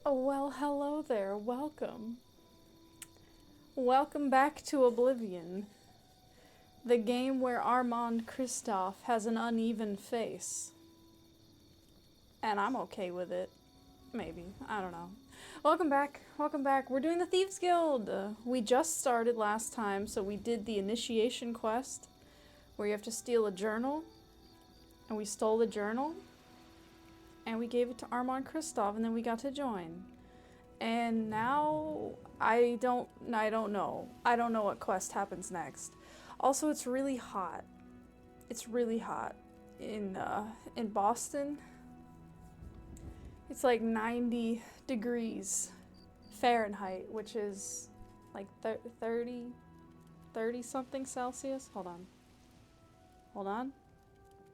Oh, well, hello there. Welcome. Welcome back to Oblivion, the game where Armand Kristoff has an uneven face. And I'm okay with it. Maybe. I don't know. Welcome back. Welcome back. We're doing the Thieves Guild. We just started last time, so we did the initiation quest, where you have to steal a journal. And we stole the journal. And we gave it to Armand Kristoff, and then we got to join. And now I don't know. I don't know what quest happens next. Also, it's really hot. It's really hot in Boston. It's like 90 degrees Fahrenheit, which is like 30 something Celsius. Hold on.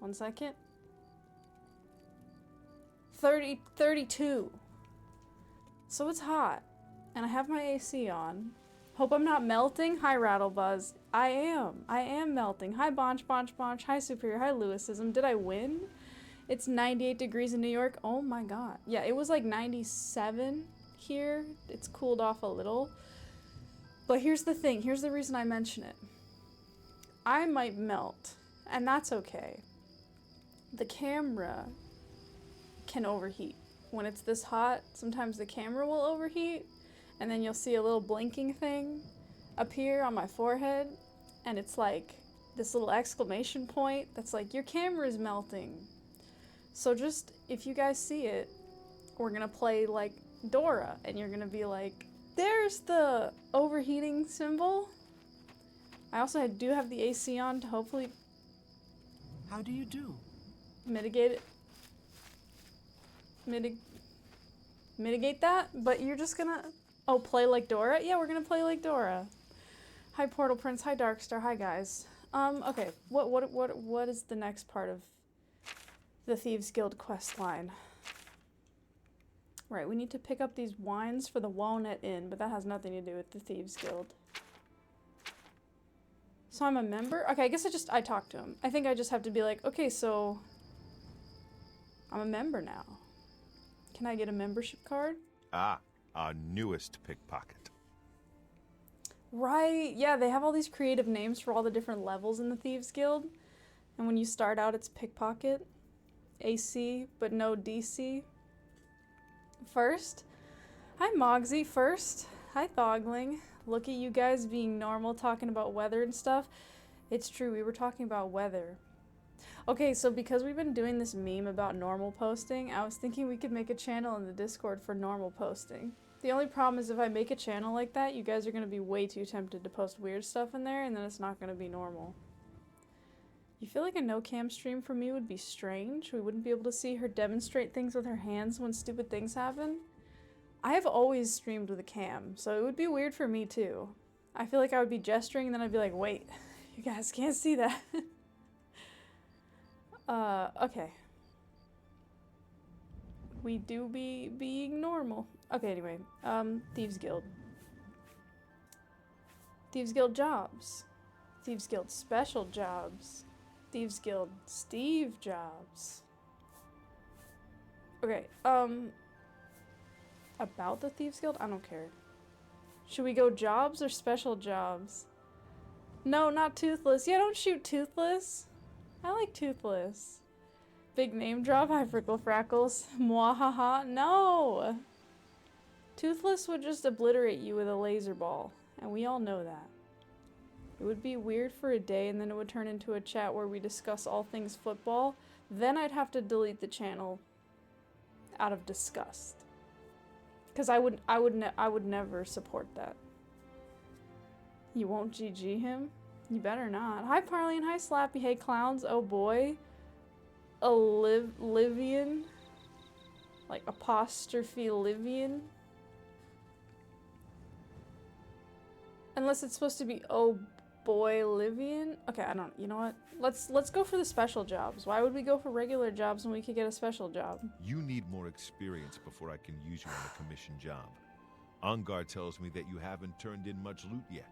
1 second. 32. So it's hot, and I have my AC on. Hope I'm not melting. Hi, Rattlebuzz. I am melting. Hi, Bonch. Hi, Superior. Hi, Lewisism. Did I win? It's 98 degrees in New York. Oh my god. Yeah, it was like 97 here. It's cooled off a little. But here's the thing. Here's the reason I mention it. I might melt, and that's okay. The camera can overheat. When it's this hot, sometimes the camera will overheat, and then you'll see a little blinking thing appear on my forehead, and it's like this little exclamation point that's like, your camera's melting. So just, if you guys see it, we're gonna play like Dora, and you're gonna be like, there's the overheating symbol. I also do have the AC on to hopefully... How do you do? Mitigate it. Mitigate that, but you're just gonna... Oh, play like Dora? Yeah, we're gonna play like Dora. Hi, Portal Prince. Hi, Darkstar. Hi, guys. Okay. What is the next part of the Thieves Guild quest line? Right, we need to pick up these wines for the Walnut Inn, but that has nothing to do with the Thieves Guild. So I'm a member? Okay, I guess I talked to him. I think I just have to be like, okay, so I'm a member now. Can I get a membership card? Ah, our newest pickpocket. Right, yeah, they have all these creative names for all the different levels in the Thieves Guild. And when you start out, it's pickpocket, AC, but no DC. First, hi Mogsy, first. Hi Thogling. Look at you guys being normal, talking about weather and stuff. It's true, we were talking about weather. Okay, so because we've been doing this meme about normal posting, I was thinking we could make a channel in the Discord for normal posting. The only problem is if I make a channel like that, you guys are going to be way too tempted to post weird stuff in there, and then it's not going to be normal. You feel like a no-cam stream for me would be strange? We wouldn't be able to see her demonstrate things with her hands when stupid things happen? I have always streamed with a cam, so it would be weird for me too. I feel like I would be gesturing, and then I'd be like, wait, you guys can't see that. Okay. We do be being normal. Okay, anyway. Thieves Guild. Thieves Guild jobs. Thieves Guild special jobs. Thieves Guild Steve jobs. Okay, about the Thieves Guild? I don't care. Should we go jobs or special jobs? No, not Toothless. Yeah, don't shoot Toothless. I like Toothless. Big name drop, hi Frickle Frackles. Mwahaha, no! Toothless would just obliterate you with a laser ball, and we all know that. It would be weird for a day, and then it would turn into a chat where we discuss all things football. Then I'd have to delete the channel out of disgust. Because I would never support that. You won't GG him? You better not. Hi Parley and hi Slappy. Hey clowns. Oh boy. Oblivion. Like apostrophe Livian. Unless it's supposed to be oh boy Livian. Okay, I don't. You know what? Let's go for the special jobs. Why would we go for regular jobs when we could get a special job? You need more experience before I can use you on a commission job. Ungar tells me that you haven't turned in much loot yet.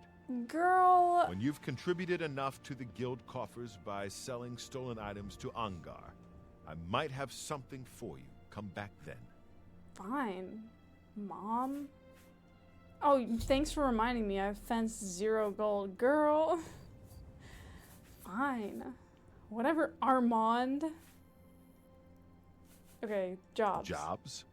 Girl. When you've contributed enough to the guild coffers by selling stolen items to Ungar, I might have something for you. Come back then. Fine. Mom? Oh, thanks for reminding me. I've fenced 0 gold. Girl. Fine. Whatever, Armand. Okay, jobs. Jobs?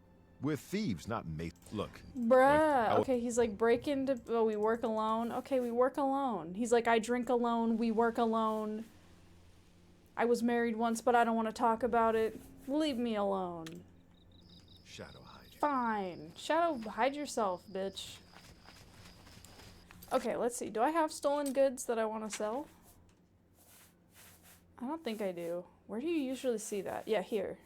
We're thieves, not mates. Look. Bruh. Okay, he's like, break into... Oh, we work alone. Okay, we work alone. He's like, I drink alone. We work alone. I was married once, but I don't want to talk about it. Leave me alone. Shadow hide. Fine. Shadow, hide yourself, bitch. Okay, let's see. Do I have stolen goods that I want to sell? I don't think I do. Where do you usually see that? Yeah, here.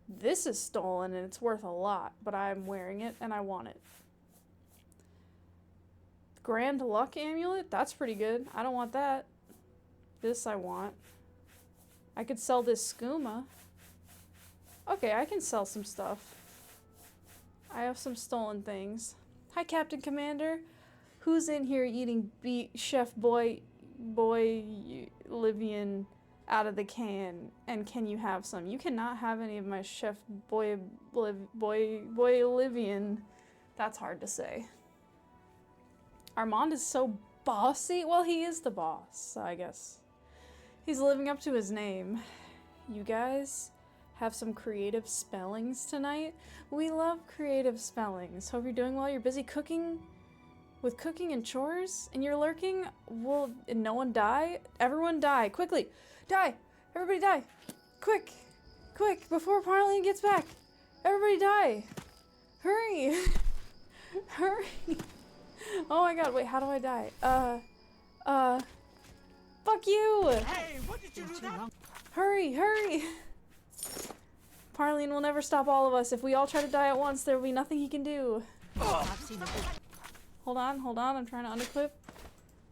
This is stolen and it's worth a lot, but I'm wearing it and I want it. Grand Luck Amulet? That's pretty good. I don't want that. This I want. I could sell this skooma. Okay, I can sell some stuff. I have some stolen things. Hi, Captain Commander. Who's in here eating Chef Oblivion out of the can? And can you have some? You cannot have any of my Chef Oblivion. That's hard to say. Armand is so bossy. Well, he is the boss, so I guess he's living up to his name. You guys have some creative spellings tonight. We love creative spellings. Hope you're doing well. You're busy cooking with cooking and chores and you're lurking. Will no one die? Everyone die. Quickly. Die. Everybody die. Quick. Quick. Before Parlian gets back. Everybody die. Hurry. Hurry. Oh my god. Wait, how do I die? Fuck you. Hey, what did you do that? Hurry. Hurry. Parlian will never stop all of us. If we all try to die at once, there will be nothing he can do. Hold on, I'm trying to unequip.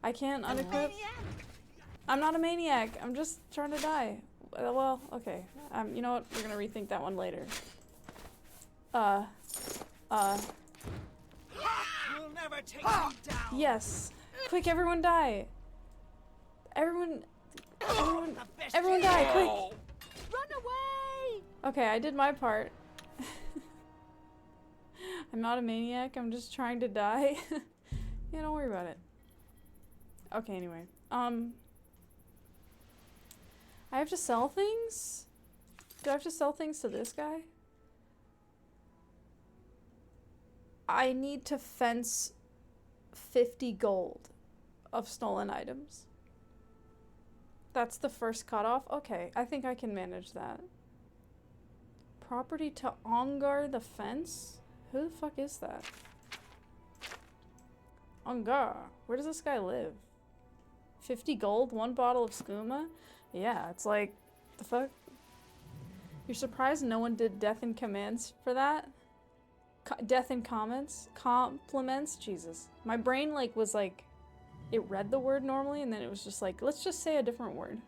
I can't unequip. I'm not a maniac. I'm just trying to die. Well, okay. You know what? We're gonna rethink that one later. We'll never take you down. Yes. Quick, everyone die. Everyone die, quick. Run away! Okay, I did my part. I'm not a maniac, I'm just trying to die. Yeah, don't worry about it. Okay, anyway. I have to sell things? Do I have to sell things to this guy? I need to fence 50 gold of stolen items. That's the first cutoff? Okay, I think I can manage that. Property to Ongar the Fence? Who the fuck is that? Ongar. Where does this guy live? 50 gold? 1 bottle of skooma? Yeah, it's like, the fuck? You're surprised no one did death in commands for that? Death in comments? Compliments? Jesus. My brain was like, it read the word normally and then it was just like, let's just say a different word.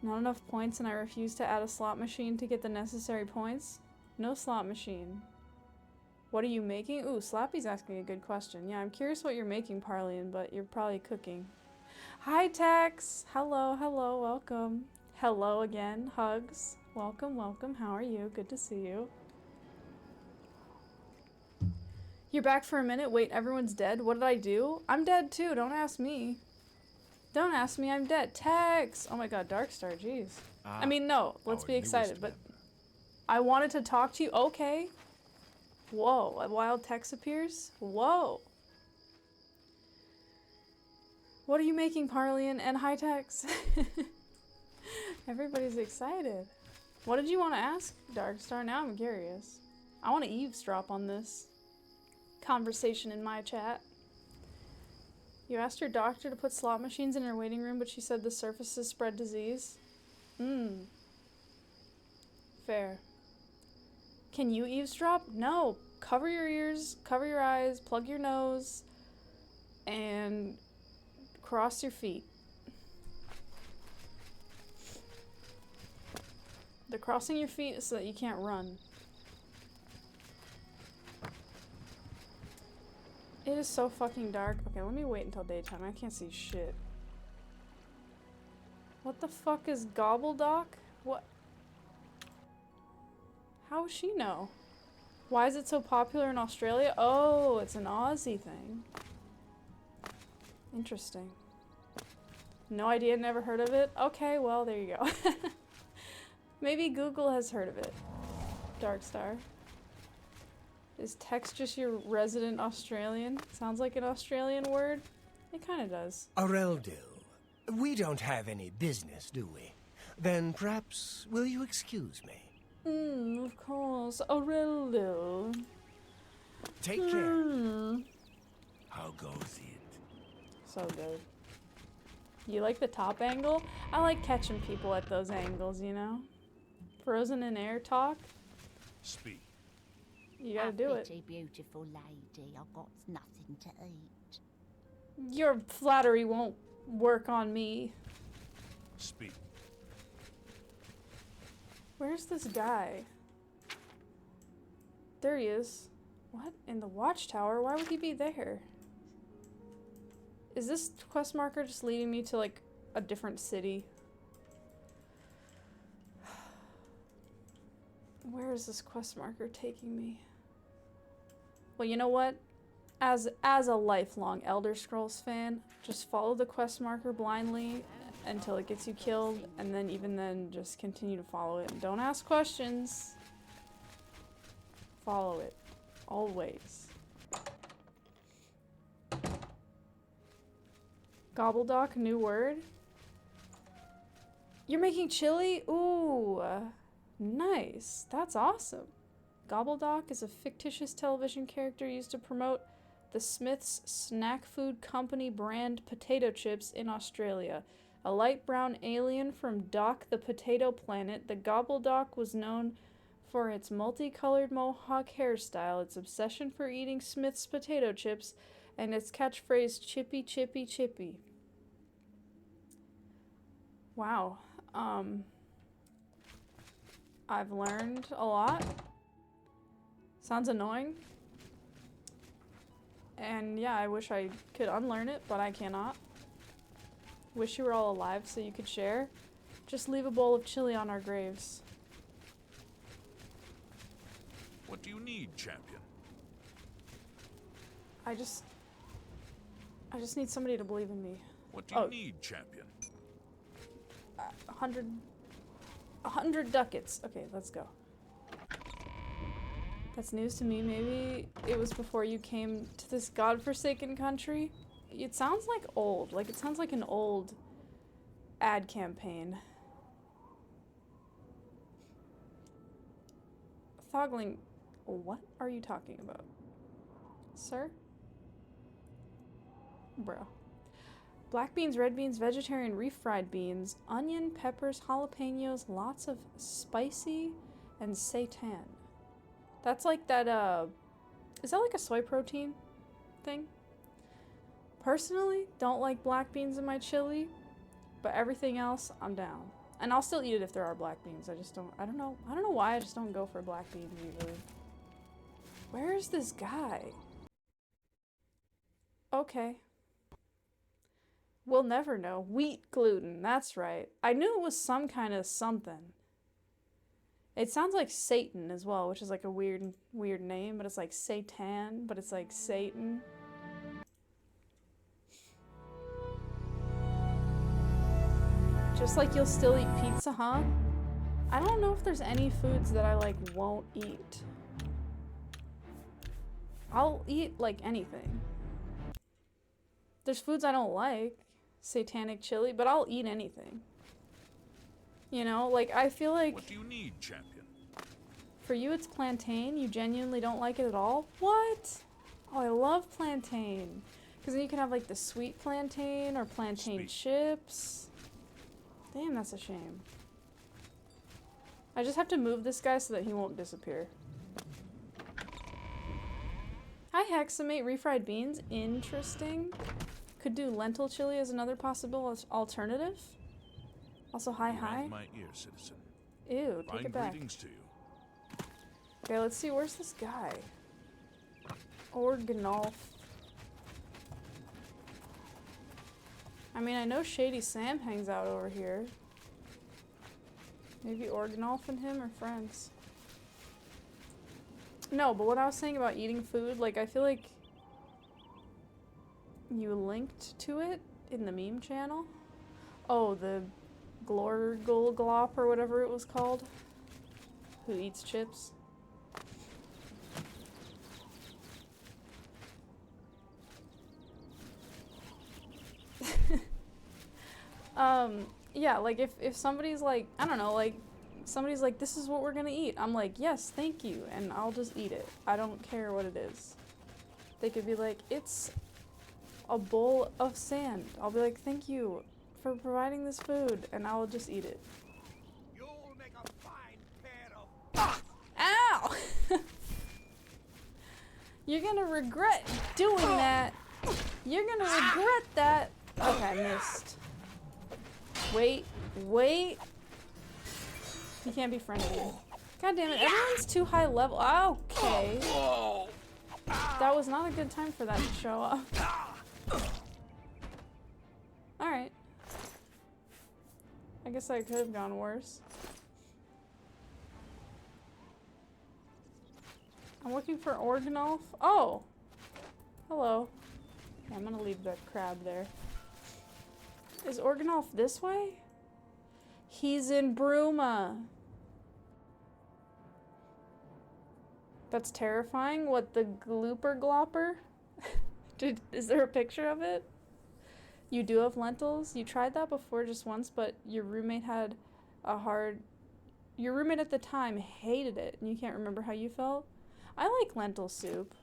Not enough points and I refuse to add a slot machine to get the necessary points. No slot machine. What are you making? Ooh, Slappy's asking a good question. Yeah, I'm curious what you're making, Parlian, but you're probably cooking. Hi, Tex! Hello, hello, welcome. Hello again, hugs. Welcome, welcome. How are you? Good to see you. You're back for a minute? Wait, everyone's dead? What did I do? I'm dead too, don't ask me. Don't ask me, I'm dead. Tex! Oh my god, Darkstar, jeez. I mean, no, let's be excited, but I wanted to talk to you. Okay. Whoa, a wild Tex appears? Whoa. What are you making, Parlian and hi, Tex? Everybody's excited. What did you want to ask, Darkstar? Now I'm curious. I want to eavesdrop on this conversation in my chat. You asked your doctor to put slot machines in her waiting room, but she said the surfaces spread disease. Fair. Can you eavesdrop? No. Cover your ears, cover your eyes, plug your nose, and cross your feet. The crossing your feet is so that you can't run. It is so fucking dark. Okay, let me wait until daytime. I can't see shit. What the fuck is Gobbledock? What? How does she know? Why is it so popular in Australia? Oh, it's an Aussie thing. Interesting. No idea, never heard of it? Okay, well, there you go. Maybe Google has heard of it. Darkstar. Is text just your resident Australian? Sounds like an Australian word. It kind of does. Areldo, we don't have any business, do we? Then perhaps, will you excuse me? Of course. Aurelio. Take care. How goes it? So good. You like the top angle? I like catching people at those angles, you know? Frozen in air talk? Speak. You gotta do it. Pretty beautiful lady, I've got nothing to eat. Your flattery won't work on me. Speak. Where's this guy? There he is. What? In the watchtower? Why would he be there? Is this quest marker just leading me to, like, a different city? Where is this quest marker taking me? Well, you know what? As a lifelong Elder Scrolls fan, just follow the quest marker blindly until it gets you killed, and then even then, just continue to follow it. And don't ask questions. Follow it. Always. Gobbledock, new word. You're making chili? Ooh, nice. That's awesome. Gobbledock is a fictitious television character used to promote the Smith's Snack Food Company brand potato chips in Australia. A light brown alien from Doc the Potato Planet, the Gobbledock was known for its multicolored mohawk hairstyle, its obsession for eating Smith's potato chips, and its catchphrase, chippy, chippy, chippy. Wow. I've learned a lot. Sounds annoying. And yeah, I wish I could unlearn it, but I cannot. Wish you were all alive so you could share. Just leave a bowl of chili on our graves. What do you need, champion? I just need somebody to believe in me. What do you need, champion? 100 ducats. Okay, let's go. That's news to me. Maybe it was before you came to this godforsaken country. It sounds like old. Like, it sounds like an old ad campaign. Thogling, what are you talking about? Sir? Bro. Black beans, red beans, vegetarian refried beans, onion, peppers, jalapenos, lots of spicy, and seitan. That's like that, is that like a soy protein thing? Personally, don't like black beans in my chili, but everything else, I'm down. And I'll still eat it if there are black beans. I don't know why I just don't go for black beans usually. Where is this guy? Okay. We'll never know. Wheat gluten, that's right. I knew it was some kind of something. It sounds like Satan as well, which is like a weird name, but it's like Satan, but it's like Satan. Just like you'll still eat pizza, huh? I don't know if there's any foods that I like won't eat. I'll eat like anything. There's foods I don't like, satanic chili, but I'll eat anything. You know, like I feel like What do you need, champion? for you it's plantain, you genuinely don't like it at all? What? Oh, I love plantain. Because then you can have like the sweet plantain or plantain chips. Damn, that's a shame. I just have to move this guy so that he won't disappear. Hi, Hexamate, refried beans. Interesting. Could do lentil chili as another possible alternative. Also, hi. My ear, citizen. Ew, take it back. Greetings to you. Okay, let's see. Where's this guy? Organolf. I mean, I know Shady Sam hangs out over here. Maybe Organolf and him are friends. No, but what I was saying about eating food, like, I feel like you linked to it in the meme channel. Oh, the Glorgle Glop or whatever it was called. Who eats chips. Yeah, like if somebody's like, I don't know, like somebody's like, this is what we're gonna eat. I'm like, yes, thank you, and I'll just eat it. I don't care what it is. They could be like, it's a bowl of sand. I'll be like, thank you for providing this food, and I'll just eat it. You'll make a fine pair of... Ow! You're gonna regret doing that. You're gonna regret that. Okay, I missed. Wait, wait. You can't be friendly. God damn it, everyone's too high level. Okay. That was not a good time for that to show up. Alright. I guess I could have gone worse. I'm looking for Organolf. Oh! Hello. Okay, I'm gonna leave the crab there. Is Organolf this way? He's in Bruma. That's terrifying. What, the glooper glopper? Is there a picture of it? You do have lentils? You tried that before just once, but your roommate had a hard... Your roommate at the time hated it, and you can't remember how you felt? I like lentil soup.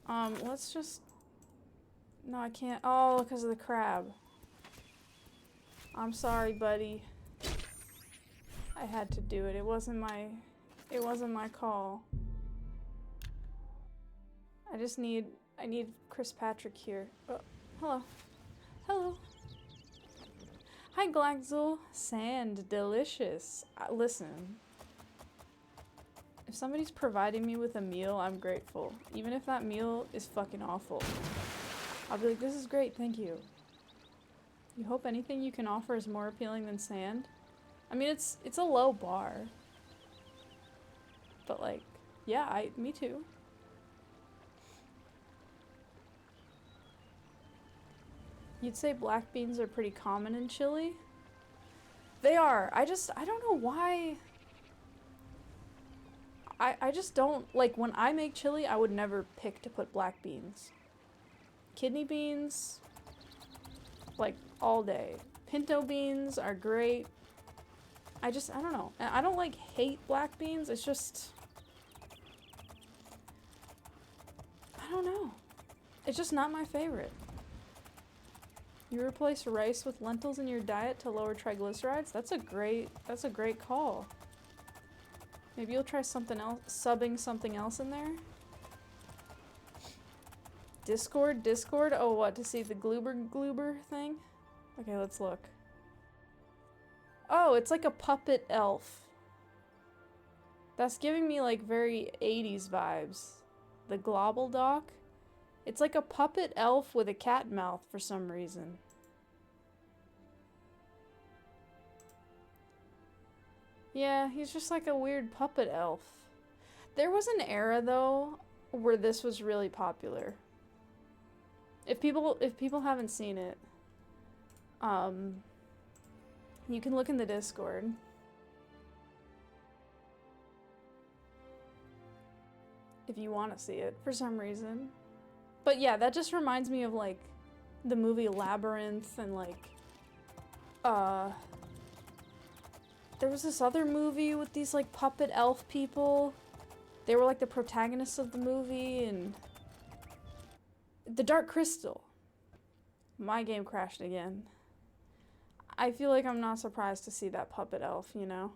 Let's just... No, I can't. Oh, because of the crab. I'm sorry, buddy. I had to do it. It wasn't my call. I need Chris Patrick here. Oh, hello. Hello. Hi, Glaxel. Sand. Delicious. Listen. If somebody's providing me with a meal, I'm grateful. Even if that meal is fucking awful. I'll be like, this is great, thank you. You hope anything you can offer is more appealing than sand? I mean, it's a low bar. But like, yeah, me too. You'd say black beans are pretty common in chili? They are. I don't know why. I just don't, like, when I make chili, I would never pick to put black beans. Kidney beans, like, all day. Pinto beans are great. I don't know. I don't, like, hate black beans. It's just... I don't know. It's just not my favorite. You replace rice with lentils in your diet to lower triglycerides? That's a great call. Maybe you'll try something else, subbing something else in there? Discord? Oh, what, to see the gloober thing? Okay, let's look. Oh, it's like a puppet elf. That's giving me like very 80s vibes. The Globble Doc? It's like a puppet elf with a cat mouth for some reason. Yeah, he's just like a weird puppet elf. There was an era though where this was really popular. If people haven't seen it, you can look in the Discord. If you want to see it for some reason. But yeah, that just reminds me of like the movie Labyrinth and like there was this other movie with these like puppet elf people. They were like the protagonists of the movie, and The Dark Crystal. My game crashed again. I feel like I'm not surprised to see that puppet elf, you know?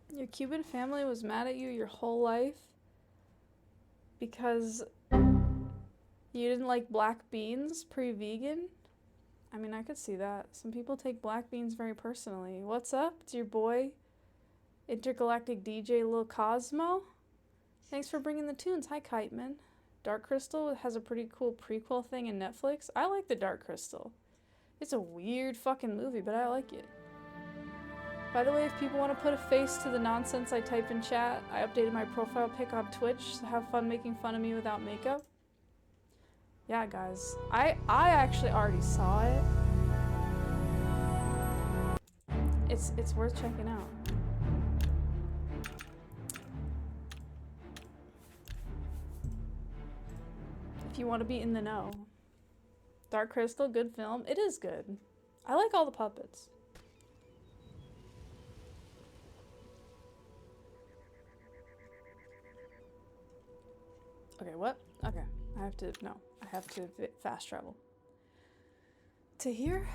Your Cuban family was mad at you your whole life because you didn't like black beans pre-vegan? I mean, I could see that. Some people take black beans very personally. What's up? It's your boy, Intergalactic DJ Lil Cosmo. Thanks for bringing the tunes. Hi, Kiteman. Dark Crystal has a pretty cool prequel thing in Netflix. I like the Dark Crystal. It's a weird fucking movie, but I like it. By the way, if people want to put a face to the nonsense I type in chat, I updated my profile pic on Twitch, so have fun making fun of me without makeup. Yeah, guys. I actually already saw it. It's worth checking out. If you want to be in the know. Dark Crystal, good film. It is good. I like all the puppets. Okay, what? Okay. I have to fast travel. To here?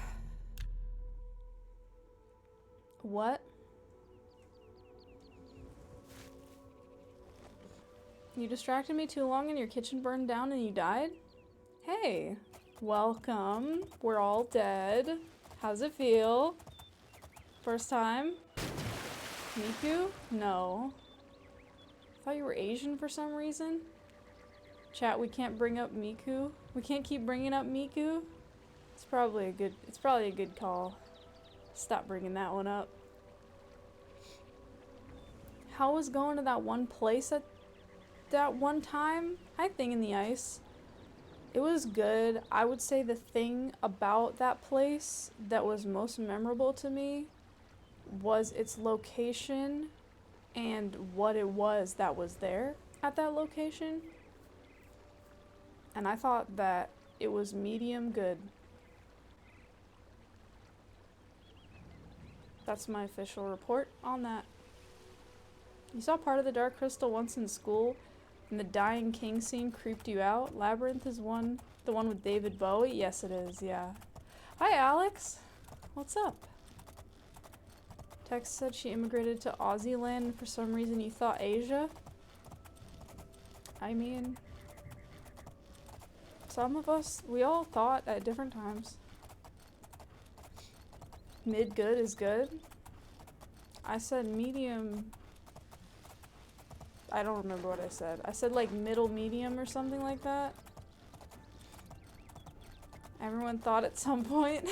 What? You distracted me too long and your kitchen burned down and you died? Hey, welcome. We're all dead. How's it feel? First time? MenuQue? No. I thought you were Asian for some reason. Chat, we can't bring up MenuQue. We can't keep bringing up MenuQue. It's probably a good call. Stop bringing that one up. How was going to that one place at that one time? Hi, Thing in the Ice. It was good. I would say the thing about that place that was most memorable to me was its location and what it was that was there at that location. And I thought that it was medium good. That's my official report on that. You saw part of the Dark Crystal once in school, and the Dying King scene creeped you out. Labyrinth is the one with David Bowie? Yes, it is, yeah. Hi, Alex. What's up? Tex said she immigrated to Aussie land, and for some reason you thought Asia? I mean, some of us, we all thought at different times. Mid good is good. I said medium. I don't remember what I said. I said like middle medium or something like that. Everyone thought at some point.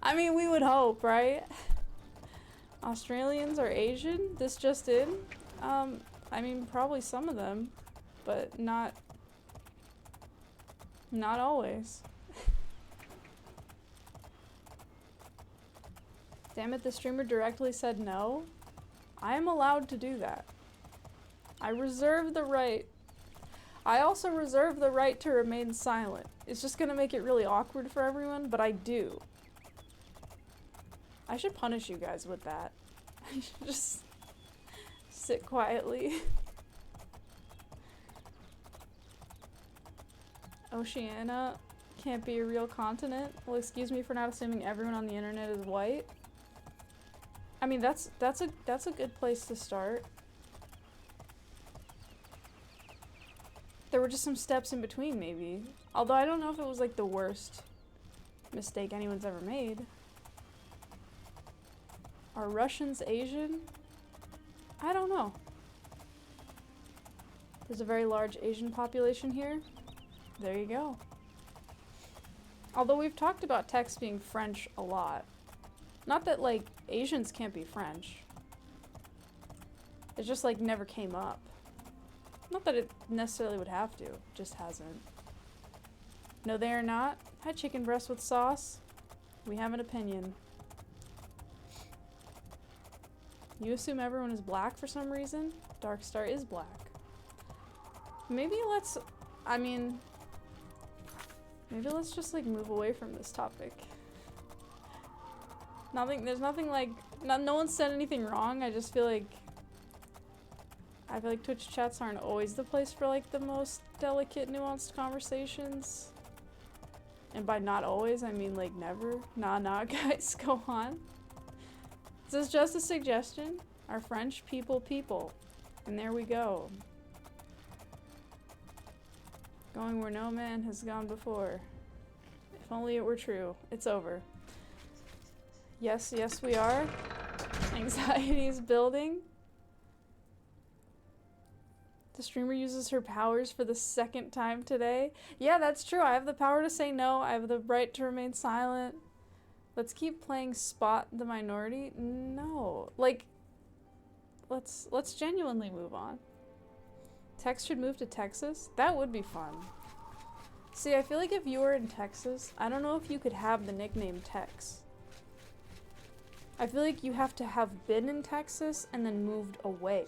I mean, we would hope, right? Australians are Asian? This just in? I mean, probably some of them, but not always. Damn it, the streamer directly said no. I am allowed to do that. I reserve the right. I also reserve the right to remain silent. It's just gonna make it really awkward for everyone, but I do. I should punish you guys with that. I should just sit quietly. Oceania can't be a real continent. Well, excuse me for not assuming everyone on the internet is white. I mean, that's a good place to start. There were just some steps in between, maybe. Although I don't know if it was like the worst mistake anyone's ever made. Are Russians Asian? I don't know. There's a very large Asian population here. There you go. Although we've talked about Tex being French a lot. Not that, like, Asians can't be French. It just, like, never came up. Not that it necessarily would have to. It just hasn't. No, they are not. Hi, chicken breast with sauce. We have an opinion. You assume everyone is black for some reason? Darkstar is black. Maybe let's... I mean... Maybe let's just, like, move away from this topic. There's nothing like, no one said anything wrong. I just feel like, Twitch chats aren't always the place for like the most delicate, nuanced conversations. And by not always, I mean like never. Nah, guys, go on. This is just a suggestion. Our French people. And there we go. Going where no man has gone before. If only it were true. It's over. Yes, we are. Anxiety is building. The streamer uses her powers for the second time today. Yeah, that's true. I have the power to say no. I have the right to remain silent. Let's keep playing Spot the Minority. No. Like, let's genuinely move on. Tex should move to Texas? That would be fun. See, I feel like if you were in Texas, I don't know if you could have the nickname Tex. I feel like you have to have been in Texas and then moved away.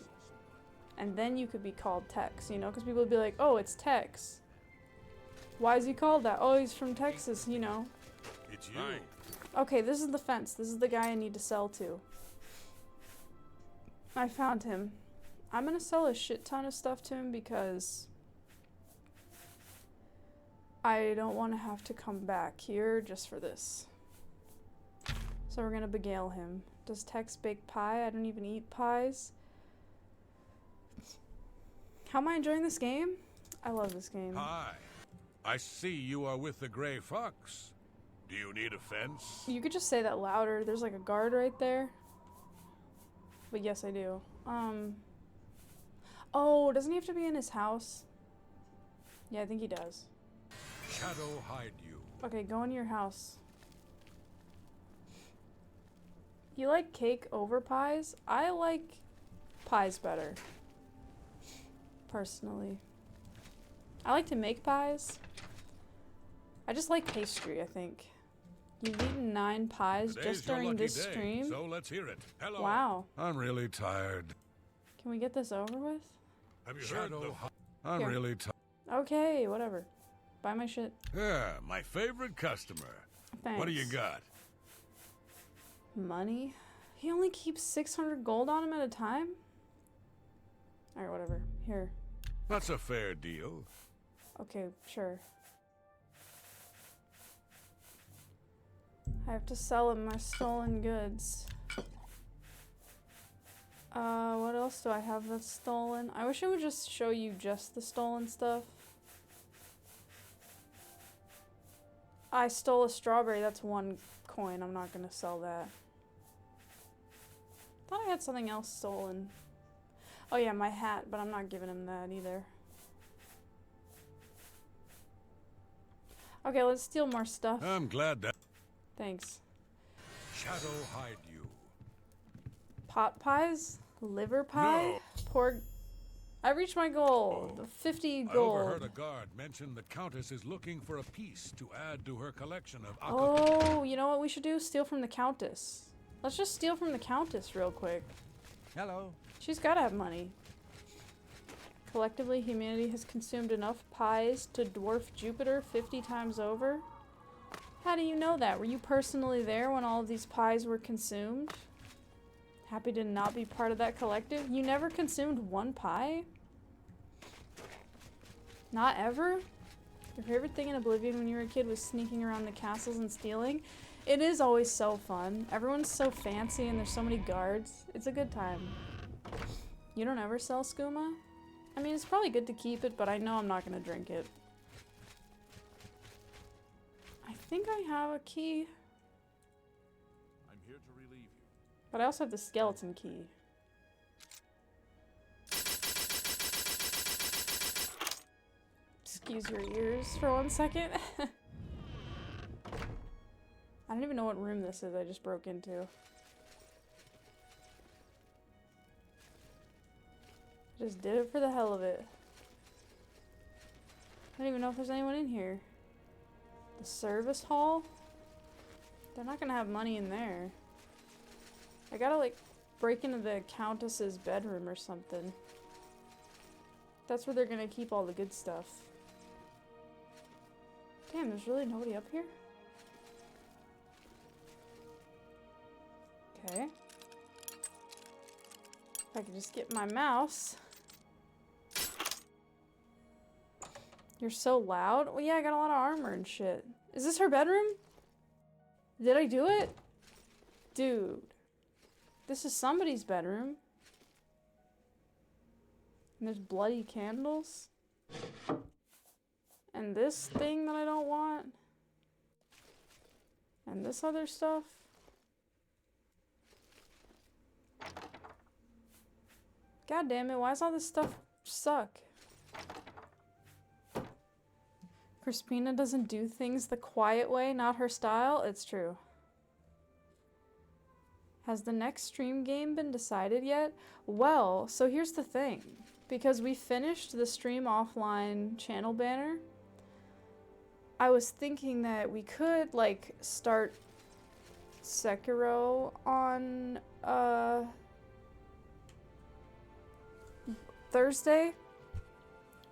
And then you could be called Tex, you know? Because people would be like, oh, it's Tex. Why is he called that? Oh, he's from Texas, you know? It's you. Okay, this is the fence. This is the guy I need to sell to. I found him. I'm gonna sell a shit ton of stuff to him because I don't want to have to come back here just for this. So we're gonna beguile him. Does Tex bake pie? I don't even eat pies. How am I enjoying this game? I love this game. Hi. I see you are with the Gray Fox. Do you need a fence? You could just say that louder. There's like a guard right there. But yes, I do. Oh, doesn't he have to be in his house? Yeah, I think he does. Shadow hide you. Okay, go in your house. You like cake over pies? I like pies better. Personally. I like to make pies. I just like pastry, I think. You've eaten 9 pies Today's just your during lucky this day, stream? So let's hear it. Hello. Wow. I'm really tired. Can we get this over with? Have you heard the... I'm Here. really tired. Okay, whatever. Buy my shit. Yeah, my favorite customer. Thanks. What do you got? Money? He only keeps 600 gold on him at a time? Alright, whatever. Here. That's a fair deal. Okay, sure. I have to sell him my stolen goods. What else do I have that's stolen? I wish it would just show you just the stolen stuff. I stole a strawberry, that's 1 coin. I'm not gonna sell that. Thought I had something else stolen. Oh yeah, my hat, but I'm not giving him that either. Okay, let's steal more stuff. I'm glad that... Thanks. Shadow hide you. Pot pies? Liver pie? No. Poor... I reached my goal. Oh. 50 I gold. overheard a guard mention the Countess is looking for a piece to add to her collection of Oh, you know what we should do? Steal from the Countess. Let's just steal from the Countess real quick. Hello. She's gotta have money. Collectively, humanity has consumed enough pies to dwarf Jupiter 50 times over. How do you know that? Were you personally there when all of these pies were consumed? Happy to not be part of that collective? You never consumed 1 pie? Not ever? Your favorite thing in Oblivion when you were a kid was sneaking around the castles and stealing? It is always so fun. Everyone's so fancy and there's so many guards. It's a good time. You don't ever sell skooma? I mean, it's probably good to keep it, but I know I'm not gonna drink it. I think I have a key. I'm here to relieve you. But I also have the skeleton key. Excuse your ears for 1 second. I don't even know what room this is I just broke into. Just did it for the hell of it. I don't even know if there's anyone in here. The service hall? They're not gonna have money in there. I gotta like break into the Countess's bedroom or something. That's where they're gonna keep all the good stuff. Damn, there's really nobody up here? Okay. If I could just get my mouse. You're so loud. Well, yeah, I got a lot of armor and shit. Is this her bedroom? Did I do it? Dude. This is somebody's bedroom. And there's bloody candles. And this thing that I don't want. And this other stuff. God damn it, why is all this stuff suck. Crispina doesn't do things the quiet way, not her style. It's true. Has the next stream game been decided yet? Well, so here's the thing. Because we finished the stream offline channel banner, I was thinking that we could, like, start Sekiro on, Thursday,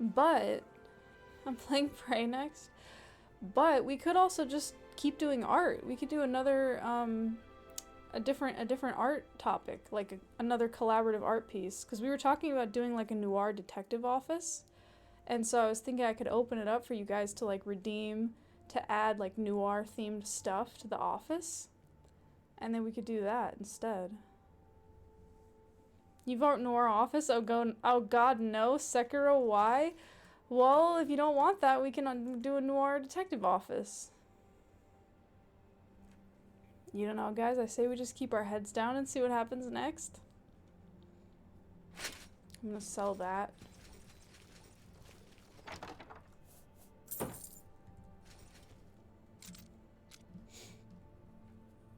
but I'm playing Prey next, but we could also just keep doing art. We could do another, a different art topic, like another collaborative art piece, because we were talking about doing like a noir detective office, and so I was thinking I could open it up for you guys to like redeem, to add like noir themed stuff to the office, and then we could do that instead. You vote noir office? Oh god, no. Sekiro, why? Well, if you don't want that, we can do a noir detective office. You don't know, guys. I say we just keep our heads down and see what happens next. I'm gonna sell that.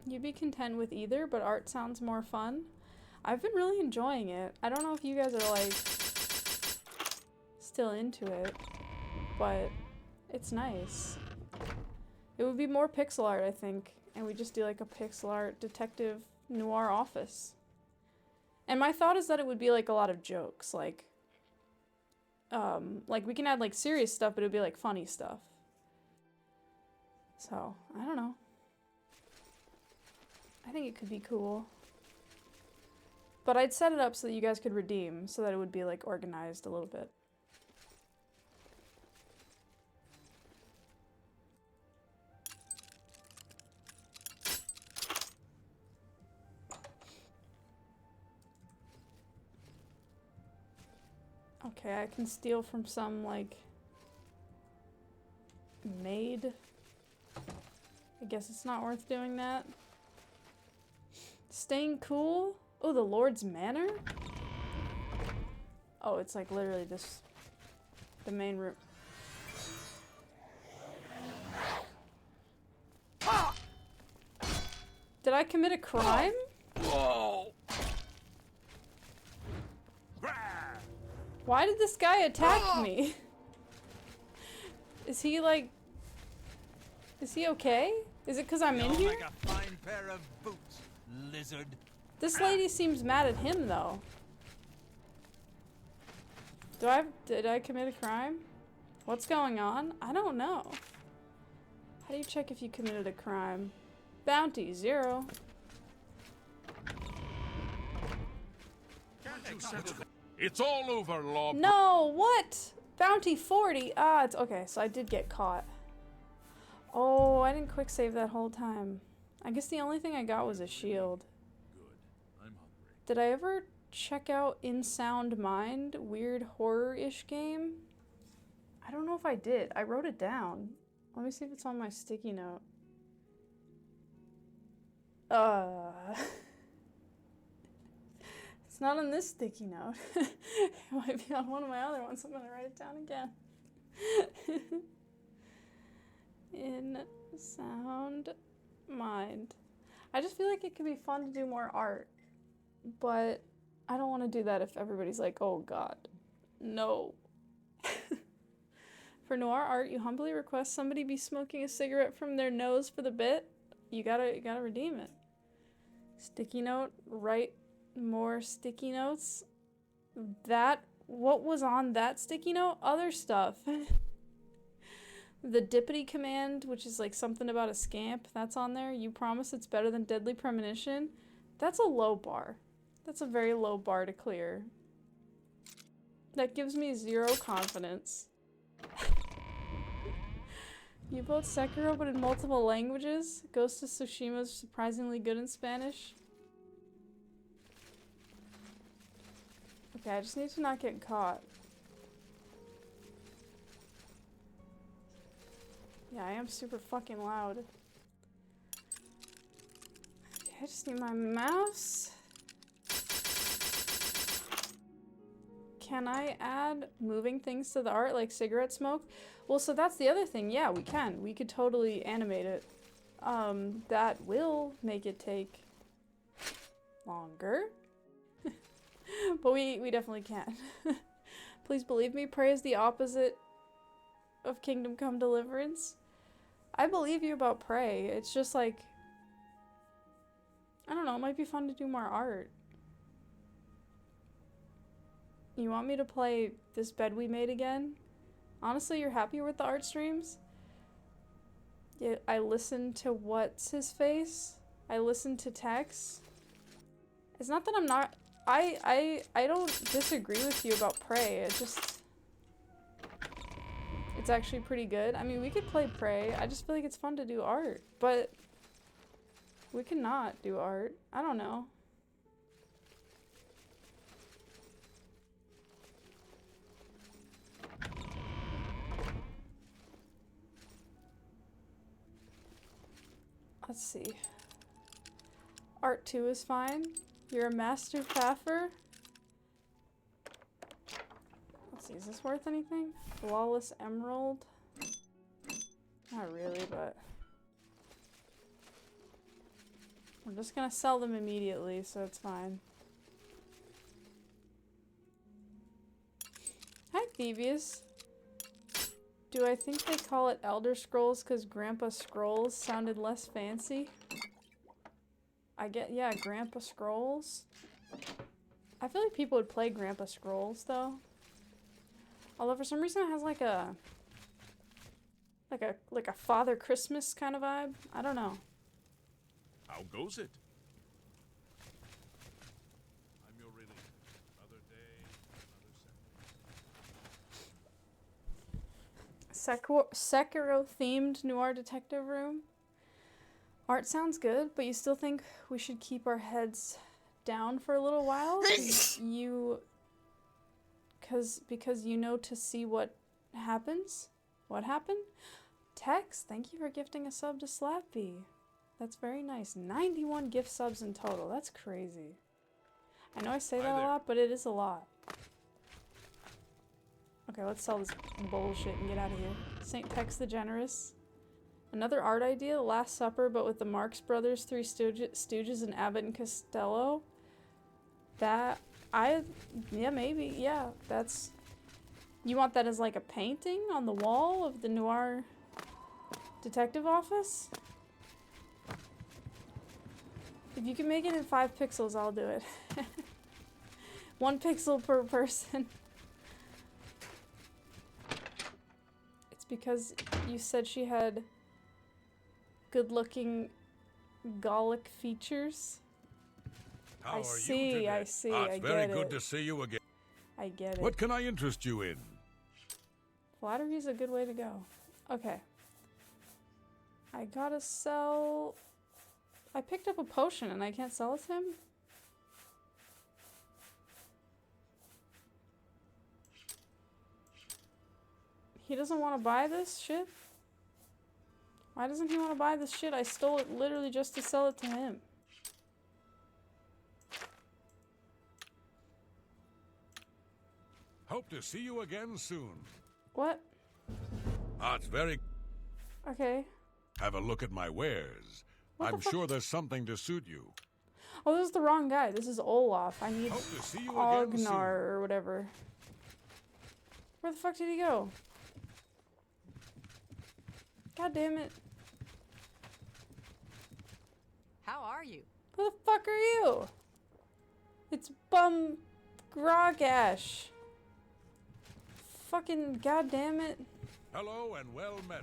You'd be content with either, but art sounds more fun. I've been really enjoying it. I don't know if you guys are like still into it, but it's nice. It would be more pixel art, I think, and we just do like a pixel art detective noir office. And my thought is that it would be like a lot of jokes, like we can add like serious stuff, but it would be like funny stuff. So, I don't know. I think it could be cool. But I'd set it up so that you guys could redeem, so that it would be like organized a little bit. Okay, I can steal from some like maid. I guess it's not worth doing that. Staying cool? Oh, the Lord's Manor? Oh, it's like literally this, the main room. Did I commit a crime? Whoa! Why did this guy attack me? Is he like... Is he okay? Is it because I'm in here? Like a fine pair of boots, lizard. This lady seems mad at him, though. Did I commit a crime? What's going on? I don't know. How do you check if you committed a crime? Bounty, 0. It's all over, law. No, what? Bounty 40. Ah, it's okay, so I did get caught. Oh, I didn't quick save that whole time. I guess the only thing I got was a shield. Did I ever check out In Sound Mind? Weird horror-ish game? I don't know if I did. I wrote it down. Let me see if it's on my sticky note. It's not on this sticky note. It might be on one of my other ones. I'm gonna write it down again. In Sound Mind. I just feel like it could be fun to do more art. But I don't want to do that if everybody's like, oh god, no. For noir art, you humbly request somebody be smoking a cigarette from their nose for the bit. You gotta redeem it. Sticky note, write more sticky notes. What was on that sticky note? Other stuff. The dippity command, which is like something about a scamp, that's on there. You promise it's better than Deadly Premonition. That's a low bar. That's a very low bar to clear. That gives me 0 confidence. You vote Sekiro, but in multiple languages? Ghost of Tsushima's surprisingly good in Spanish. Okay, I just need to not get caught. Yeah, I am super fucking loud. Okay, I just need my mouse. Can I add moving things to the art, like cigarette smoke? Well, so that's the other thing. Yeah, we can. We could totally animate it. That will make it take longer. But we definitely can. Please believe me, pray is the opposite of Kingdom Come Deliverance. I believe you about pray. It's just like, I don't know, it might be fun to do more art. You want me to play this bed we made again? Honestly, you're happy with the art streams? Yeah, I listened to what's his face? I listened to Tex. It's not that I'm not... I don't disagree with you about Prey. It just... It's actually pretty good. I mean, we could play Prey. I just feel like it's fun to do art. But... we can not do art. I don't know. Let's see. Art 2 is fine. You're a master faffer. Let's see, is this worth anything? Flawless emerald? Not really, but... we're just gonna sell them immediately, so it's fine. Hi, Thievius. Do I think they call it Elder Scrolls because Grandpa Scrolls sounded less fancy? Yeah, Grandpa Scrolls. I feel like people would play Grandpa Scrolls though. Although for some reason it has like a Father Christmas kind of vibe. I don't know. How goes it? I'm your relief. Another day, another Sekiro themed noir detective room. Art sounds good, but you still think we should keep our heads down for a little while? because you know to see what happens? What happened? Tex, thank you for gifting a sub to Slappy. That's very nice. 91 gift subs in total. That's crazy. I know I say that a lot, but it is a lot. Okay, let's sell this bullshit and get out of here. St. Tex the Generous. Another art idea, Last Supper, but with the Marx Brothers, Three Stooges, and Abbott and Costello. Yeah, maybe, yeah, that's... You want that as like a painting on the wall of the noir detective office? If you can make it in 5 pixels, I'll do it. 1 pixel per person. It's because you said she had good-looking Gallic features. How I are see, you today? I see, Ah, I it's very get good it. to see you again. I get it. What can I interest you in? Flattery's a good way to go. Okay. I gotta sell... I picked up a potion and I can't sell it to him? He doesn't want to buy this shit? Why doesn't he want to buy this shit? I stole it literally just to sell it to him. Hope to see you again soon. What? Ah, it's very... Okay. Have a look at my wares. What the I'm fuck? sure there's something to suit you. Oh, this is the wrong guy. This is Olaf. I need Hope to see you again soon. Ognar or whatever. Where the fuck did he go? God damn it. How are you? Who the fuck are you? It's Bum Grogash. Fucking goddamn it. Hello and well met.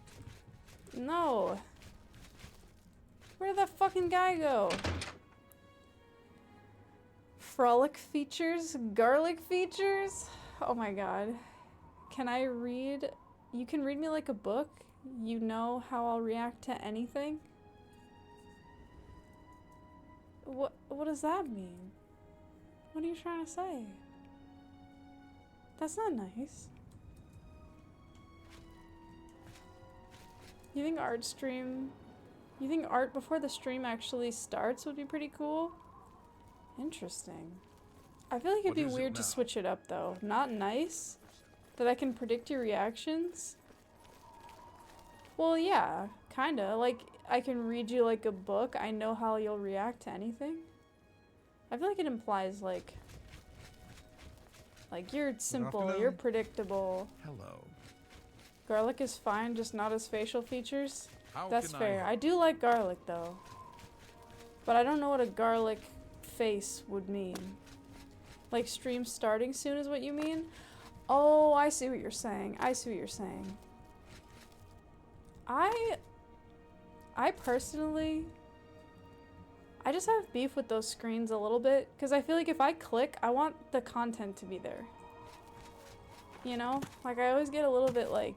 No. Where did that fucking guy go? Frolic features? Garlic features? Oh my god. Can I read? You can read me like a book? You know how I'll react to anything? What does that mean? What are you trying to say? That's not nice. You think you think art before the stream actually starts would be pretty cool? Interesting. I feel like it'd What be is it weird to now? switch it up though. Not nice? That I can predict your reactions? Well, yeah, kinda. Like, I can read you like a book. I know how you'll react to anything. I feel like it implies like you're simple, you're afternoon. predictable. Hello. Garlic is fine, just not his facial features. How That's can fair. I I do like garlic though. But I don't know what a garlic face would mean. Like stream starting soon is what you mean? Oh, I see what you're saying. I see what you're saying. I personally, I just have beef with those screens a little bit because I feel like if I click, I want the content to be there. You know? Like I always get a little bit like,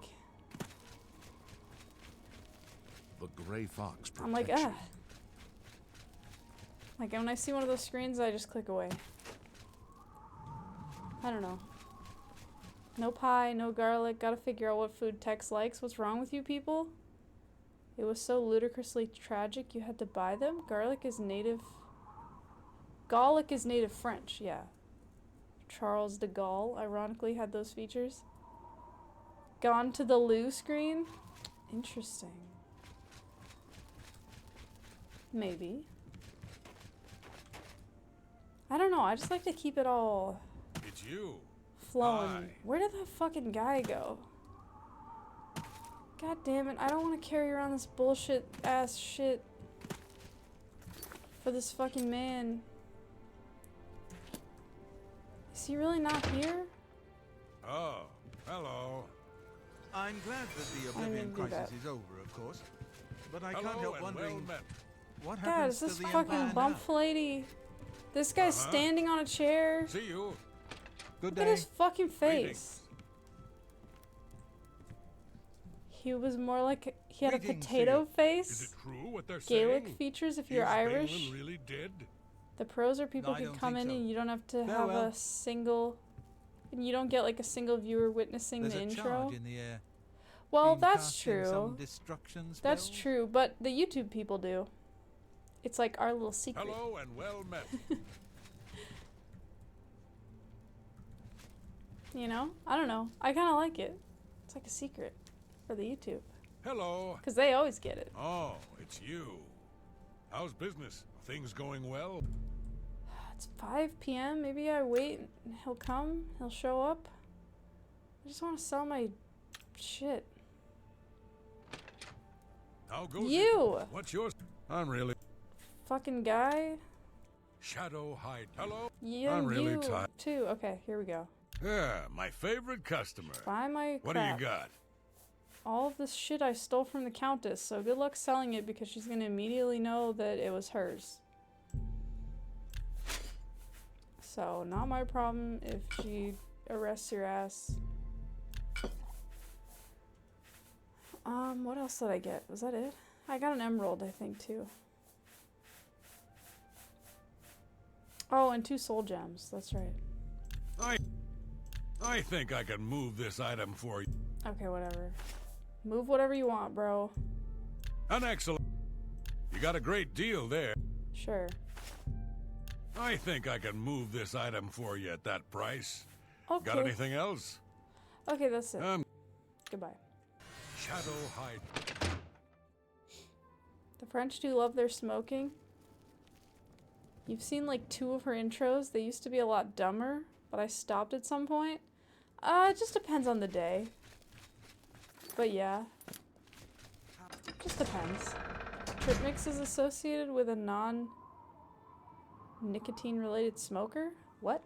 The gray fox I'm like, protects ah. Like when I see one of those screens, I just click away. I don't know. No pie, no garlic. Gotta figure out what food Tex likes. What's wrong with you people? It was so ludicrously tragic you had to buy them. Garlic is native French, yeah. Charles de Gaulle, ironically, had those features. Gone to the loo screen? Interesting. Maybe. I don't know, I just like to keep it all It's you. flowing. Hi. Where did that fucking guy go? God damn it, I don't want to carry around this bullshit ass shit for this fucking man. Is he really not here? Oh, hello. I'm glad that the I Oblivion didn't do crisis that. is over, of course. But I Hello can't help and wondering well met. what God, happens is this to the fucking Empire bump now? lady? This guy's Uh-huh. standing on a chair. See you. Good Look at day. his fucking face. Greetings. He was more like he had a Greetings to potato you. face. Is it true what they're Gaelic saying? features if you're Is Irish. Balin really dead? The pros are people No, I can don't come in think so. and you don't have to have Farewell. a single, and you don't get like a single viewer witnessing There's the a intro. charge in the air. Well, Being that's cast in some true. destruction That's spells? true, but the YouTube people do. It's like our little secret. Hello and well met. You know? I don't know. I kind of like it. It's like a secret for the YouTube. Hello. Because they always get it. Oh, it's you. How's business? Things going well? It's 5 p.m. Maybe I wait and he'll come. He'll show up. I just want to sell my shit. How goes You! it? What's yours? I'm really Fucking guy. Shadow Hide. Hello? You, I'm really you tired. too. Okay, here we go. Yeah, my favorite customer. Buy my What do crap. you got? All of this shit I stole from the Countess, so good luck selling it because she's gonna immediately know that it was hers. So, not my problem if she arrests your ass. What else did I get? Was that it? I got an emerald, I think, too. Oh, and 2 soul gems. That's right. I think I can move this item for you. Okay, whatever. Move whatever you want, bro. An excellent. You got a great deal there. Sure. I think I can move this item for you at that price. Okay. Got anything else? Okay, that's it. Goodbye. Shadow Hide. The French do love their smoking. You've seen like 2 of her intros. They used to be a lot dumber, but I stopped at some point. It just depends on the day. But yeah. Just depends. Trip Mix is associated with a non-nicotine related smoker? What?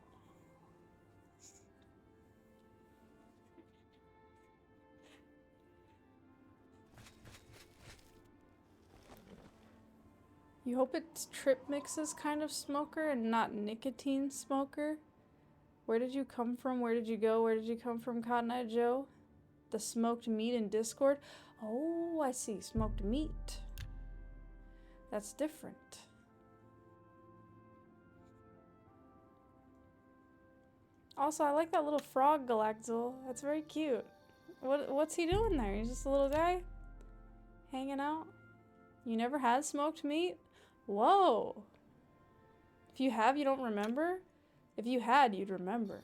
You hope it's Trip Mix's kind of smoker and not nicotine smoker? Where did you come from? Where did you go? Where did you come from, Cotton Eye Joe? The smoked meat in Discord? Oh, I see. Smoked meat. That's different. Also, I like that little frog Galactol. That's very cute. What's he doing there? He's just a little guy? Hanging out? You never had smoked meat? Whoa. If you have, you don't remember? If you had, you'd remember.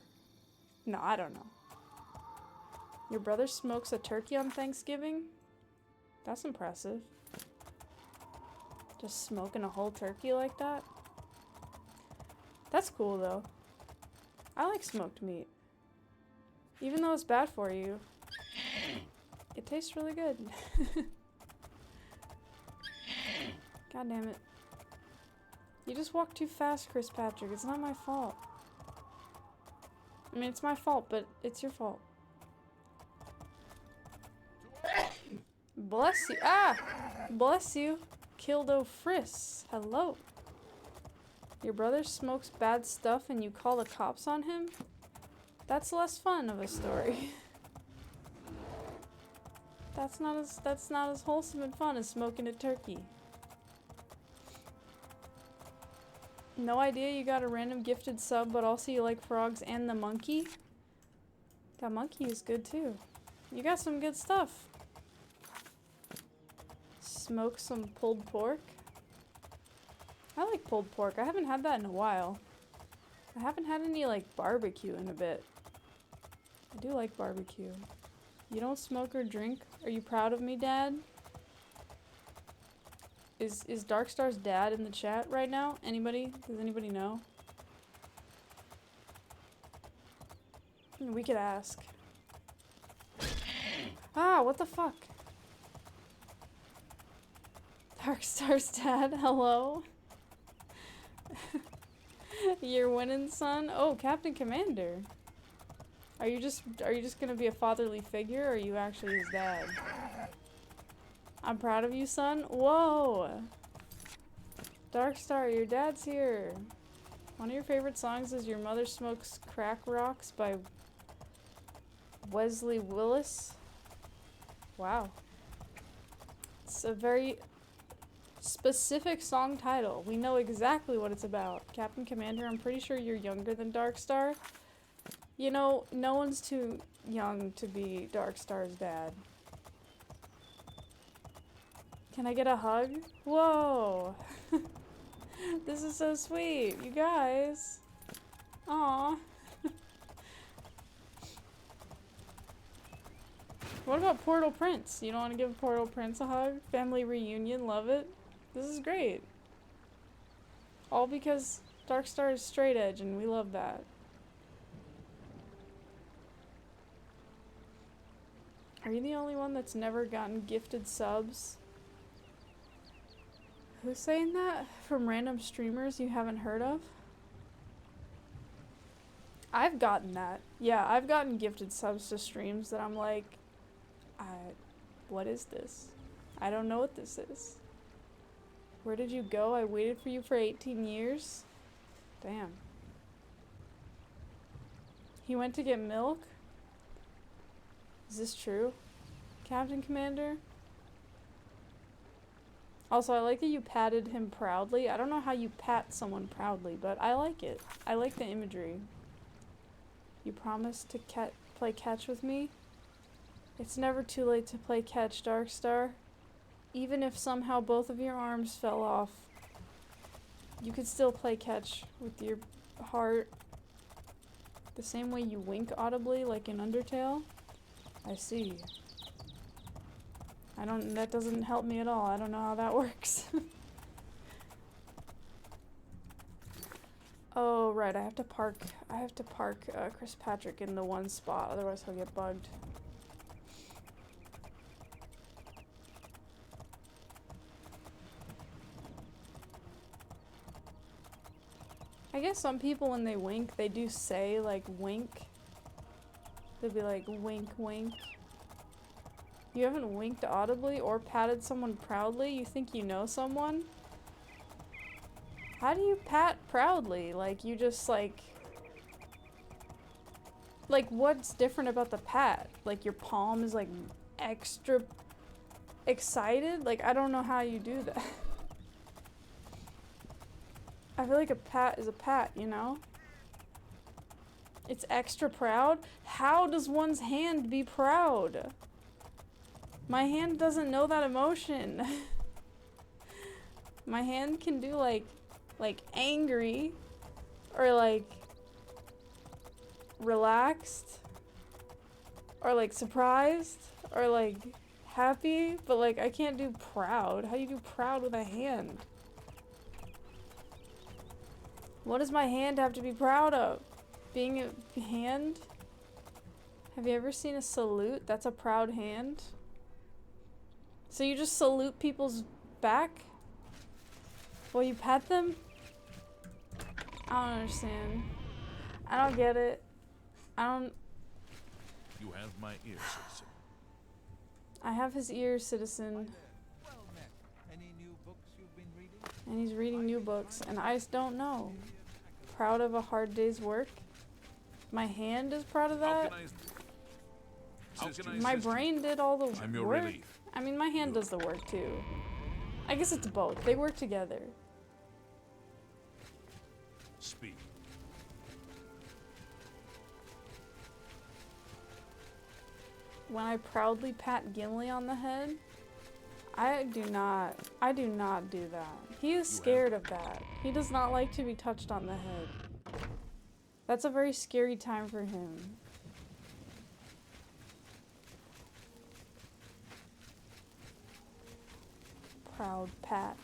No, I don't know. Your brother smokes a turkey on Thanksgiving? That's impressive. Just smoking a whole turkey like that? That's cool though. I like smoked meat. Even though it's bad for you, it tastes really good. God damn it. You just walk too fast, Chris Patrick. It's not my fault. I mean, it's my fault, but it's your fault. Bless you. Ah! Bless you. Kildo Friss. Hello. Your brother smokes bad stuff and you call the cops on him? That's less fun of a story. That's not as wholesome and fun as smoking a turkey. No idea you got a random gifted sub, but also you like frogs and the monkey? That monkey is good too. You got some good stuff. Smoke some pulled pork. I like pulled pork. I haven't had that in a while. I haven't had any like barbecue in a bit. I do like barbecue. You don't smoke or drink? Are you proud of me, Dad? Is Darkstar's dad in the chat right now? Anybody? Does anybody know? We could ask. Ah, what the fuck? Darkstar's dad, hello? You're winning, son? Oh, Captain Commander. Are you just gonna be a fatherly figure, or are you actually his dad? I'm proud of you, son. Whoa! Darkstar, your dad's here. One of your favorite songs is Your Mother Smokes Crack Rocks by Wesley Willis. Wow. It's a very specific song title. We know exactly what it's about. Captain Commander, I'm pretty sure you're younger than Darkstar. You know, no one's too young to be Darkstar's dad. Can I get a hug? Whoa! This is so sweet, you guys. Aww. What about Portal Prince? You don't want to give Portal Prince a hug? Family reunion, love it. This is great. All because Darkstar is straight edge and we love that. Are you the only one that's never gotten gifted subs? Who's saying that? From random streamers you haven't heard of? I've gotten that. Yeah, I've gotten gifted subs to streams that I'm like, what is this? I don't know what this is. Where did you go? I waited for you for 18 years? Damn. He went to get milk? Is this true? Captain Commander? Also, I like that you patted him proudly. I don't know how you pat someone proudly, but I like it. I like the imagery. You promised to play catch with me? It's never too late to play catch, Darkstar. Even if somehow both of your arms fell off, you could still play catch with your heart. The same way you wink audibly, like in Undertale. I see. That doesn't help me at all. I don't know how that works. Oh, right, I have to park Chris Patrick in the one spot, otherwise he'll get bugged. I guess some people when they wink, they do say like wink. They'll be like wink wink. You haven't winked audibly or patted someone proudly? You think you know someone? How do you pat proudly? Like you just like what's different about the pat? Like your palm is like extra excited? Like I don't know how you do that. I feel like a pat is a pat, you know? It's extra proud? How does one's hand be proud? My hand doesn't know that emotion. My hand can do like angry or like relaxed or like surprised or like happy, but like I can't do proud. How do you do proud with a hand? What does my hand have to be proud of? Being a hand? Have you ever seen a salute? That's a proud hand. So you just salute people's back while you pat them? I don't understand. I don't get it. I don't... You have my ear, citizen. I have his ear, citizen. Well met. Any new books you've been reading? And he's reading new books, and I just don't know. Proud of a hard day's work? My hand is proud of that? My brain did all the I'm your work. relief. I mean, my hand does the work too. I guess it's both. They work together. Speak. When I proudly pat Gimli on the head, I do not do that. He is scared of that. He does not like to be touched on the head. That's a very scary time for him. Proud pat.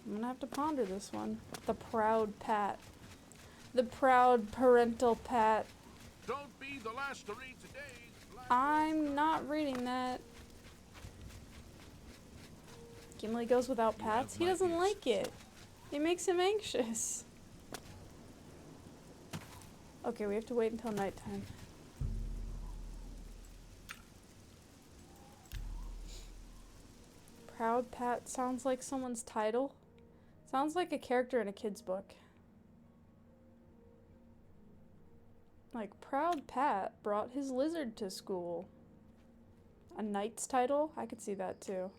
I'm gonna have to ponder this one. The proud pat. The proud parental pat. Don't be the last to read today's black. I'm not reading that. Gimli goes without pats. He doesn't like it. It makes him anxious. Okay, we have to wait until nighttime. Proud Pat sounds like someone's title. Sounds like a character in a kid's book. Like, Proud Pat brought his lizard to school. A knight's title? I could see that too.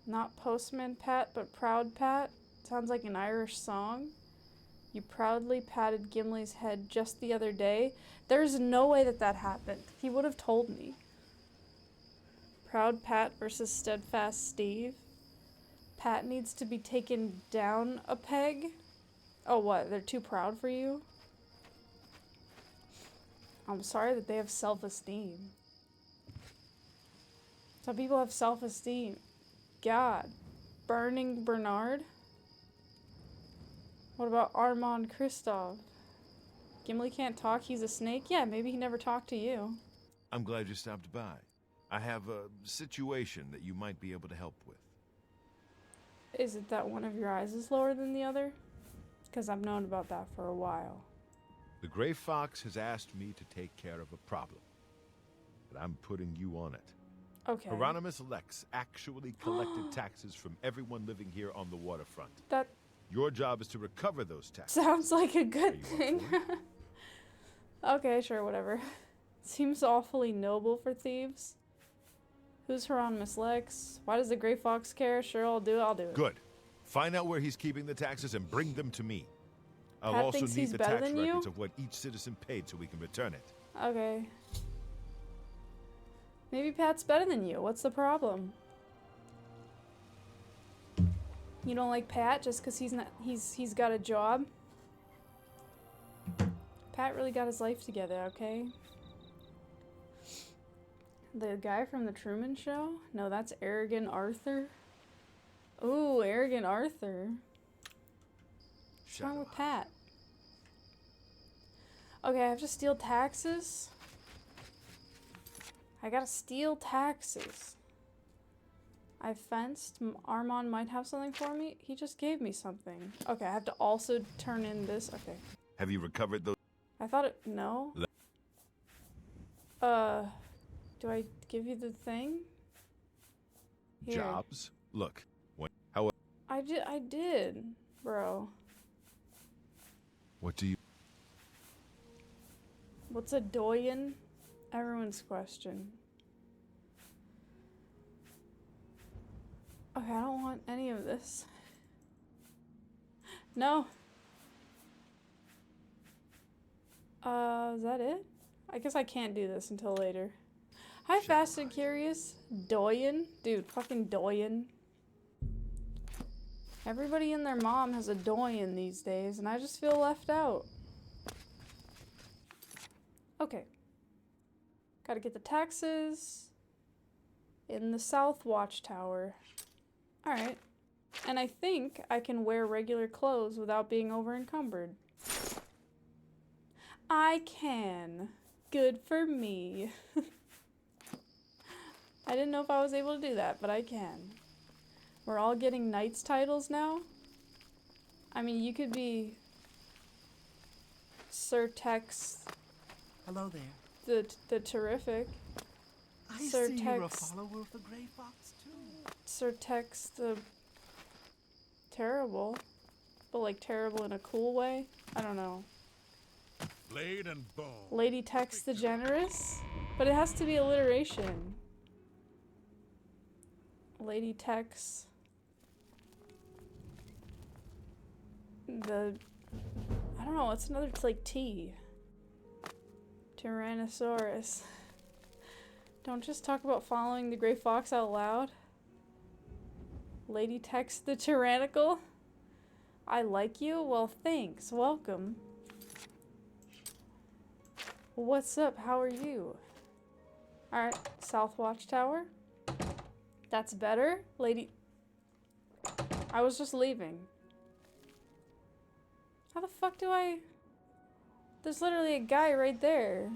Not Postman Pat, but Proud Pat. Sounds like an Irish song. You proudly patted Gimli's head just the other day. There's no way that that happened. He would have told me. Proud Pat versus Steadfast Steve. Pat needs to be taken down a peg. Oh, what? They're too proud for you? I'm sorry that they have self-esteem. Some people have self-esteem. God. Burning Bernard? What about Armand Kristoff? Gimli can't talk, he's a snake? Yeah, maybe he never talked to you. I'm glad you stopped by. I have a situation that you might be able to help with. Is it that one of your eyes is lower than the other? Because I've known about that for a while. The Gray Fox has asked me to take care of a problem, but I'm putting you on it. Okay. Hieronymus Lex actually collected taxes from everyone living here on the waterfront. That Your job is to recover those taxes. sounds like a Are good you up thing. for it? Okay, sure, whatever. Seems awfully noble for thieves. Who's Hieronymus Lex? Why does the Gray Fox care? Sure, I'll do it. Good. Find out where he's keeping the taxes and bring them to me. I'll Pat also thinks need he's the better tax than you? records of what each citizen paid so we can return it. Okay. Maybe Pat's better than you. What's the problem? You don't like Pat just because he's got a job? Pat really got his life together, okay? The guy from the Truman Show? No, that's Arrogant Arthur. Ooh, Arrogant Arthur. What's wrong with Pat? Okay, I have to steal taxes? I gotta steal taxes. I fenced. Armand might have something for me. He just gave me something. Okay, I have to also turn in this. Okay. Have you recovered those? I thought it. No. Do I give you the thing? Here. Jobs? Look, how? I did, bro. What do you? What's a doyen? Everyone's question. Okay, I don't want any of this. No. Is that it? I guess I can't do this until later. Hi, Fast and Curious. Doyen? Dude, fucking doyen. Everybody and their mom has a doyen these days, and I just feel left out. Okay. Gotta get the taxes in the South Watchtower. Alright. And I think I can wear regular clothes without being over encumbered. I can. Good for me. I didn't know if I was able to do that, but I can. We're all getting knights titles now. I mean, you could be Sir Tex Hello there. the Terrific. I Sir see you're a Tex. follower of the Grey Fox too. Sir Tex the Terrible. But like terrible in a cool way? I don't know. Blade and bone. Lady Tex the Generous? But it has to be alliteration. Lady Tex the... I don't know, it's another, it's like T. Tyrannosaurus. Don't just talk about following the Grey Fox out loud. Lady Tex the Tyrannical? I like you? Well, thanks. Welcome. What's up? How are you? Alright, South Watchtower. That's better. Lady... I was just leaving. How the fuck do I... There's literally a guy right there.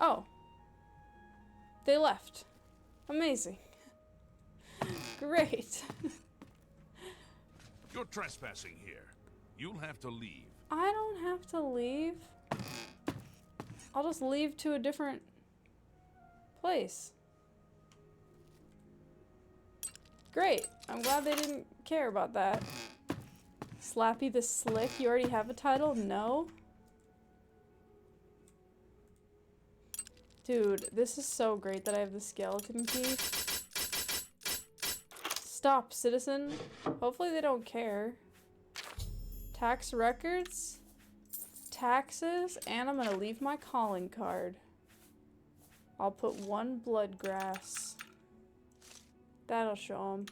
Oh. They left. Amazing. Great. You're trespassing here. You'll have to leave. I don't have to leave. I'll just leave to a different place. Great. I'm glad they didn't care about that. Slappy the Slick. You already have a title? No? Dude, this is so great that I have the skeleton key. Stop, citizen. Hopefully they don't care. Tax records, taxes, and I'm gonna leave my calling card. I'll put 1 blood grass. That'll show them.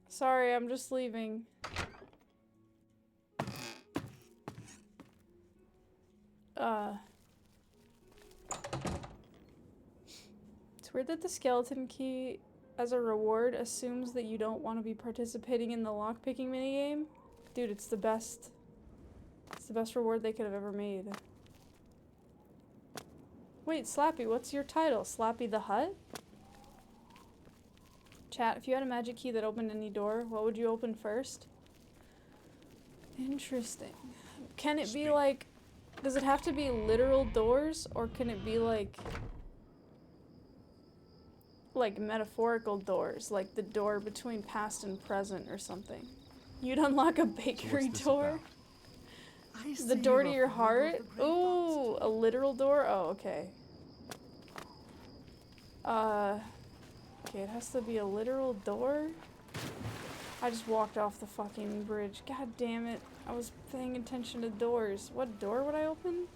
Sorry, I'm just leaving. It's weird that the skeleton key, as a reward, assumes that you don't want to be participating in the lockpicking minigame. Dude, it's the best. It's the best reward they could have ever made. Wait, Slappy, what's your title? Slappy the Hut? Chat, if you had a magic key that opened any door, what would you open first? Interesting. Can it be like... Does it have to be literal doors, or can it be like metaphorical doors, like the door between past and present or something? You'd unlock a bakery door? The door to your heart? Ooh, a literal door? Oh, okay. Okay, it has to be a literal door? I just walked off the fucking bridge. God damn it. I was paying attention to doors. What door would I open?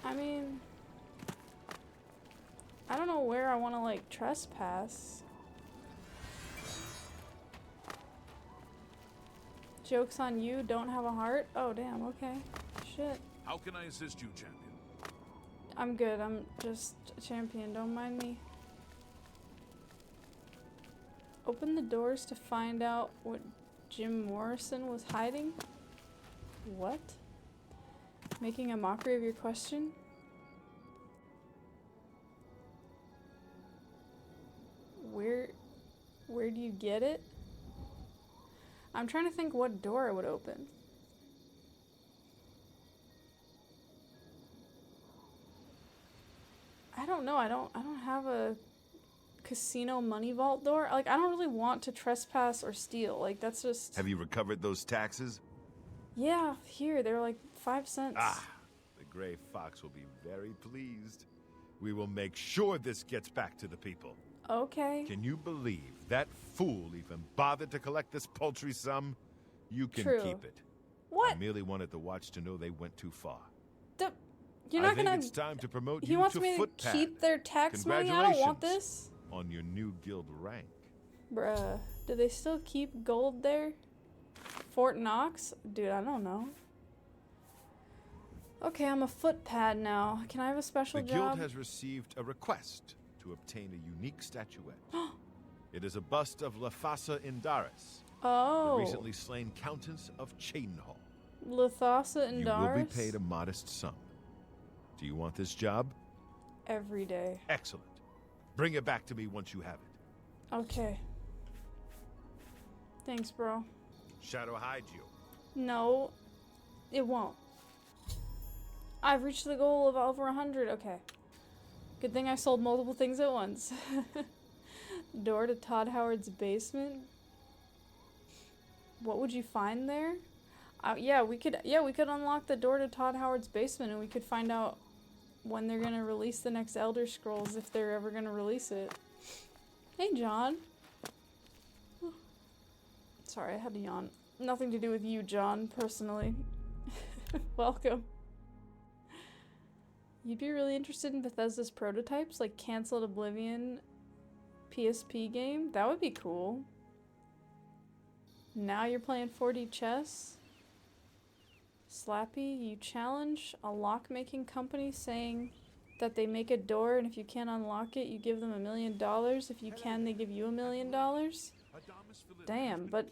I mean... I don't know where I want to, like, trespass. Joke's on you, don't have a heart? Oh, damn, okay. Shit. How can I assist you, champion? I'm good, I'm just a champion, don't mind me. Open the doors to find out what Jim Morrison was hiding? What? Making a mockery of your question? Where do you get it? I'm trying to think what door I would open. I don't know. I don't have a casino money vault door. Like, I don't really want to trespass or steal. Like, that's just... Have you recovered those taxes? Yeah, here. They're like 5 cents. Ah, the Grey Fox will be very pleased. We will make sure this gets back to the people. Okay. Can you believe that fool even bothered to collect this paltry sum? You can True. keep it. What? I merely wanted the watch to know they went too far. You're I not think gonna. it's time to promote He you wants to me to footpad. keep their tax money. I don't want this. On your new guild rank. Bruh, do they still keep gold there? Fort Knox? Dude, I don't know. Okay, I'm a footpad now. Can I have a special The job? guild has received a request to obtain a unique statuette. It is a bust of Lafasa Indaris, Oh. the recently slain Countess of Cheydinhal. Lathasa and You Daris? will be paid a modest sum. Do you want this job? Every day. Excellent. Bring it back to me once you have it. Okay. Thanks, bro. Shadow hide you. No, it won't. I've reached the goal of over 100. Okay. Good thing I sold multiple things at once. Door to Todd Howard's basement. What would you find there? Yeah, we could unlock the door to Todd Howard's basement, and we could find out when they're gonna release the next Elder Scrolls, if they're ever gonna release it. Hey, John. Sorry, I had to yawn. Nothing to do with you, John, personally. Welcome. You'd be really interested in Bethesda's prototypes, like canceled Oblivion PSP game? That would be cool. Now you're playing 4D chess? Slappy, you challenge a lock-making company saying that they make a door, and if you can't unlock it, you give them $1 million. If you can, they give you $1 million. Damn, but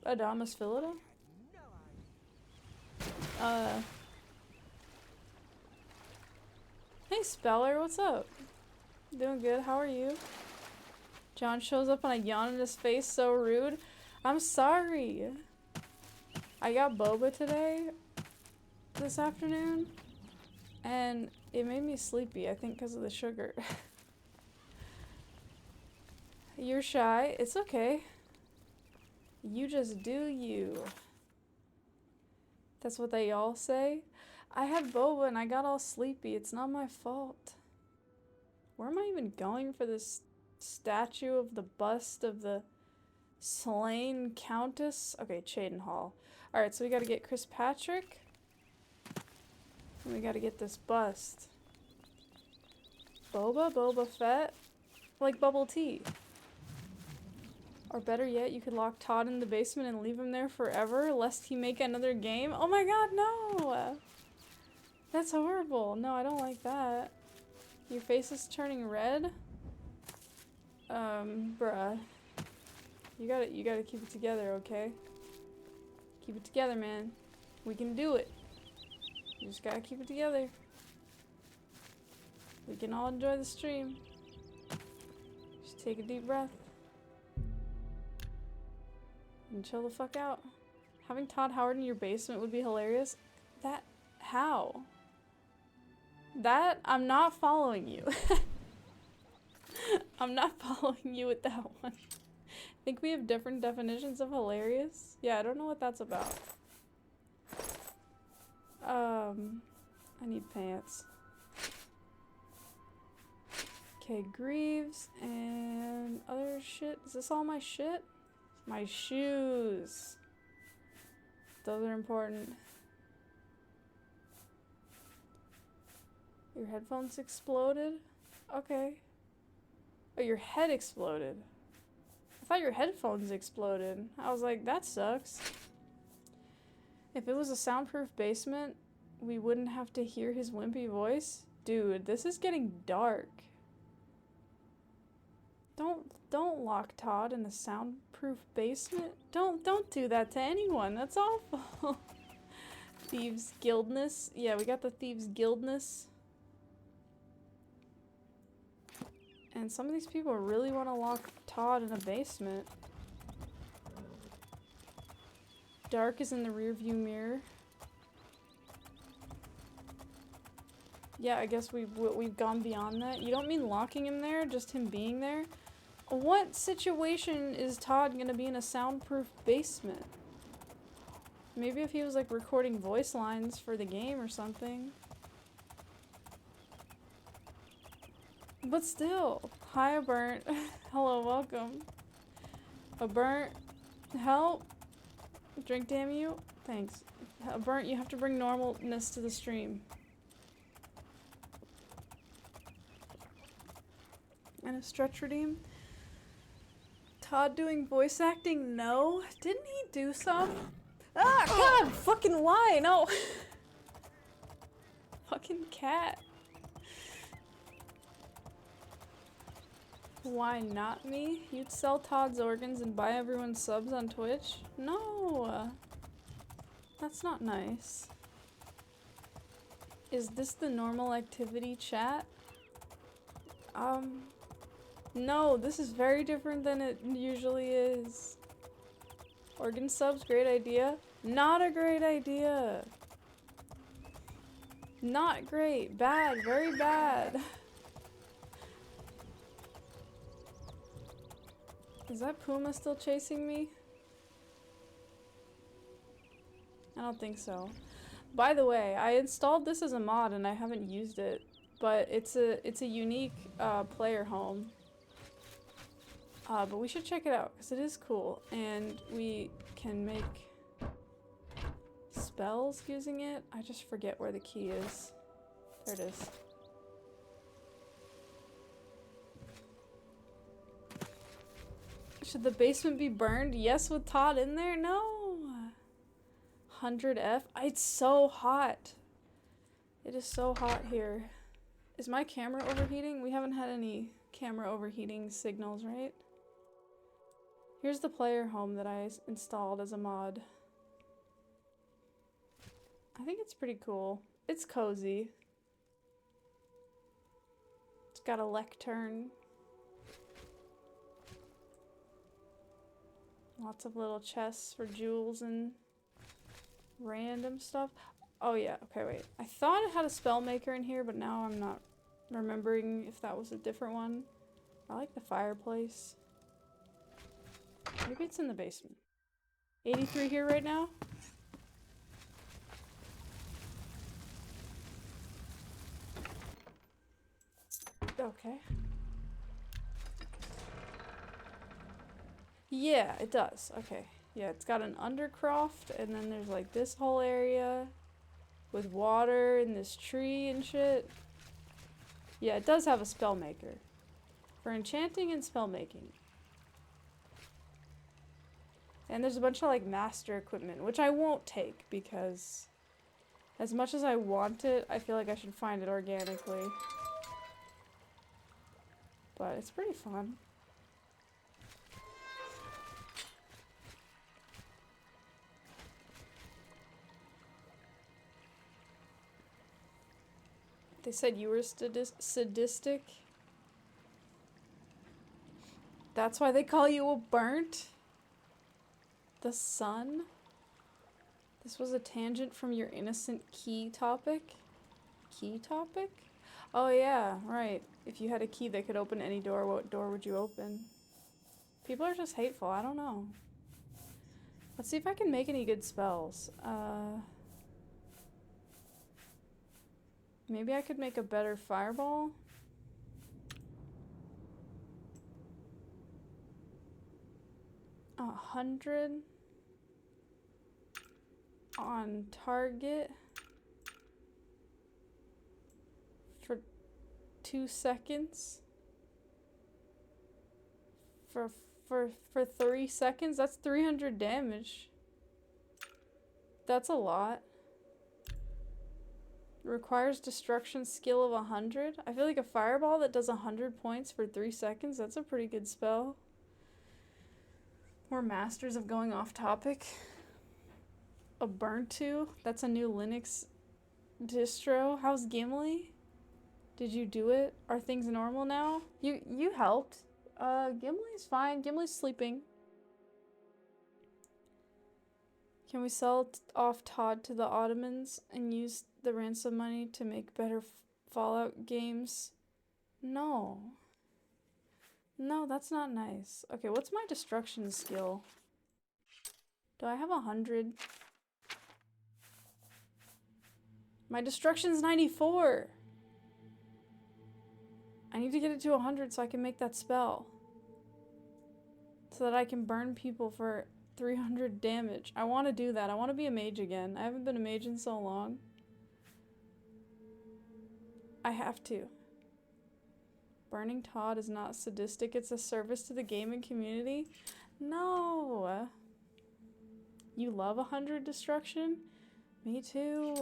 Adamus Philida? Hey Speller, what's up? Doing good, how are you? John shows up and I yawn in his face, so rude. I'm sorry. I got boba today, this afternoon, and it made me sleepy, I think because of the sugar. You're shy, it's okay. You just do you. That's what they all say. I had boba and I got all sleepy. It's not my fault. Where am I even going for this statue of the bust of the slain countess? Okay, Cheydinhal. Alright, so we gotta get Chris Patrick. And we gotta get this bust. Boba Fett. Like bubble tea. Or better yet, you could lock Todd in the basement and leave him there forever, lest he make another game. Oh my god, no! That's horrible. No, I don't like that. Your face is turning red? Bruh. You gotta keep it together, okay? Keep it together, man. We can do it. You just gotta keep it together. We can all enjoy the stream. Just take a deep breath. And chill the fuck out. Having Todd Howard in your basement would be hilarious. How? I'm not following you. I'm not following you with that one. I think we have different definitions of hilarious. Yeah, I don't know what that's about. I need pants. Okay, Greaves and other shit. Is this all my shit? My shoes. Those are important. Your headphones exploded? Okay. Oh, your head exploded. I thought your headphones exploded. I was like, that sucks. If it was a soundproof basement, we wouldn't have to hear his wimpy voice. Dude, this is getting dark. Don't lock Todd in a soundproof basement. Don't do that to anyone. That's awful. Thieves Guildness. Yeah, we got the Thieves Guildness. And some of these people really want to lock Todd in a basement. Dark is in the rearview mirror. Yeah, I guess we've gone beyond that. You don't mean locking him there, just him being there? What situation is Todd gonna be in a soundproof basement? Maybe if he was like recording voice lines for the game or something. But still. Hi, Burnt. Hello, welcome. A Burnt, help. Drink, damn you. Thanks. Burnt, you have to bring normalness to the stream. And a stretch redeem. Todd doing voice acting? No. Didn't he do some? Ah, God! Fucking why? No! Fucking cat. Why not me? You'd sell Todd's organs and buy everyone's subs on Twitch? No! That's not nice. Is this the normal activity, chat? No, this is very different than it usually is. Organ subs, great idea. Not a great idea. Not great. Bad. Very bad. Is that Puma still chasing me? I don't think so. By the way, I installed this as a mod and I haven't used it, but it's a unique player home. But we should check it out because it is cool and we can make spells using it. I just forget where the key is. There it is. Should the basement be burned? Yes, with Todd in there? No. 100F. It's so hot. It is so hot here. Is my camera overheating? We haven't had any camera overheating signals, right? Here's the player home that I installed as a mod. I think it's pretty cool. It's cozy. It's got a lectern. Lots of little chests for jewels and random stuff. Oh yeah, okay, wait. I thought it had a spell maker in here, but now I'm not remembering if that was a different one. I like the fireplace. Maybe it's in the basement. 83 here right now? Okay. Yeah, it does. Okay. Yeah, it's got an undercroft, and then there's like this whole area with water and this tree and shit. Yeah, it does have a spell maker for enchanting and spell making. And there's a bunch of like master equipment, which I won't take because as much as I want it, I feel like I should find it organically. But it's pretty fun. They said you were sadistic. That's why they call you a burnt? The sun? This was a tangent from your innocent key topic? Key topic? Oh yeah, right. If you had a key that could open any door, what door would you open? People are just hateful, I don't know. Let's see if I can make any good spells. Maybe I could make a better fireball? 100 on target for 2 seconds. For 3 seconds? That's 300 damage. That's a lot. Requires destruction skill of 100. I feel like a fireball that does 100 points for 3 seconds, that's a pretty good spell. We're masters of going off topic. A Ubuntu, that's a new Linux distro. How's Gimli? Did you do it? Are things normal now? You helped. Gimli's fine. Gimli's sleeping. Can we sell off Todd to the Ottomans and use the ransom money to make better Fallout games? No. No, that's not nice. Okay, what's my destruction skill? Do I have 100? My destruction's 94. I need to get it to 100 so I can make that spell. So that I can burn people for 300 damage. I want to do that. I want to be a mage again. I haven't been a mage in so long. I have to. Burning Todd is not sadistic. It's a service to the gaming community. No. You love 100 destruction? Me too.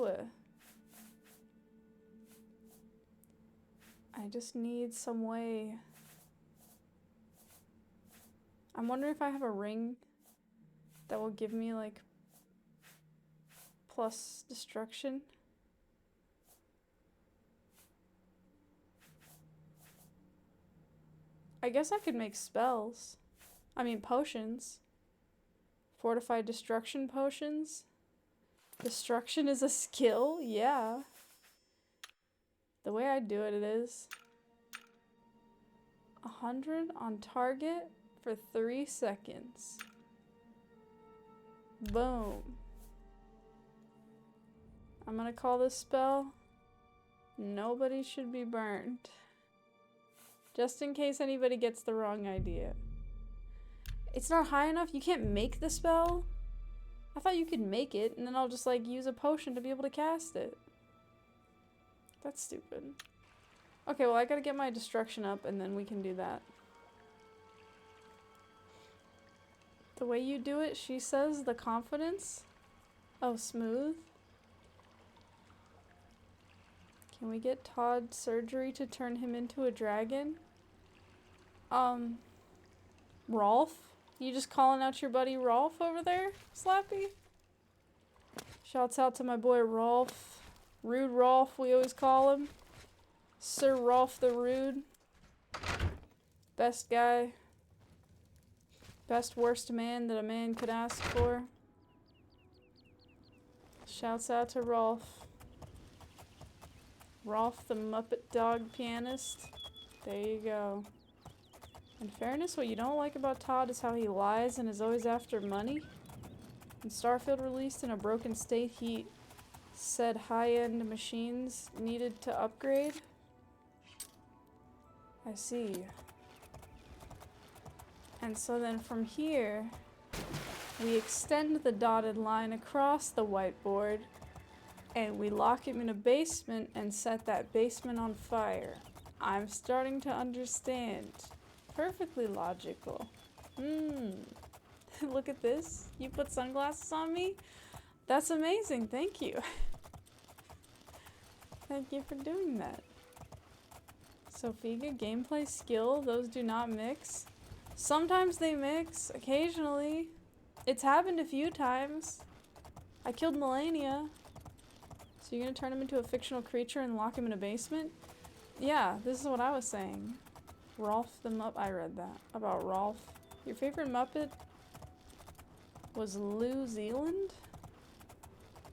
I just need some way. I'm wondering if I have a ring that will give me like plus destruction. I guess I could make spells. I mean potions. Fortified destruction potions. Destruction is a skill? Yeah. The way I do it, it is 100 on target for 3 seconds. Boom. I'm gonna call this spell Nobody Should Be Burned. Just in case anybody gets the wrong idea. It's not high enough? You can't make the spell? I thought you could make it, and then I'll just like use a potion to be able to cast it. That's stupid. Okay, well I gotta get my destruction up and then we can do that. The way you do it, she says, the confidence. Oh, smooth. Can we get Todd surgery to turn him into a dragon? Rolf? You just calling out your buddy Rolf over there, Slappy? Shouts out to my boy Rolf. Rude Rolf, we always call him. Sir Rolf the Rude. Best guy. Best worst man that a man could ask for. Shouts out to Rolf. Rolf the Muppet Dog pianist. There you go. In fairness, what you don't like about Todd is how he lies and is always after money. When Starfield released in a broken state, he said high-end machines needed to upgrade. I see. And so then from here, we extend the dotted line across the whiteboard and we lock him in a basement and set that basement on fire. I'm starting to understand. Perfectly logical. Look at this. You put sunglasses on me? That's amazing. Thank you. Thank you for doing that. Sophiga, gameplay skill, those do not mix. Sometimes they mix, occasionally. It's happened a few times. I killed Melania. So you're gonna turn him into a fictional creature and lock him in a basement? Yeah, this is what I was saying. Rolf the Muppet. I read that about Rolf. Your favorite Muppet was New Zealand?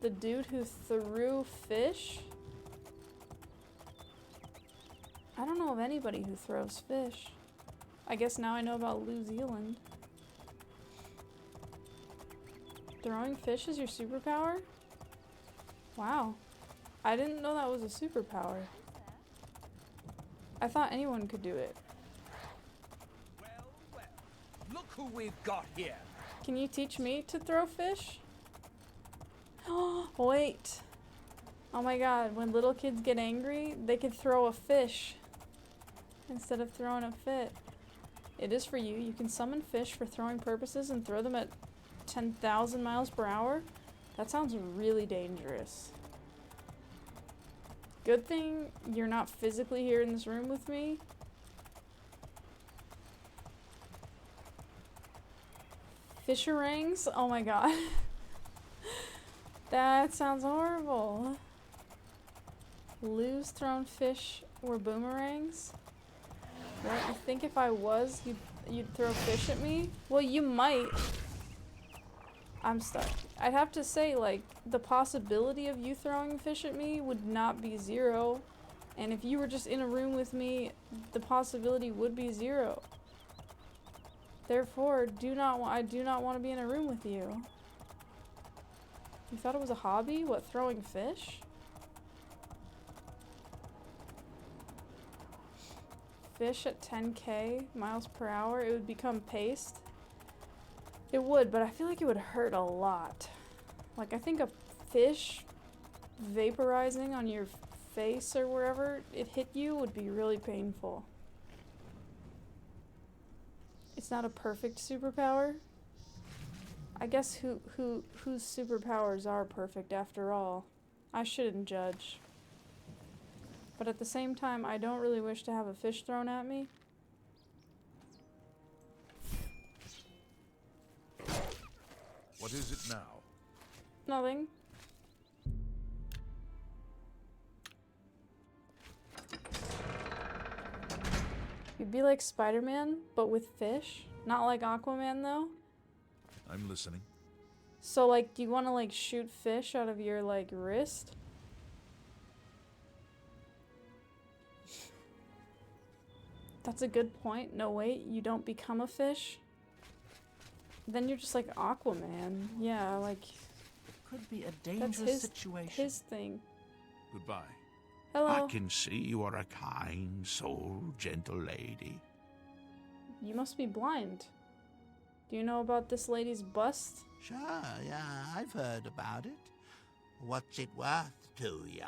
The dude who threw fish? I don't know of anybody who throws fish. I guess now I know about New Zealand. Throwing fish is your superpower? Wow. I didn't know that was a superpower. I thought anyone could do it. Well, look who we've got here. Can you teach me to throw fish? Oh, wait. Oh my god, when little kids get angry, they could throw a fish instead of throwing a fit. It is for you. You can summon fish for throwing purposes and throw them at 10,000 miles per hour. That sounds really dangerous. Good thing you're not physically here in this room with me. Fisherangs? Oh my god. That sounds horrible. Lou's thrown fish were boomerangs? What? You think if I was, you'd throw fish at me? Well, you might. I'm stuck. I'd have to say, like, the possibility of you throwing fish at me would not be 0. And if you were just in a room with me, the possibility would be 0. Therefore, I do not want to be in a room with you. You thought it was a hobby? What, throwing fish? Fish at 10k miles per hour, it would become paste. It would, but I feel like it would hurt a lot. Like, I think a fish vaporizing on your face or wherever it hit you would be really painful. It's not a perfect superpower. I guess whose superpowers are perfect after all. I shouldn't judge. But at the same time, I don't really wish to have a fish thrown at me. What is it now? Nothing. You'd be like Spider-Man, but with fish? Not like Aquaman, though? I'm listening. So, like, do you want to, like, shoot fish out of your, like, wrist? That's a good point. No, wait, you don't become a fish? Then you're just like Aquaman. Yeah, like, Could be a that's dangerous situation. his thing. Goodbye. Hello. I can see you are a kind soul, gentle lady. You must be blind. Do you know about this lady's bust? Sure, yeah, I've heard about it. What's it worth to ya?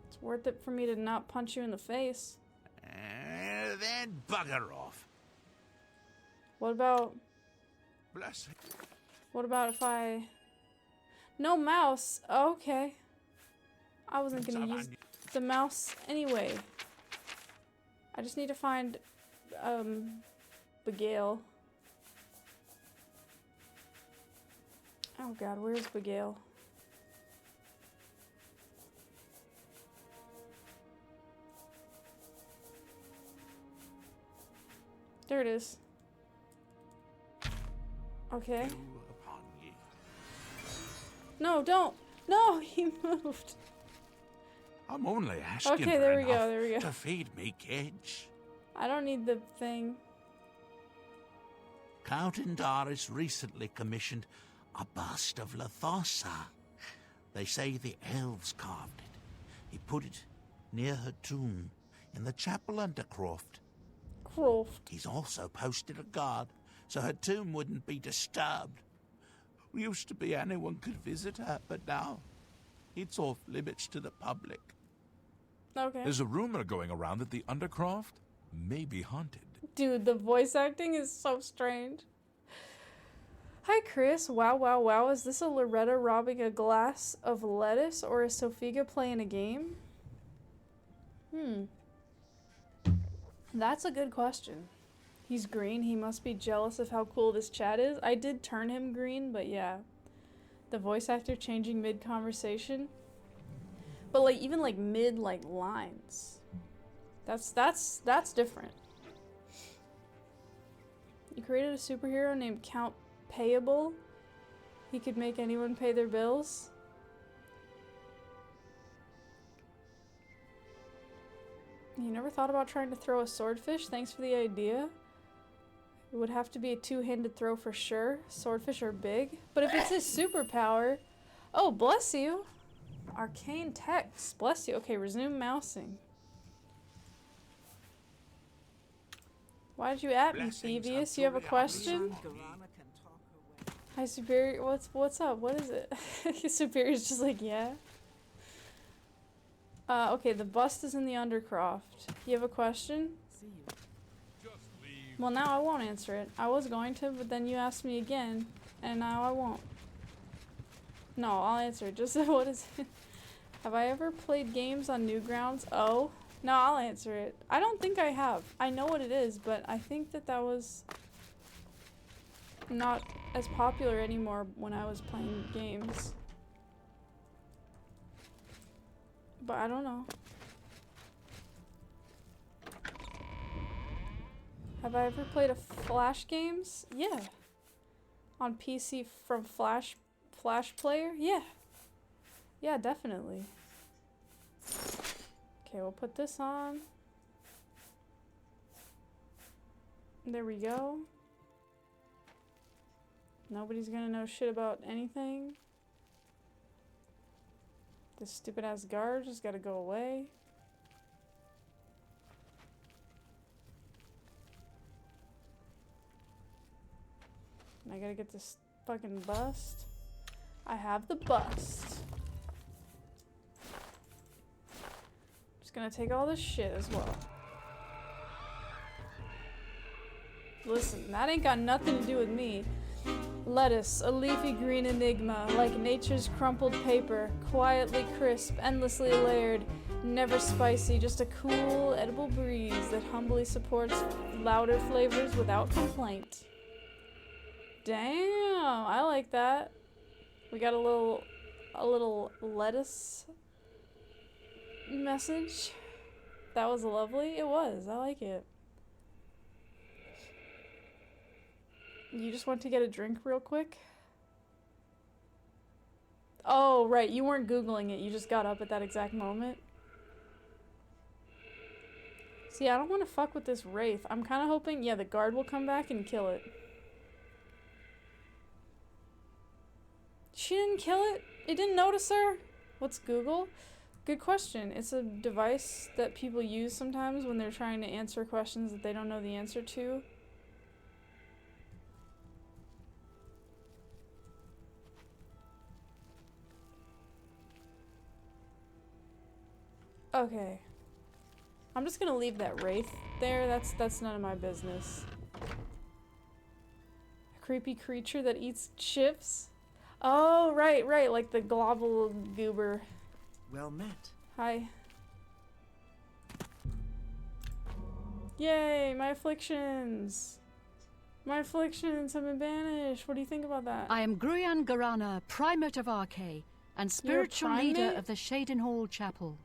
It's worth it for me to not punch you in the face. Then bugger off. What about... Bless you. What about if I... No mouse. Oh, okay. I wasn't gonna use the mouse anyway. I just need to find, Begale. Oh god, where's Begale? There it is. Okay. Upon ye. No, don't! No, he moved. I'm only asking Okay, for there we go, enough there we go. to feed me kids. I don't need the thing. Count Indaris recently commissioned a bust of Lathosa. They say the elves carved it. He put it near her tomb in the chapel undercroft. Croft. He's also posted a guard so her tomb wouldn't be disturbed. Used to be anyone could visit her, but now it's off limits to the public. Okay. There's a rumor going around that the Undercroft may be haunted. Dude, the voice acting is so strange. Hi, Chris. Wow, wow, wow. Is this a Loretta robbing a glass of lettuce or is Sophiga playing a game? That's a good question. He's green. He must be jealous of how cool this chat is. I did turn him green, but yeah. The voice actor changing mid-conversation. But like, even like mid like lines. That's different. You created a superhero named Count Payable. He could make anyone pay their bills. You never thought about trying to throw a swordfish? Thanks for the idea. It would have to be a two-handed throw for sure. Swordfish are big. But if it's his superpower... Oh, bless you. Arcane text. Bless you. Okay, resume mousing. Why did you at me, Thievius? You have a question? Hi, Superior. What's up? What is it? Superior's just like, yeah. Okay, the bust is in the Undercroft. You have a question? See you. Just leave. Well, now I won't answer it. I was going to, but then you asked me again, and now I won't. No, I'll answer it. Just what is it? Have I ever played games on Newgrounds? Oh. No, I'll answer it. I don't think I have. I know what it is, but I think that was not as popular anymore when I was playing games. But I don't know. Have I ever played a Flash games? Yeah. On PC from Flash Player? Yeah. Yeah, definitely. Okay, we'll put this on. There we go. Nobody's gonna know shit about anything. This stupid ass guard just gotta go away. And I gotta get this fucking bust. I have the bust. Just gonna take all this shit as well. Listen, that ain't got nothing to do with me. Lettuce, a leafy green enigma, like nature's crumpled paper, quietly crisp, endlessly layered, never spicy, just a cool, edible breeze that humbly supports louder flavors without complaint. Damn, I like that. We got a little lettuce message. That was lovely. It was. I like it. You just went to get a drink real quick? Oh, right. You weren't Googling it. You just got up at that exact moment. See, I don't want to fuck with this wraith. I'm kind of hoping, yeah, the guard will come back and kill it. She didn't kill it? It didn't notice her? What's Google? Good question. It's a device that people use sometimes when they're trying to answer questions that they don't know the answer to. Okay. I'm just gonna leave that wraith there. That's none of my business. A creepy creature that eats chips? Oh, right, like the global goober. Well met. Hi. Yay, my afflictions! My afflictions have been banished. What do you think about that? I am Gruyan Garana, Primate of Arche, and spiritual leader primate? of the Shadenhall Chapel.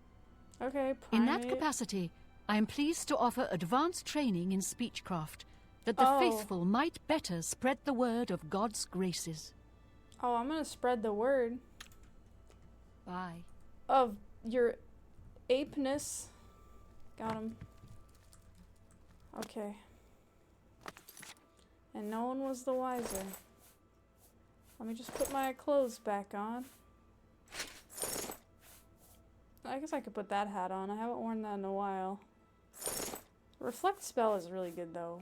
Okay, In that primate. capacity, I am pleased to offer advanced training in speechcraft, that the Oh. faithful might better spread the word of God's graces. Oh, I'm gonna spread the word Bye. of your apeness. Got him. Okay. And no one was the wiser. Let me just put my clothes back on. I guess I could put that hat on. I haven't worn that in a while. Reflect spell is really good though.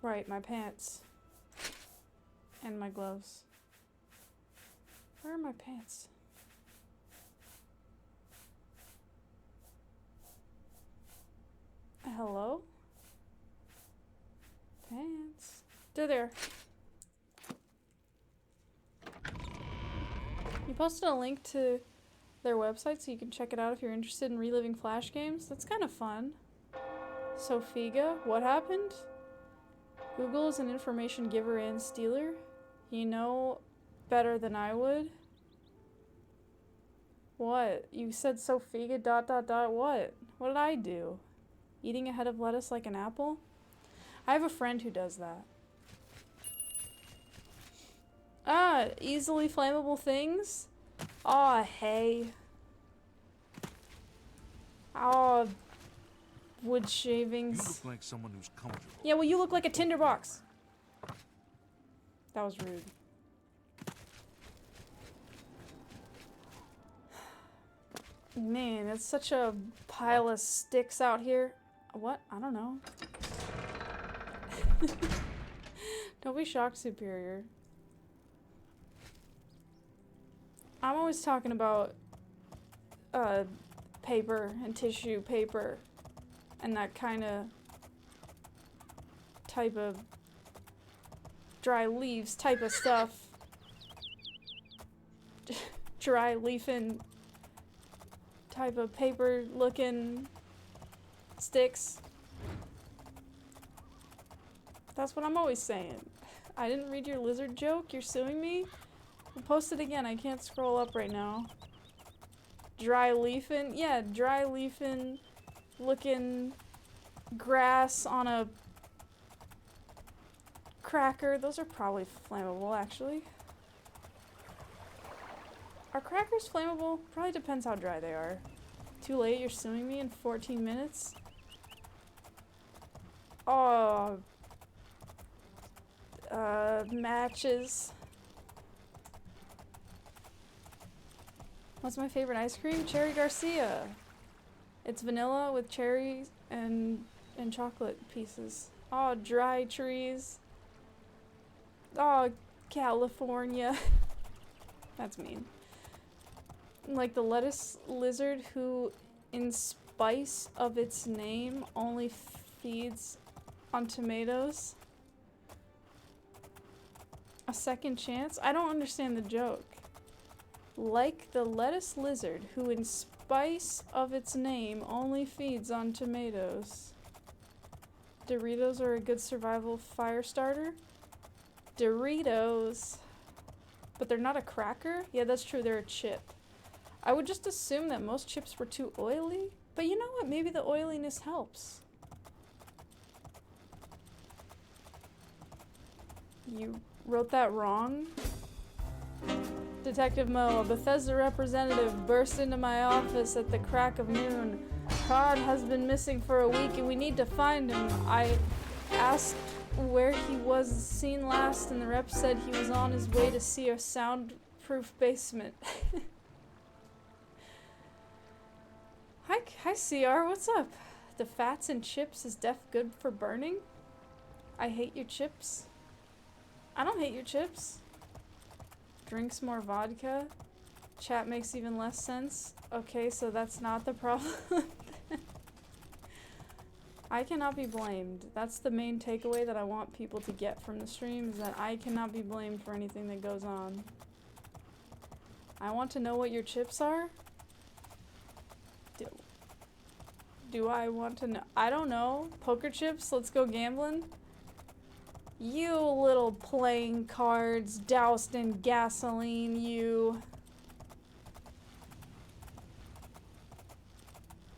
Right, my pants. And my gloves. Where are my pants? Hello? Pants. They're there. You posted a link to their website so you can check it out if you're interested in reliving Flash games. That's kind of fun. Sofiga, what happened? Google is an information giver and stealer. You know better than I would. What? You said Sofiga ... what? What did I do? Eating a head of lettuce like an apple? I have a friend who does that. Ah, easily flammable things? Aw, hey. Aw, wood You shavings. look like someone who's comfortable. Yeah, well, you look like a tinderbox. That was rude. Man, it's such a pile of sticks out here. What? I don't know. Don't be shocked, Superior. I'm always talking about paper and tissue paper and that kind of type of dry leaves type of stuff. Dry leafing type of paper looking sticks. That's what I'm always saying. I didn't read your lizard joke. You're suing me? I'll post it again. I can't scroll up right now. Dry leafing? Yeah, dry leafing looking grass on a cracker. Those are probably flammable, actually. Are crackers flammable? Probably depends how dry they are. Too late, you're suing me in 14 minutes? Oh. Matches. What's my favorite ice cream? Cherry Garcia. It's vanilla with cherries and chocolate pieces. Oh, dry trees. Oh, California. That's mean. Like the lettuce lizard who, in spice of its name, only feeds on tomatoes. A second chance? I don't understand the joke. Like the lettuce lizard who, in spice of its name, only feeds on tomatoes. Doritos are a good survival fire starter? Doritos. But they're not a cracker? Yeah, that's true, they're a chip. I would just assume that most chips were too oily. But you know what? Maybe the oiliness helps. You wrote that wrong? Detective Mo, a Bethesda representative burst into my office at the crack of noon. Card has been missing for a week and we need to find him. I asked where he was seen last and the rep said he was on his way to see a soundproof basement. Hi CR, what's up? The fats and chips is def good for burning? I hate your chips. I don't hate your chips. Drinks more vodka. Chat makes even less sense. Okay, so that's not the problem. I cannot be blamed. That's the main takeaway that I want people to get from the stream, is that I cannot be blamed for anything that goes on. I want to know what your chips are. Do I want to know? I don't know. Poker chips? Let's go gambling? You little playing cards doused in gasoline, you.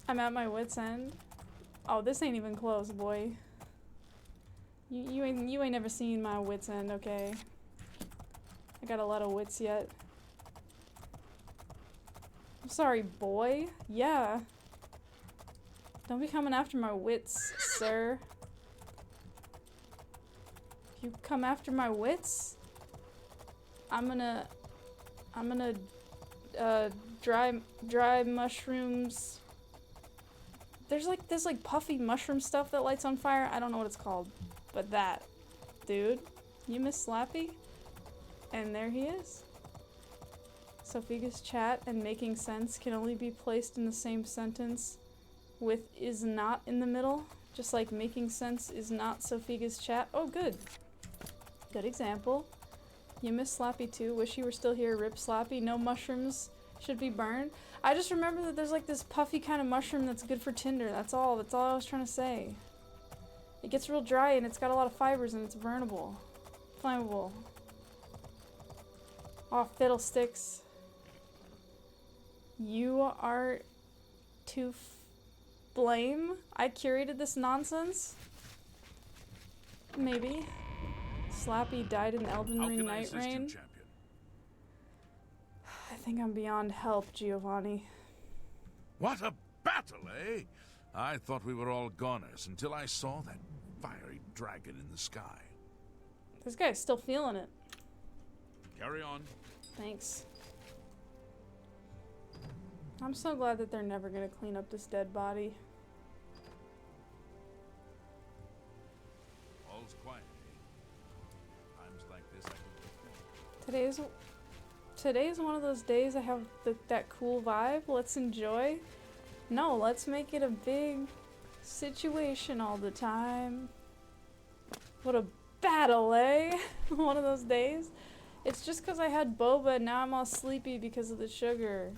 I'm at my wit's end. Oh, this ain't even close, boy. You ain't never seen my wit's end, okay? I got a lot of wits yet. I'm sorry, boy. Yeah. Don't be coming after my wits, sir. If you come after my wits, I'm gonna dry mushrooms. There's like this like puffy mushroom stuff that lights on fire. I don't know what it's called, but that, dude, you miss Slappy? And there he is. Sophia's chat and making sense can only be placed in the same sentence with is not in the middle. Just like making sense is not Sophia's chat. Oh, good. Good example. You miss Slappy too. Wish you were still here. Rip Slappy. No mushrooms should be burned. I just remember that there's like this puffy kind of mushroom that's good for tinder. That's all I was trying to say. It gets real dry and it's got a lot of fibers and it's burnable. Flammable. Oh, fiddlesticks. You are to blame? I curated this nonsense? Maybe. Slappy died in Elden Ring Night Rain. I think I'm beyond help, Giovanni. What a battle, eh? I thought we were all goners until I saw that fiery dragon in the sky. This guy's still feeling it. Carry on. Thanks. I'm so glad that they're never gonna clean up this dead body. All's quiet, eh? Times like this, I can Today's one of those days I have that cool vibe. Let's enjoy. No, let's make it a big situation all the time. What a battle, eh? One of those days. It's just because I had boba and now I'm all sleepy because of the sugar.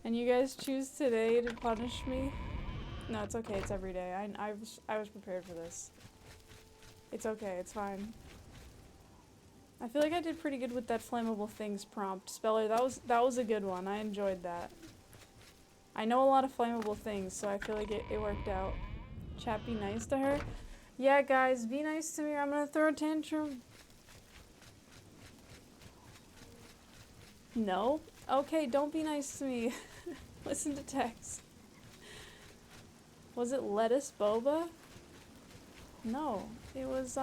And you guys choose today to punish me? No, it's okay. It's every day. I was prepared for this. It's okay. It's fine. I feel like I did pretty good with that flammable things prompt. Speller, that was a good one. I enjoyed that. I know a lot of flammable things, so I feel like it worked out. Chat, be nice to her. Yeah, guys, be nice to me or I'm gonna throw a tantrum. No? Okay, don't be nice to me. Listen to text. Was it lettuce boba? No, it was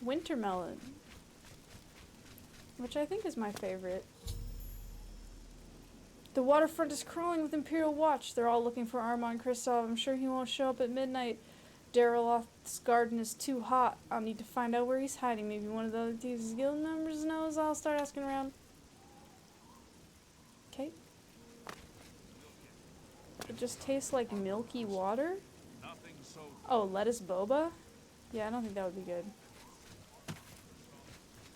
winter melon, which I think is my favorite. The waterfront is crawling with Imperial Watch. They're all looking for Armand Kristoff. I'm sure he won't show up at midnight. Daraloth's garden is too hot. I'll need to find out where he's hiding. Maybe one of the other Thieves Guild members knows. I'll start asking around. Okay. It just tastes like milky water? Oh, lettuce boba? Yeah, I don't think that would be good.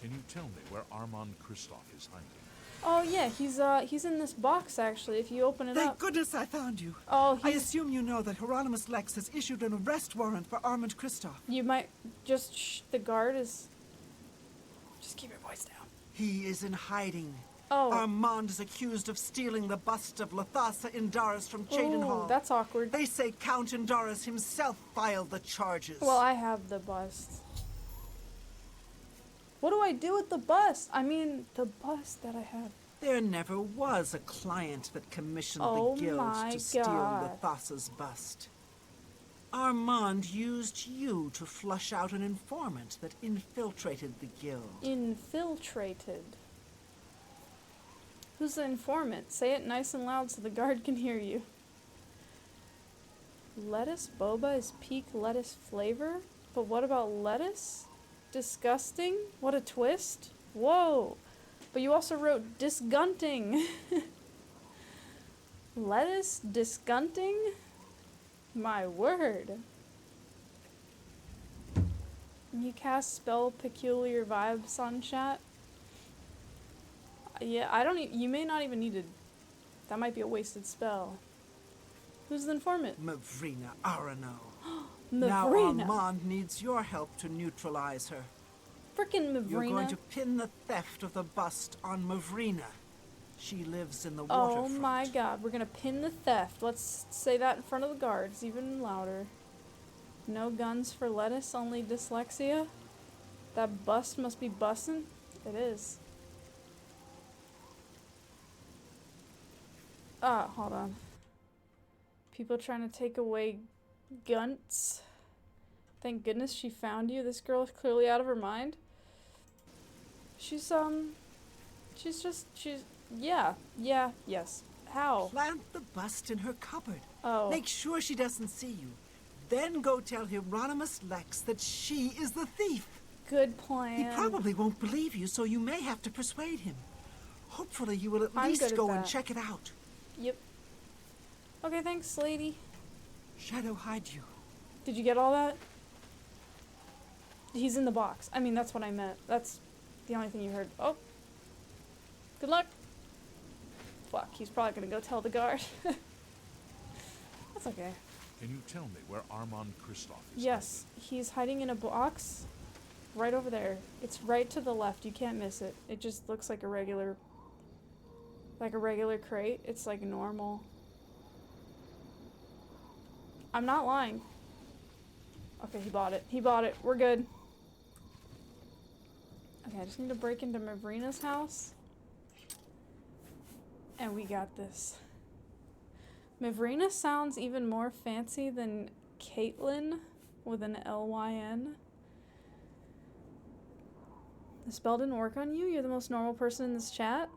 Can you tell me where Armand Kristoff is hiding? Oh yeah, he's in this box actually, if you open it Thank up. goodness I found you. Oh, I assume you know that Hieronymus Lex has issued an arrest warrant for Armand Kristoff. You might just the guard is. Just keep your voice down. He is in hiding. Oh. Armand is accused of stealing the bust of Lathasa Indaris from Cheydinhall. Ooh, that's awkward. They say Count Indaris himself filed the charges. Well, I have the bust. What do I do with the bust? I mean, the bust that I have. There never was a client that commissioned Oh the guild my to steal God. Lathasa's bust. Armand used you to flush out an informant that infiltrated the guild. Infiltrated. Who's the informant? Say it nice and loud so the guard can hear you. Lettuce boba is peak lettuce flavor? But what about lettuce? Disgusting? What a twist. Whoa. But you also wrote disgunting. Lettuce disgunting? My word. You cast spell peculiar vibes on chat? Yeah, I don't you may not even need to. That might be a wasted spell. Who's the informant? Mavrina Arano. Mavrina. Now Armand needs your help to neutralize her. Frickin' Mavrina. You're going to pin the theft of the bust on Mavrina. She lives in the Oh waterfront. my god, we're gonna pin the theft. Let's say that in front of the guards, even louder. No guns for lettuce, only dyslexia? That bust must be bussin'? It is. Ah, hold on. People trying to take away gunts. Thank goodness she found you. This girl is clearly out of her mind. She's yes. How? Plant the bust in her cupboard. Oh. Make sure she doesn't see you. Then go tell Hieronymus Lex that she is the thief. Good plan. He probably won't believe you, so you may have to persuade him. Hopefully you will at I'm good least at go and that. check it out. Yep. Okay, thanks, lady. Shadow hide you. Did you get all that? He's in the box. I mean, that's what I meant. That's the only thing you heard. Oh. Good luck. Fuck, he's probably gonna go tell the guard. That's okay. Can you tell me where Armand Kristoff is? Yes, he's hiding in a box right over there. It's right to the left. You can't miss it. It just looks like a regular crate. It's like normal. I'm not lying. Okay, he bought it. He bought it. We're good. Okay, I just need to break into Mavrina's house. And we got this. Mavrina sounds even more fancy than Caitlyn with an L-Y-N. The spell didn't work on you? You're the most normal person in this chat?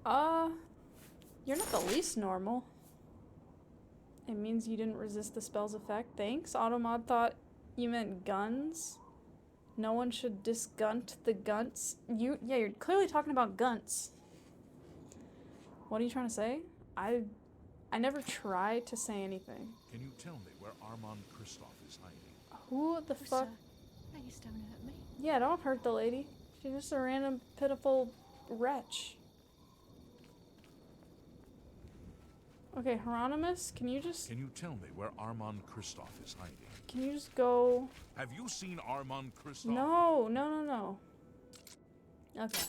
You're not the least normal. It means you didn't resist the spell's effect. Thanks. Automod thought you meant guns. No one should disgunt the gunts. You're clearly talking about gunts. What are you trying to say? I never tried to say anything. Can you tell me where Armand Kristoff is hiding? Who the fuck? Are you staring at me? Yeah, don't hurt the lady. She's just a random pitiful wretch. Okay, Hieronymus, can you tell me where Armand Kristoff is hiding? Can you just go? Have you seen Armand Kristoff? No. Okay.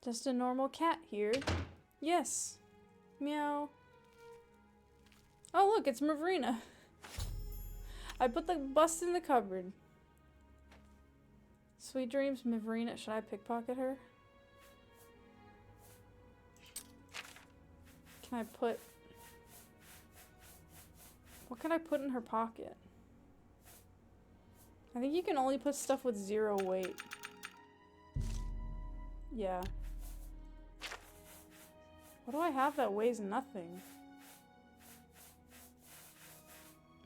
Just a normal cat here. Yes. Meow. Oh, look, it's Mavrina. I put the bust in the cupboard. Sweet dreams, Mavrina. Should I pickpocket her? Can I put... What can I put in her pocket? I think you can only put stuff with 0 weight. Yeah. What do I have that weighs nothing?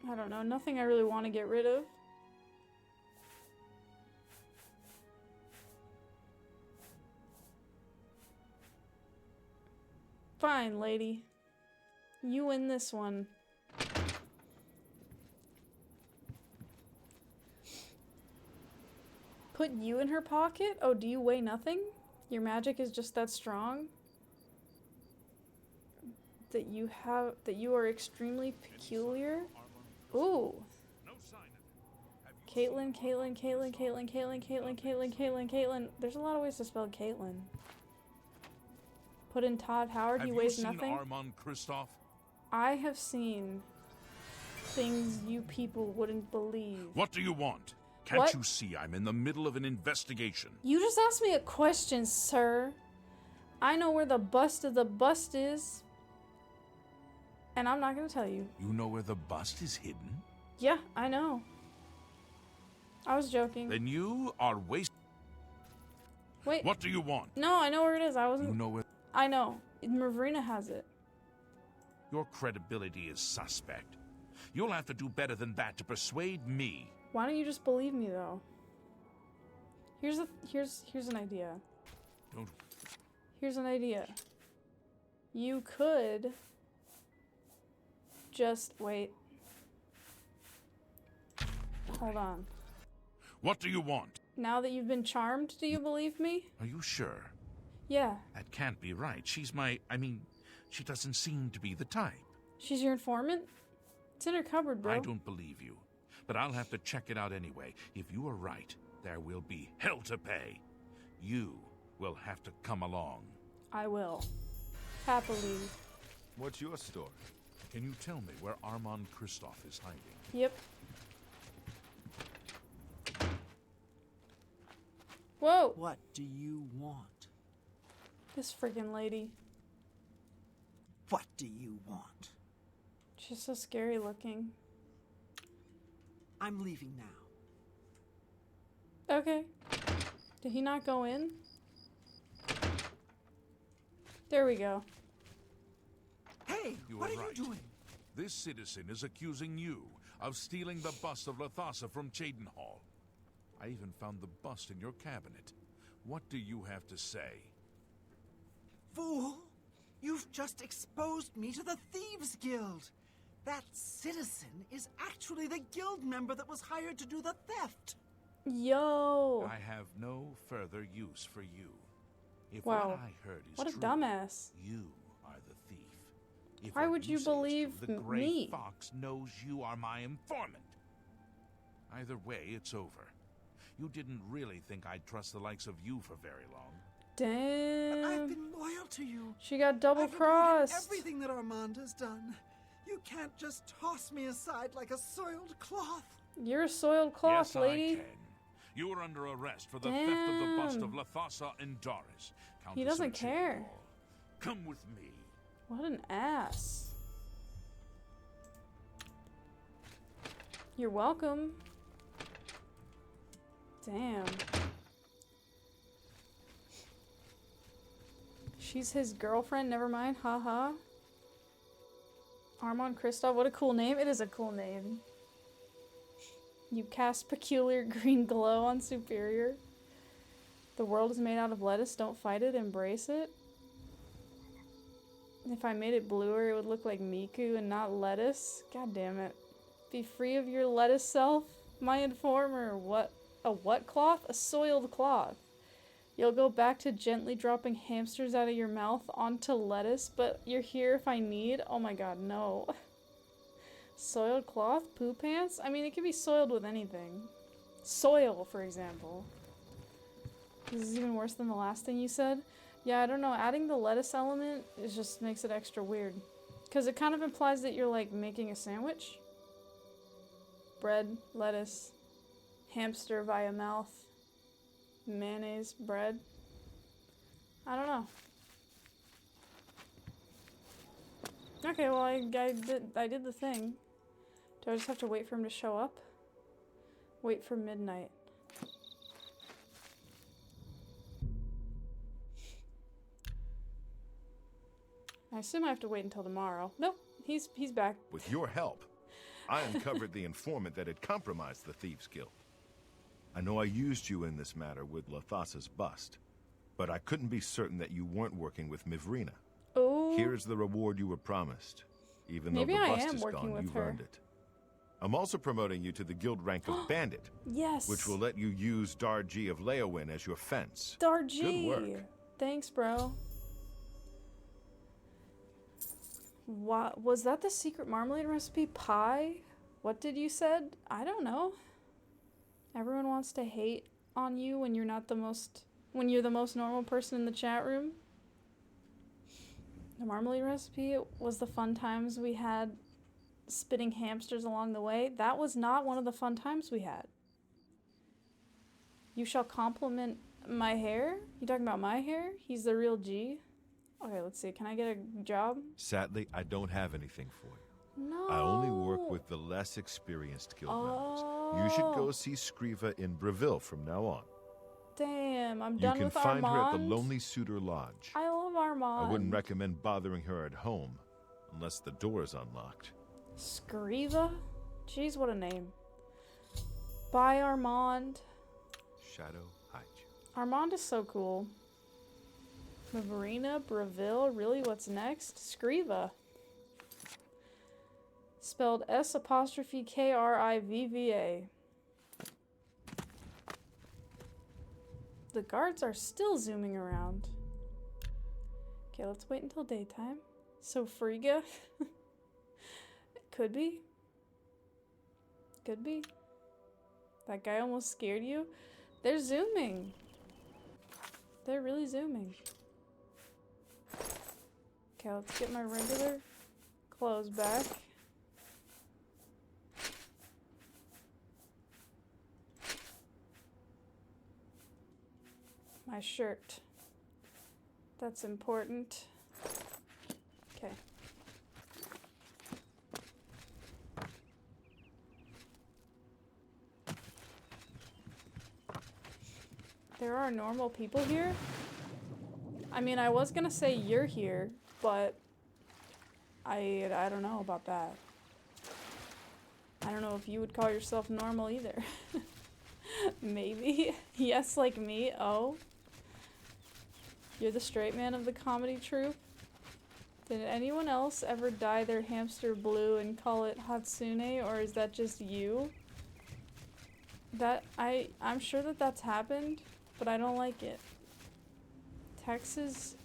I don't know, nothing I really want to get rid of. Fine, lady. You win this one. Put you in her pocket? Oh, do you weigh nothing? Your magic is just that strong? That you are extremely peculiar? Ooh. Caitlin. There's a lot of ways to spell Caitlin. Put in Todd Howard, he weighs nothing. Have you seen Armand Kristoff? I have seen things you people wouldn't believe. What do you want? Can't What? you see I'm in the middle of an investigation? You just asked me a question, sir. I know where the bust of the bust is. And I'm not gonna tell you. You know where the bust is hidden? Yeah, I know. I was joking. Then you are wasting. Wait. What do you want? No, I know where it is. I wasn't. You know where. I know. Mavrina has it. Your credibility is suspect. You'll have to do better than that to persuade me. Why don't you just believe me, though? Here's an idea. Don't. Here's an idea. You could just wait. Hold on. What do you want? Now that you've been charmed, do you believe me? Are you sure? Yeah. That can't be right. She's my... she doesn't seem to be the type. She's your informant? It's in her cupboard, bro. I don't believe you. But I'll have to check it out anyway. If you are right, there will be hell to pay. You will have to come along. I will. Happily. What's your story? Can you tell me where Armand Kristoff is hiding? Yep. Whoa! What do you want? This freaking lady. What do you want? She's so scary looking. I'm leaving now. Okay. Did he not go in? There we go. Hey, what are you doing? This citizen is accusing you of stealing the bust of Lathasa from Cheydinhal. I even found the bust in your cabinet. What do you have to say? Fool! You've just exposed me to the Thieves Guild! That citizen is actually the guild member that was hired to do the theft! Yo! I have no further use for you. If Wow. what I heard is What a true, dumbass. you are the thief. If Why what would you say is believe true, the Gray me? Fox knows you are my informant. Either way, it's over. You didn't really think I'd trust the likes of you for very long. Damn. But I've been loyal to you. She got double I've reported crossed. everything that Armand has done. You can't just toss me aside like a soiled cloth. You're a soiled cloth, Yes, lady. I can. You are under arrest for the theft of the bust of Damn. Lathasa and Doris. He doesn't care. Come with me. What an ass. You're welcome. Damn. She's his girlfriend, never mind, haha. Armand Kristoff, what a cool name. It is a cool name. You cast peculiar green glow on Superior. The world is made out of lettuce, don't fight it, embrace it. If I made it bluer, it would look like MenuQue and not lettuce. God damn it. Be free of your lettuce self, my informer. What? A what cloth? A soiled cloth. You'll go back to gently dropping hamsters out of your mouth onto lettuce, but you're here if I need? Oh my god, no. Soiled cloth? Poo pants? I mean, it can be soiled with anything. Soil, for example. This is even worse than the last thing you said. Yeah, I don't know. Adding the lettuce element is just makes it extra weird. Because it kind of implies that you're like making a sandwich. Bread, lettuce, hamster via mouth, mayonnaise, bread. I don't know. Okay, well I did the thing. Do I just have to wait for him to show up? Wait for midnight. I assume I have to wait until tomorrow. Nope, he's back. With your help. I uncovered the informant that had compromised the Thieves Guild. I know I used you in this matter with Lathasa's bust, but I couldn't be certain that you weren't working with Mivrina. Oh. Here's the reward you were promised. Even Maybe though the I bust am is working gone, with you've her. earned it. I'm also promoting you to the guild rank of Bandit, Yes. which will let you use Darji of Leowin as your fence. Darji. Good work. Thanks, bro. What was that? The secret marmalade recipe? Pie? What did you said? I don't know. Everyone wants to hate on you when you're not the most, when you're the most normal person in the chat room. The marmalade recipe was the fun times we had spitting hamsters along the way. That was not one of the fun times we had. You shall compliment my hair? You talking about my hair? He's the real G. Okay, let's see. Can I get a job? Sadly, I don't have anything for you. No. I only work with the less experienced guild members. You should go see Scriva in Breville from now on. Damn, I'm You done can with find her at the Armand. Lonely Suitor Lodge. I love Armand. I wouldn't recommend bothering her at home, unless the door is unlocked. Scriva? Jeez, what a name. Bye, Armand. Shadow hide you. Armand is so cool. Mavarina, Breville, really, what's next? Scriva. Spelled S''Kriva. The guards are still zooming around. Okay, let's wait until daytime. So Frigga? Could be. Could be. That guy almost scared you? They're zooming. They're really zooming. Okay, let's get my regular clothes back. My shirt. That's important. Okay. There are normal people here? I mean, I was gonna say you're here, but I don't know about that. I don't know if you would call yourself normal either. Maybe. Yes, like me. Oh. You're the straight man of the comedy troupe? Did anyone else ever dye their hamster blue and call it Hatsune, or is that just you? I'm sure that that's happened, but I don't like it. Tex is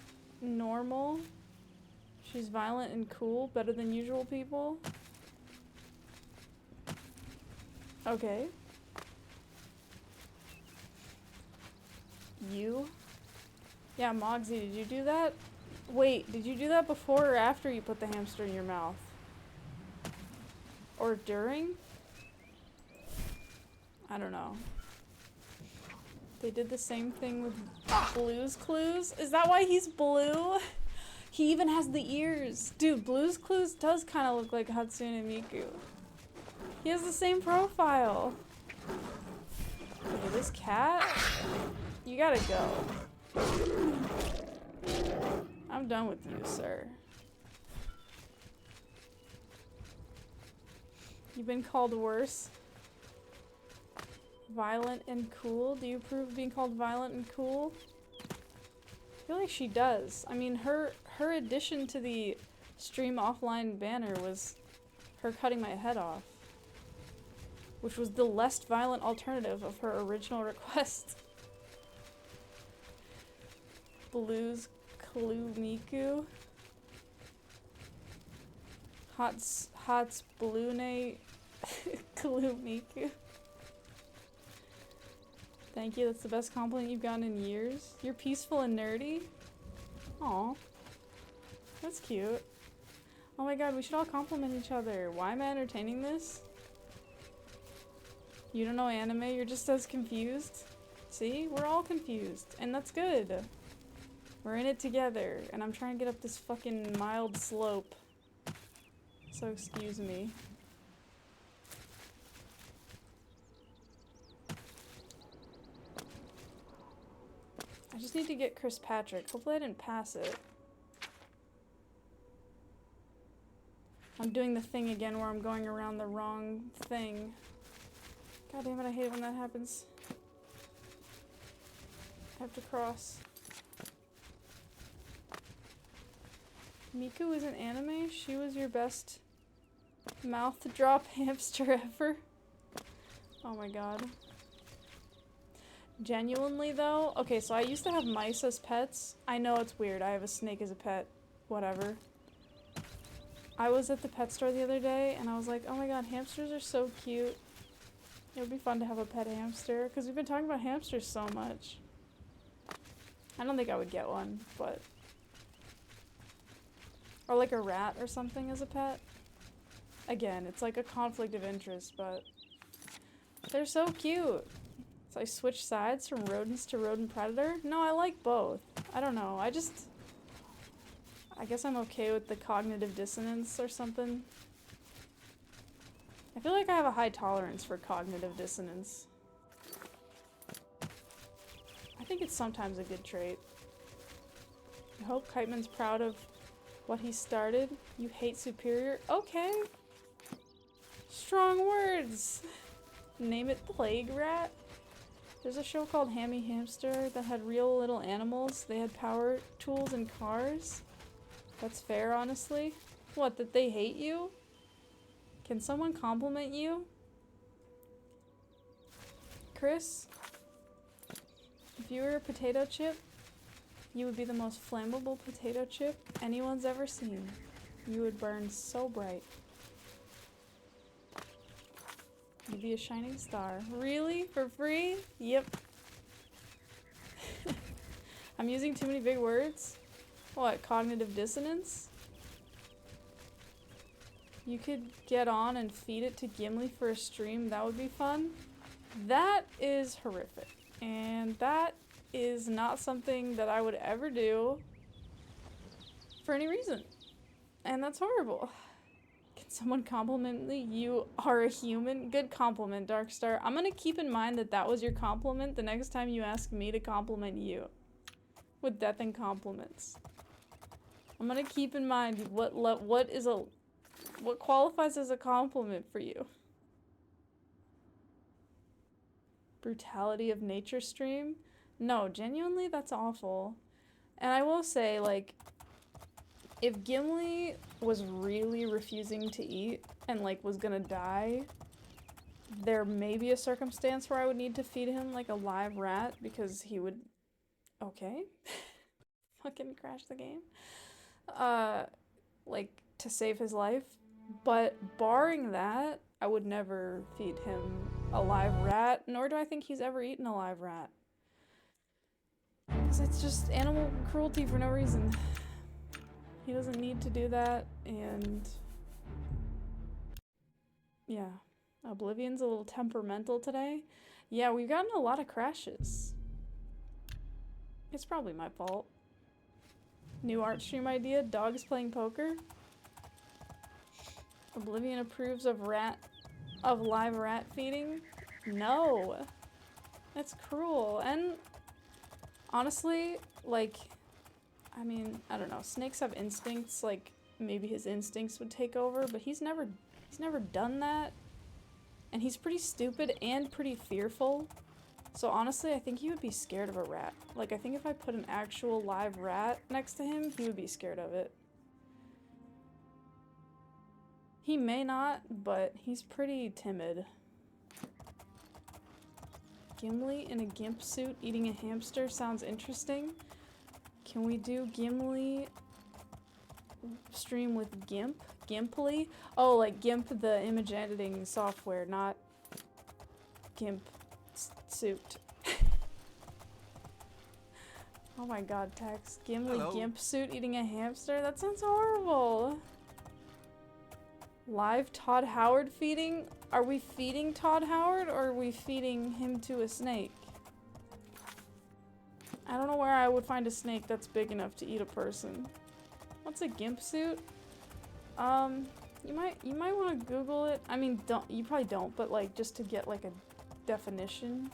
normal. She's violent and cool, better than usual people. Okay. You? Yeah, Mogsy, did you do that? Wait, did you do that before or after you put the hamster in your mouth? Or during? I don't know. They did the same thing with Blue's Clues? Is that why he's blue? He even has the ears. Dude, Blue's Clues does kind of look like Hatsune Miku. He has the same profile. Okay, this cat? You gotta go. I'm done with you, sir. You've been called worse. Violent and cool? Do you approve of being called violent and cool? I feel like she does. I mean, her addition to the stream offline banner was her cutting my head off, which was the less violent alternative of her original request. Blues Clue Miku. Hots Blune Clue Miku. Thank you, that's the best compliment you've gotten in years. You're peaceful and nerdy? Aw. That's cute. Oh my god, we should all compliment each other. Why am I entertaining this? You don't know anime, you're just as confused? See? We're all confused. And that's good. We're in it together. And I'm trying to get up this fucking mild slope. So excuse me. I just need to get Chris Patrick. Hopefully I didn't pass it. I'm doing the thing again where I'm going around the wrong thing. God damn it, I hate it when that happens. I have to cross. MenuQue isn't anime? She was your best mouth drop hamster ever? Oh my god. Genuinely though, okay, so I used to have mice as pets. I know it's weird, I have a snake as a pet. Whatever. I was at the pet store the other day and I was like, oh my god, hamsters are so cute. It would be fun to have a pet hamster, because we've been talking about hamsters so much. I don't think I would get one, but... Or like a rat or something as a pet. Again, it's like a conflict of interest, but... They're so cute! So I switch sides from rodents to rodent predator? No, I like both. I don't know, I guess I'm okay with the cognitive dissonance or something. I feel like I have a high tolerance for cognitive dissonance. I think it's sometimes a good trait. I hope Kiteman's proud of what he started. You hate Superior? Okay! Strong words! Name it Plague Rat? There's a show called Hammy Hamster that had real little animals. They had power tools and cars. That's fair, honestly. What, that they hate you? Can someone compliment you? Chris? If you were a potato chip, you would be the most flammable potato chip anyone's ever seen. You would burn so bright. You'd be a shining star. Really? For free? Yep. I'm using too many big words? What, cognitive dissonance? You could get on and feed it to Gimli for a stream, that would be fun. That is horrific. And that is not something that I would ever do for any reason. And that's horrible. Can someone compliment me? You are a human? Good compliment, Darkstar. I'm gonna keep in mind that that was your compliment the next time you ask me to compliment you. With death and compliments. I'm gonna keep in mind what qualifies as a compliment for you. Brutality of nature stream? No, genuinely, that's awful. And I will say, like, if Gimli was really refusing to eat and, like, was gonna die, there may be a circumstance where I would need to feed him, like, a live rat, because he would... Okay. Fucking crash the game. Like, to save his life. But barring that, I would never feed him a live rat, nor do I think he's ever eaten a live rat. Because it's just animal cruelty for no reason. He doesn't need to do that, and... yeah. Oblivion's a little temperamental today. Yeah, we've gotten a lot of crashes. It's probably my fault. New art stream idea, dogs playing poker. Oblivion approves of live rat feeding? No. That's cruel. And honestly, like, I mean, I don't know. Snakes have instincts, like maybe his instincts would take over, but he's never done that. And he's pretty stupid and pretty fearful. So honestly, I think he would be scared of a rat. Like, I think if I put an actual live rat next to him, he would be scared of it. He may not, but he's pretty timid. Gimli in a gimp suit eating a hamster sounds interesting. Can we do Gimli stream with GIMP? Gimply? Oh, like GIMP, the image editing software, not GIMP suit. Oh my god, Tex. Gimli Hello. GIMP suit eating a hamster? That sounds horrible. Live Todd Howard feeding? Are we feeding Todd Howard or are we feeding him to a snake? I don't know where I would find a snake that's big enough to eat a person. What's a GIMP suit? You might want to Google it. I mean, you probably don't, but like just to get like a definition.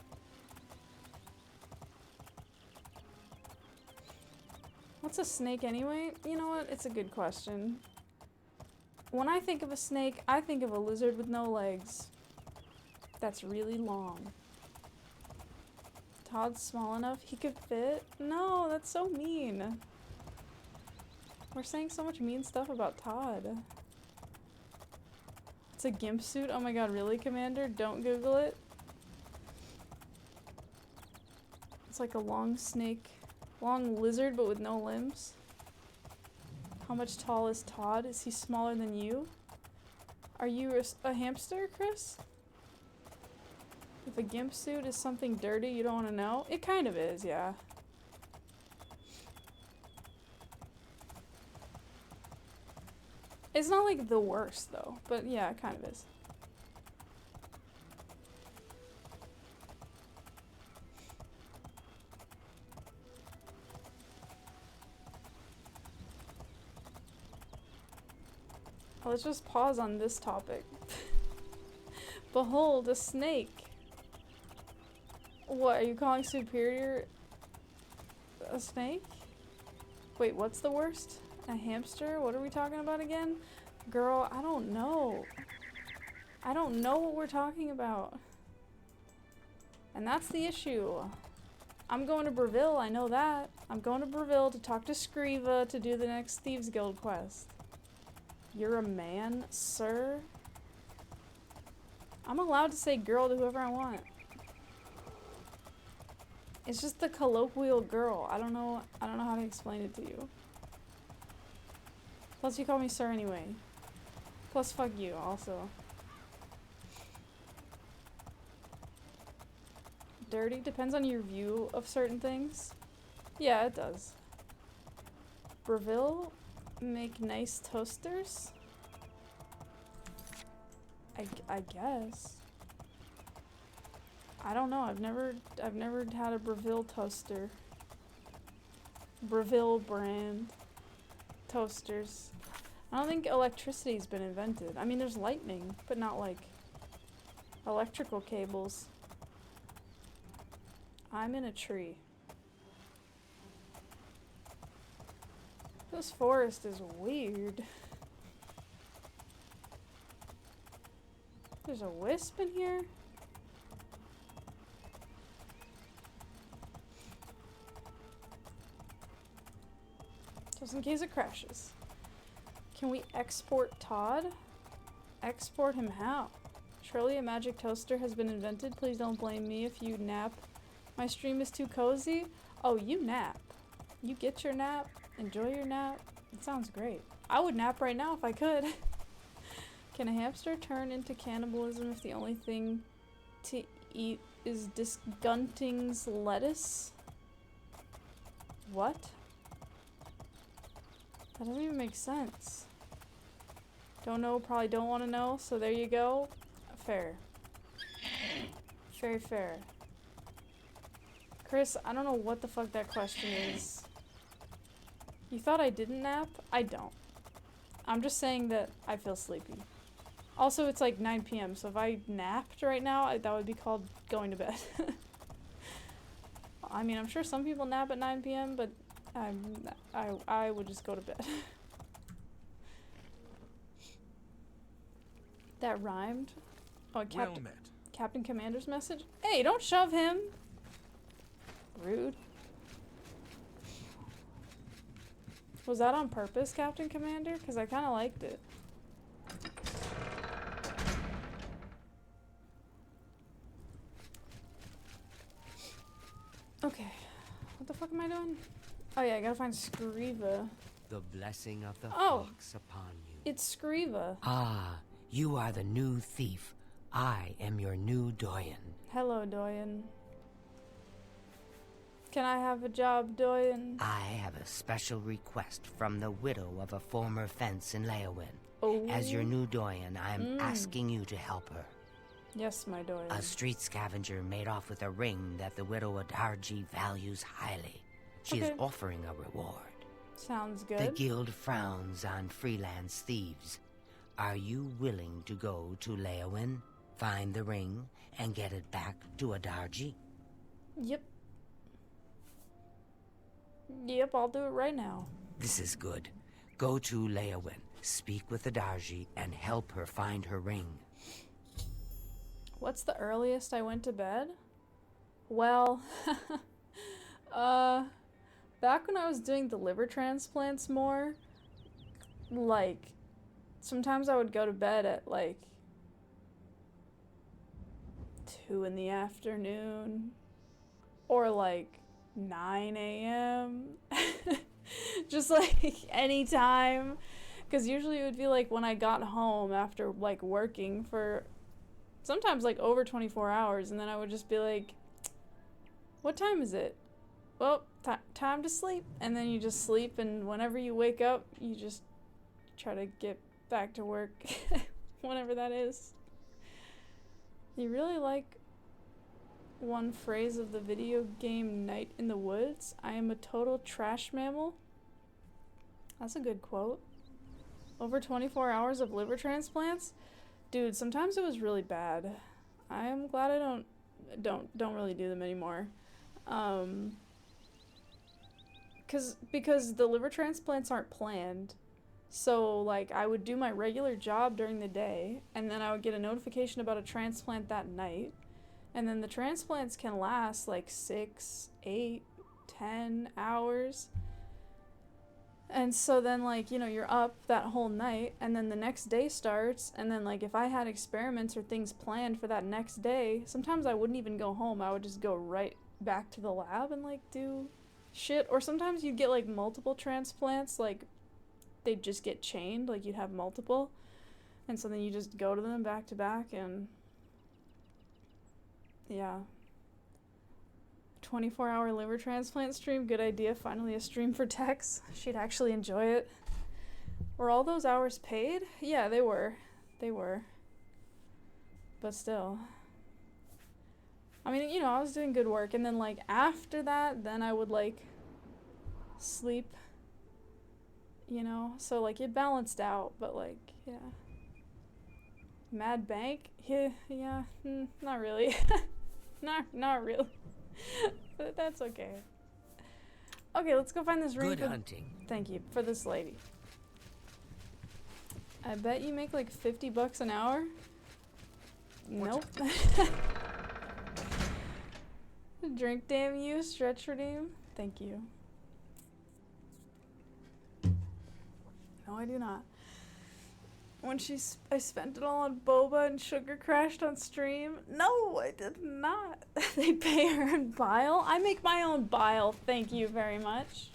What's a snake anyway? You know what? It's a good question. When I think of a snake, I think of a lizard with no legs. That's really long. Todd's small enough he could fit? No, that's so mean. We're saying so much mean stuff about Todd. It's a gimp suit? Oh my god, really, Commander? Don't Google it. It's like a long snake, long lizard but with no limbs. How much tall is Todd? Is he smaller than you? Are you a hamster, Chris? If a gimp suit is something dirty you don't want to know? It kind of is, yeah. It's not like the worst though, but yeah, it kind of is. Let's just pause on this topic. Behold, a snake. What, are you calling superior a snake? Wait, what's the worst? A hamster? What are we talking about again? Girl, I don't know. I don't know what we're talking about. And that's the issue. I'm going to Breville, I know that. I'm going to Breville to talk to Scriva to do the next Thieves Guild quest. You're a man, sir? I'm allowed to say girl to whoever I want. It's just the colloquial girl. I don't know how to explain it to you. Plus you call me sir anyway. Plus fuck you also. Dirty depends on your view of certain things. Yeah, it does. Breville make nice toasters? I guess. I don't know. I've never had a Breville toaster. Breville brand toasters. I don't think electricity's been invented. I mean, there's lightning, but not like electrical cables. I'm in a tree. This forest is weird. There's a wisp in here? Just in case it crashes. Can we export Todd? Export him how? Surely a magic toaster has been invented. Please don't blame me if you nap. My stream is too cozy. Oh, you nap. You get your nap. Enjoy your nap. It sounds great. I would nap right now if I could. Can a hamster turn into cannibalism if the only thing to eat is Disgunting's lettuce? What? That doesn't even make sense. Don't know, probably don't want to know, so there you go. Fair. Very fair. Chris, I don't know what the fuck that question is. You thought I didn't nap? I don't. I'm just saying that I feel sleepy. Also, it's like 9 p.m., so if I napped right now, that would be called going to bed. I mean, I'm sure some people nap at 9 p.m., but I would just go to bed. That rhymed? Oh, Captain Commander's message? Hey, don't shove him! Rude. Was that on purpose, Captain Commander? Because I kind of liked it. Okay. What the fuck am I doing? Oh yeah, I gotta find Scriva. The blessing of the Oh. fox upon you. It's Scriva. Ah, you are the new thief. I am your new doyen. Hello, Doyen. Can I have a job, Doyen? I have a special request from the widow of a former fence in Leowin. Oh. As your new doyen, I am asking you to help her. Yes, my Doyen. A street scavenger made off with a ring that the widow Adarji values highly. She is offering a reward. Sounds good. The guild frowns on freelance thieves. Are you willing to go to Leowin, find the ring, and get it back to Adarji? Yep. Yep, I'll do it right now. This is good. Go to Leowin. Speak with the Darji and help her find her ring. What's the earliest I went to bed? Well, back when I was doing the liver transplants more, like, sometimes I would go to bed at, like, 2 in the afternoon, or, like, 9 a.m. Just, like, anytime. Because usually it would be, like, when I got home after, like, working for sometimes, like, over 24 hours, and then I would just be like, what time is it? Well, time to sleep. And then you just sleep, and whenever you wake up, you just try to get back to work, whenever that is. You really like one phrase of the video game Night in the Woods? I am a total trash mammal. That's a good quote. Over 24 hours of liver transplants? Dude, sometimes it was really bad. I am glad I don't really do them anymore. Because the liver transplants aren't planned. So, like, I would do my regular job during the day, and then I would get a notification about a transplant that night. And then the transplants can last, like, 6, 8, 10 hours. And so then, like, you know, you're up that whole night, and then the next day starts, and then, like, if I had experiments or things planned for that next day, sometimes I wouldn't even go home. I would just go right back to the lab and, like, do shit. Or sometimes you'd get, like, multiple transplants, like, they'd just get chained, like, you'd have multiple. And so then you just go to them back to back, and yeah. 24-hour liver transplant stream, good idea. Finally a stream for Tex. She'd actually enjoy it. Were all those hours paid? Yeah, they were. They were. But still. I mean, you know, I was doing good work, and then, like, after that, then I would, like, sleep, you know? So, like, it balanced out, but, like, yeah. Mad Bank? Yeah, not really. Not really. But that's okay. Okay, let's go find this ring. Good hunting. Thank you, for this lady. I bet you make like $50 an hour? Nope. Drink damn you, stretch redeem. Thank you. No, I do not. When I spent it all on boba and sugar crashed on stream. No, I did not. They pay her in bile. I make my own bile, thank you very much.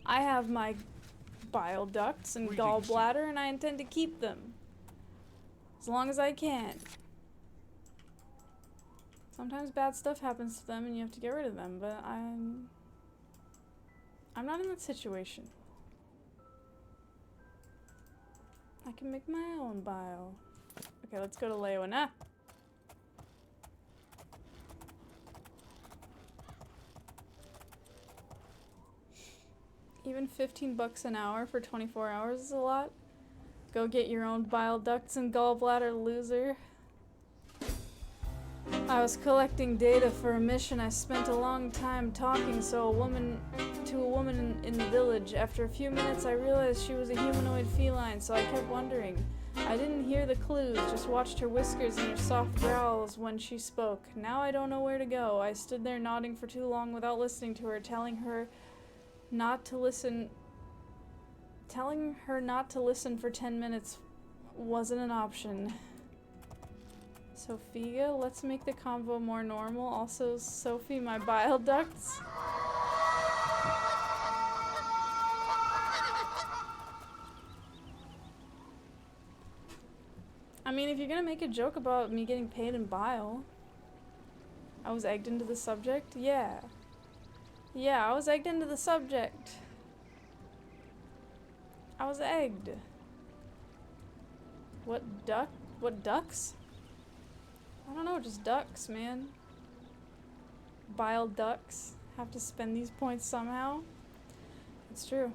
I have my bile ducts and gallbladder, and I intend to keep them. As long as I can. Sometimes bad stuff happens to them and you have to get rid of them, but I'm not in that situation. I can make my own bile. Okay, let's go to Leona. Even $15 an hour for 24 hours is a lot. Go get your own bile ducts and gallbladder, loser. I was collecting data for a mission. I spent a long time talking to a woman in the village. After a few minutes, I realized she was a humanoid feline, so I kept wondering. I didn't hear the clues, just watched her whiskers and her soft growls when she spoke. Now I don't know where to go. I stood there nodding for too long without listening to her, telling her not to listen for 10 minutes wasn't an option. Sophia, let's make the convo more normal. Also, Sophie, my bile ducts. I mean, if you're gonna make a joke about me getting paid in bile. I was egged into the subject? Yeah. Yeah, I was egged into the subject. I was egged. What ducks? I don't know, just ducks, man. Bile ducks. Have to spend these points somehow. It's true.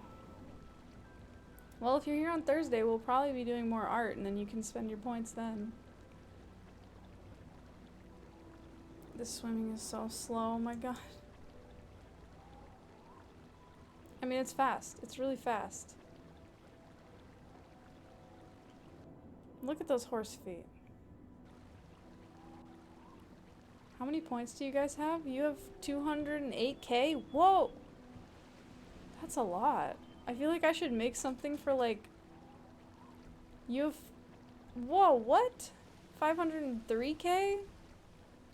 Well, if you're here on Thursday, we'll probably be doing more art, and then you can spend your points then. This swimming is so slow, oh my god. I mean, it's fast. It's really fast. Look at those horse feet. How many points do you guys have? You have 208k? Whoa! That's a lot. I feel like I should make something for like... You have... Whoa, what? 503k?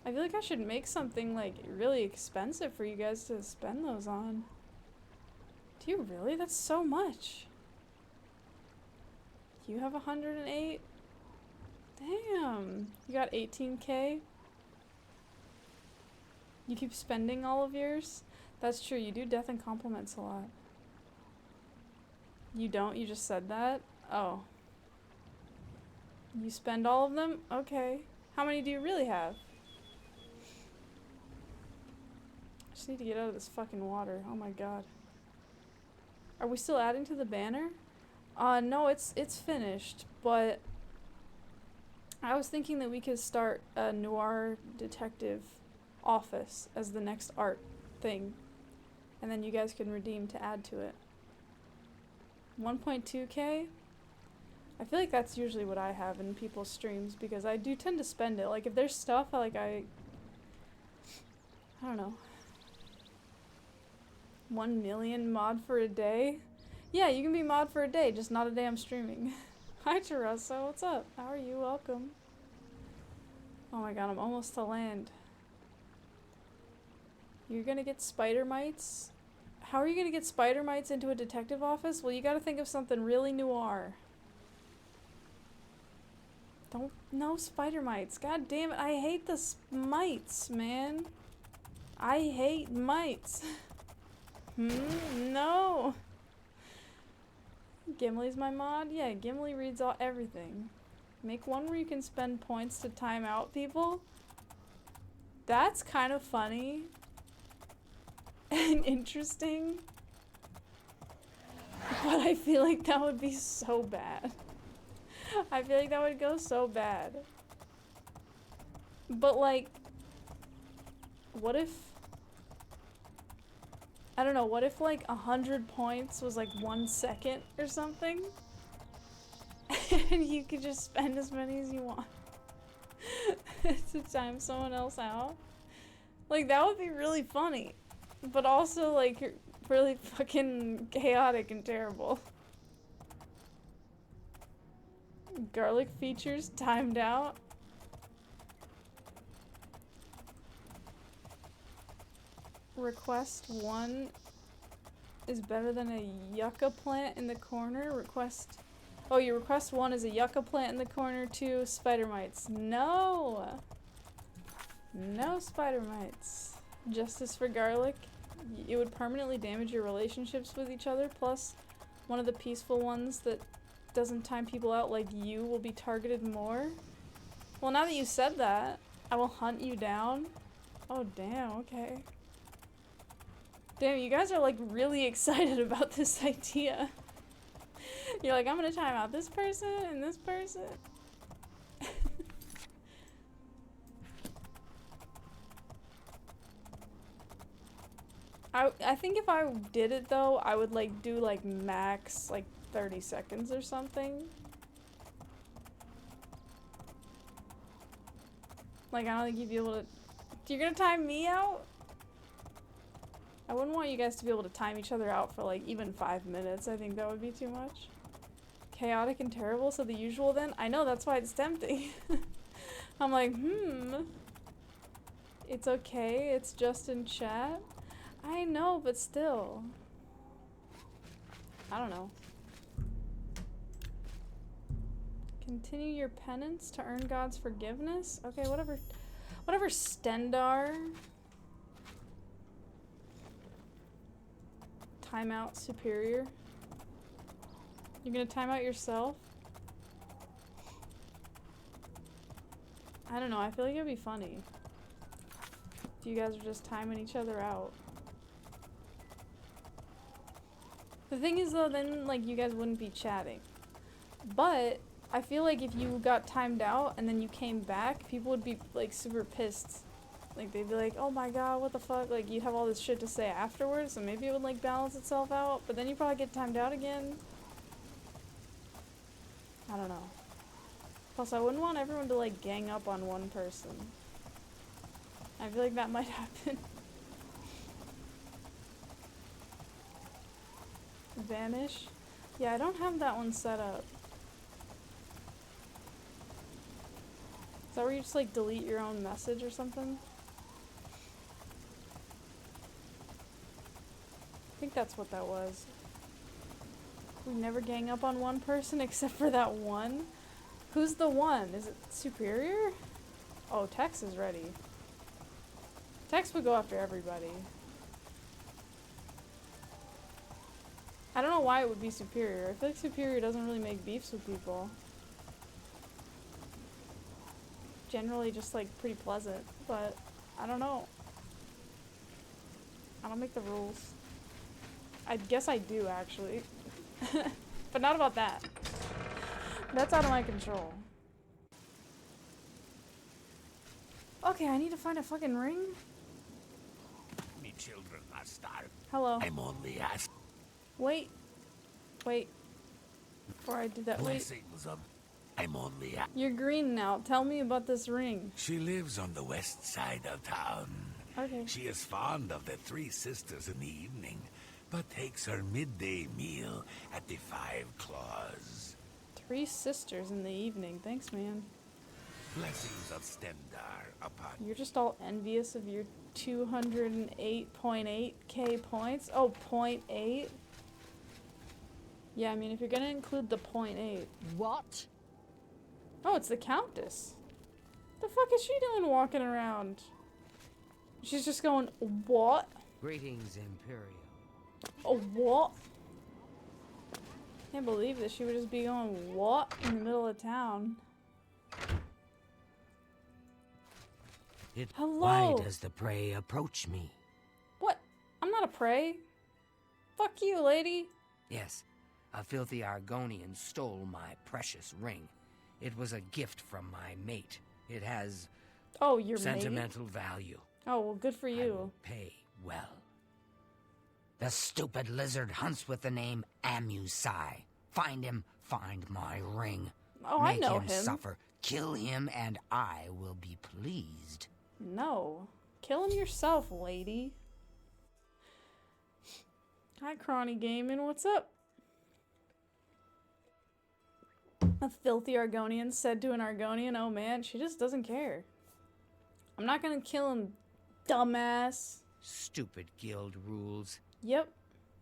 I feel like I should make something like really expensive for you guys to spend those on. Do you really? That's so much. You have 108? Damn. You got 18k? You keep spending all of yours? That's true, you do death and compliments a lot. You don't? You just said that? Oh. You spend all of them? Okay. How many do you really have? I just need to get out of this fucking water. Oh my god. Are we still adding to the banner? No, it's finished, but I was thinking that we could start a noir detective office as the next art thing, and then you guys can redeem to add to it. 1.2k? I feel like that's usually what I have in people's streams because I do tend to spend it. Like if there's stuff I don't know. 1 million mod for a day? Yeah, you can be mod for a day, just not a day I'm streaming. Hi H.O.R.S.E, what's up? How are you? Welcome. Oh my god, I'm almost to land. You're gonna get spider mites? How are you gonna get spider mites into a detective office? Well, you gotta think of something really noir. No spider mites. God damn it, I hate the mites, man. I hate mites. No. Gimli's my mod? Yeah, Gimli reads everything. Make one where you can spend points to time out people. That's kind of funny. And interesting. But I feel like that would be so bad. I feel like that would go so bad. But like, what if... I don't know, what if like 100 points was like 1 second or something? And you could just spend as many as you want to time someone else out? Like, that would be really funny. But also like really fucking chaotic and terrible. Garlic features timed out. Request 1 is better than a yucca plant in the corner. Oh, your request 1 is a yucca plant in the corner, 2 spider mites. No! No spider mites. Justice for garlic. It would permanently damage your relationships with each other, plus one of the peaceful ones that doesn't time people out like you will be targeted more. Well, now that you said that, I will hunt you down. Oh, damn, okay. Damn, you guys are like really excited about this idea. You're like, I'm gonna time out this person and this person. I think if I did it though, I would like do like max like 30 seconds or something. Like, I don't think you'd be able to... You're gonna time me out? I wouldn't want you guys to be able to time each other out for like even 5 minutes. I think that would be too much. Chaotic and terrible, so the usual then? I know, that's why it's tempting. I'm like, It's okay, it's just in chat. I know, but still. I don't know. Continue your penance to earn God's forgiveness? Okay, whatever. Whatever, Stendar. Timeout superior. You're gonna time out yourself? I don't know, I feel like it'd be funny if you guys are just timing each other out. The thing is though, then like you guys wouldn't be chatting. But I feel like if you got timed out and then you came back, people would be like super pissed. Like they'd be like, oh my god, what the fuck? Like you'd have all this shit to say afterwards, so maybe it would like balance itself out, but then you probably get timed out again. I don't know. Plus, I wouldn't want everyone to, like, gang up on one person. I feel like that might happen. Vanish? Yeah, I don't have that one set up. Is that where you just, like, delete your own message or something? I think that's what that was. We never gang up on one person except for that one? Who's the one? Is it Superior? Oh, Tex is ready. Tex would go after everybody. I don't know why it would be Superior. I feel like Superior doesn't really make beefs with people. Generally just like pretty pleasant, but I don't know. I don't make the rules. I guess I do actually. But not about that. That's out of my control. Okay, I need to find a fucking ring. Me children are starved. Hello. I'm only asking. Wait. Wait. Before I do that, wait. Blessings of. I'm only You're green now. Tell me about this ring. She lives on the west side of town. Okay. She is fond of the Three Sisters in the evening, but takes her midday meal at the Five Claws. Three Sisters in the evening. Thanks, man. Blessings of Stendar upon You're just all envious of your 208.8k points? Oh, 0.8? Yeah, I mean, if you're gonna include the 0.8. What? Oh, it's the Countess. The fuck is she doing walking around? She's just going, what? Greetings, Imperial. Oh, what? Can't believe this. She would just be going, what? In the middle of town. Hello? Why does the prey approach me? What? I'm not a prey. Fuck you, lady. Yes, a filthy Argonian stole my precious ring. It was a gift from my mate. It has your sentimental mate? value. Oh, well, good for I you. will pay well. The stupid lizard hunts with the name Amusai. Find him, find my ring. Oh, Make I know him him. suffer. Kill him, and I will be pleased. No. Kill him yourself, lady. Hi, Crawny Gaming. What's up? A filthy Argonian said to an Argonian, oh man, she just doesn't care. I'm not gonna kill him, dumbass. Stupid guild rules. Yep.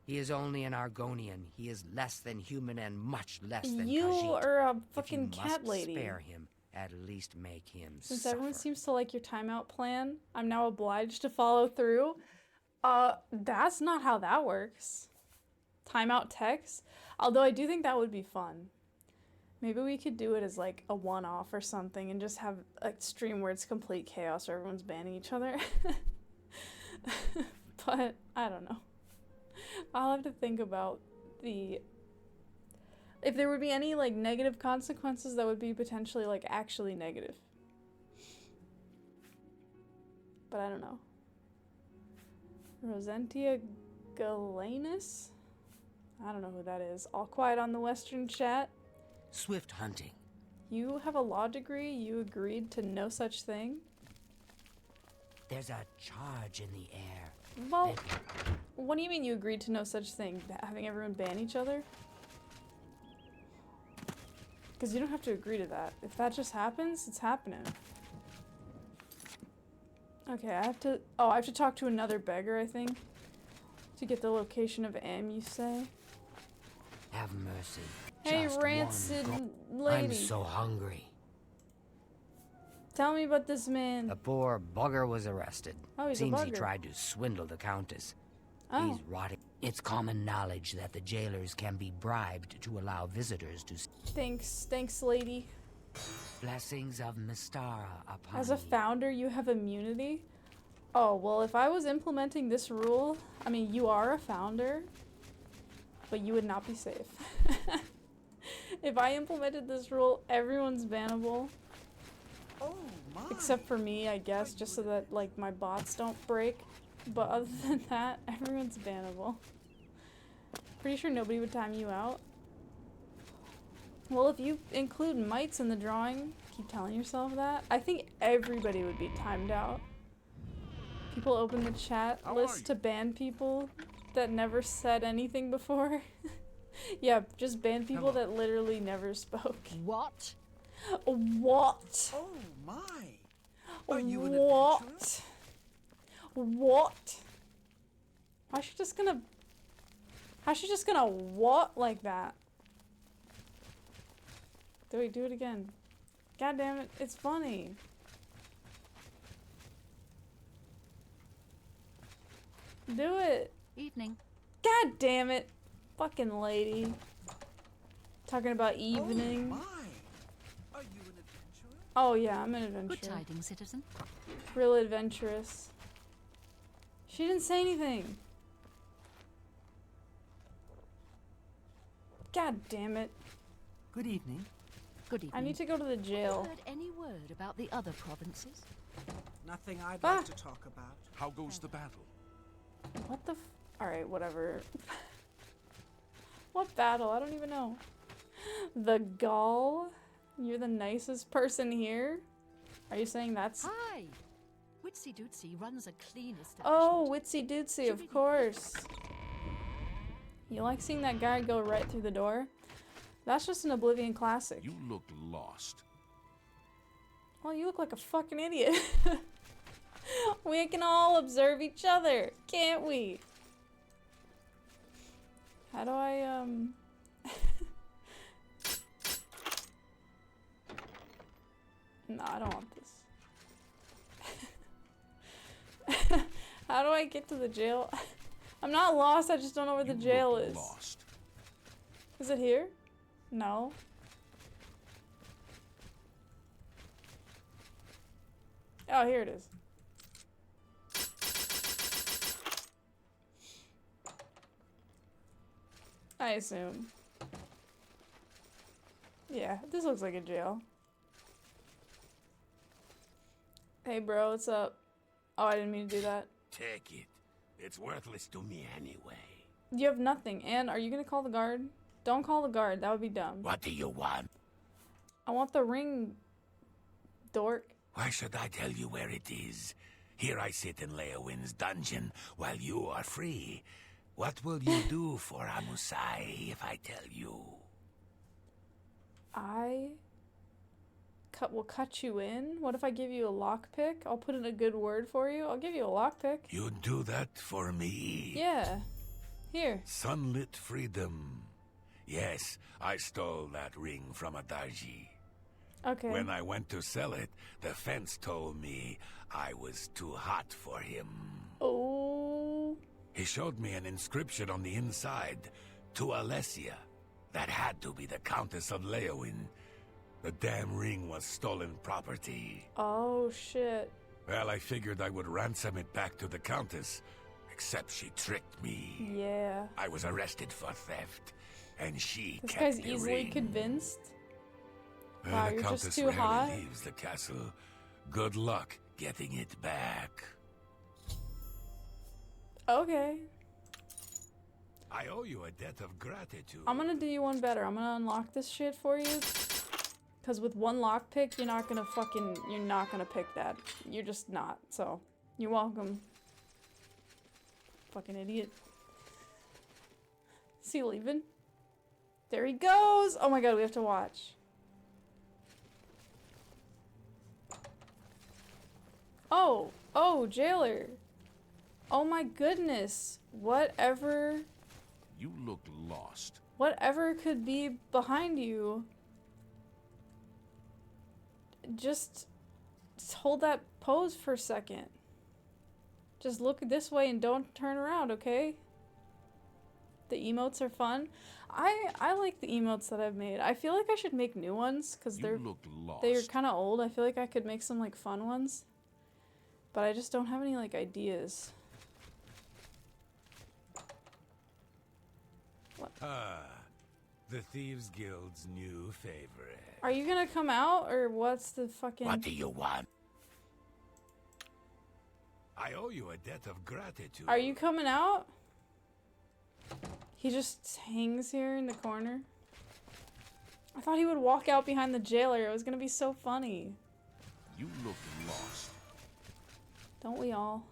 He is only an Argonian. He is less than human and much less than You Khajiit. are a If fucking you cat must lady. spare him, at least make him Since suffer. everyone seems to like your timeout plan, I'm now obliged to follow through. That's not how that works. Timeout text? Although I do think that would be fun. Maybe we could do it as like a one-off or something and just have a stream where it's complete chaos or everyone's banning each other. But, I don't know. I'll have to think about if there would be any like negative consequences that would be potentially like actually negative. But I don't know. Rosentia Galenus? I don't know who that is. All quiet on the Western chat. Swift hunting. You have a law degree? You agreed to no such thing? There's a charge in the air. Well, what do you mean you agreed to no such thing? Having everyone ban each other? Because you don't have to agree to that. If that just happens, it's happening. Okay, I have to talk to another beggar, I think, to get the location of Amusai. Have mercy. Hey, Just rancid one lady. I'm so hungry. Tell me about this man. The poor bugger was arrested. Oh, he's Seems a he bugger. tried to swindle the Countess. Oh. He's rotting. It's common knowledge that the jailers can be bribed to allow visitors to... Thanks, lady. Blessings of Mystara upon As a you. founder, you have immunity? Oh, well, if I was implementing this rule, I mean, you are a founder, but you would not be safe. If I implemented this rule, everyone's bannable. Oh my. Except for me, I guess, just so that, like, my bots don't break. But other than that, everyone's bannable. Pretty sure nobody would time you out. Well, if you include mites in the drawing, keep telling yourself that, I think everybody would be timed out. People open the chat list to ban people that never said anything before. Yeah, just ban people that literally never spoke. What? What? Oh my! Are you an What? adventurer? What? How's she just gonna... How's she just gonna what like that? Do we do it again? God damn it, it's funny. Do it. Evening. God damn it. Fucking lady. Talking about evening. Oh my! Are you an adventurer? Oh yeah, I'm an adventurer. Good tidings, citizen. Real adventurous. She didn't say anything. God damn it. Good evening. Good evening. I need to go to the jail. Heard any word about the other provinces? Nothing I'd Ah. like to talk about. How goes the battle? What the f- Alright, whatever. What battle? I don't even know. The Gaul? You're the nicest person here? Are you saying that's... Hi! Witsy Dootsy runs a clean establishment. Oh, Witsy Dootsy, of course. You like seeing that guy go right through the door? That's just an Oblivion classic. You look lost. Well, you look like a fucking idiot. We can all observe each other, can't we? How do I, No, I don't want this. How do I get to the jail? I'm not lost, I just don't know where the jail is. Lost. Is it here? No. Oh, here it is. I assume. Yeah, this looks like a jail. Hey bro, what's up? Oh, I didn't mean to do that. Take it. It's worthless to me anyway. You have nothing. And are you gonna call the guard? Don't call the guard, that would be dumb. What do you want? I want the ring, dork. Why should I tell you where it is? Here I sit in Leowin's dungeon while you are free. What will you do for Amusai if I tell you? I will cut you in? What if I give you a lockpick? I'll put in a good word for you. I'll give you a lockpick. You'd do that for me? Yeah. Here. Sunlit freedom. Yes, I stole that ring from a Darji. Okay. When I went to sell it, the fence told me I was too hot for him. Oh. He showed me an inscription on the inside, to Alessia. That had to be the Countess of Leowin. The damn ring was stolen property. Oh, shit. Well, I figured I would ransom it back to the Countess, except she tricked me. Yeah. I was arrested for theft, and she This kept guy's the easily ring. convinced. Wow, The you're Countess just too rarely hot. leaves the castle. Good luck getting it back. Okay. I owe you a debt of gratitude. I'm gonna do you one better. I'm gonna unlock this shit for you. Cause with one lockpick, you're not gonna pick that. You're just not, so. You're welcome. Fucking idiot. Is he leaving? There he goes! Oh my god, we have to watch. Oh! Oh, jailer! Oh my goodness! Whatever... You look lost. Whatever could be behind you... Just hold that pose for a second. Just look this way and don't turn around, okay? The emotes are fun. I like the emotes that I've made. I feel like I should make new ones because they're kind of old. I feel like I could make some like fun ones, but I just don't have any like ideas. What? The Thieves Guild's new favorite. Are you gonna come out or what's the fucking? What do you want? I owe you a debt of gratitude. Are you coming out? He just hangs here in the corner. I thought he would walk out behind the jailer. It was gonna be so funny. You look lost. Don't we all?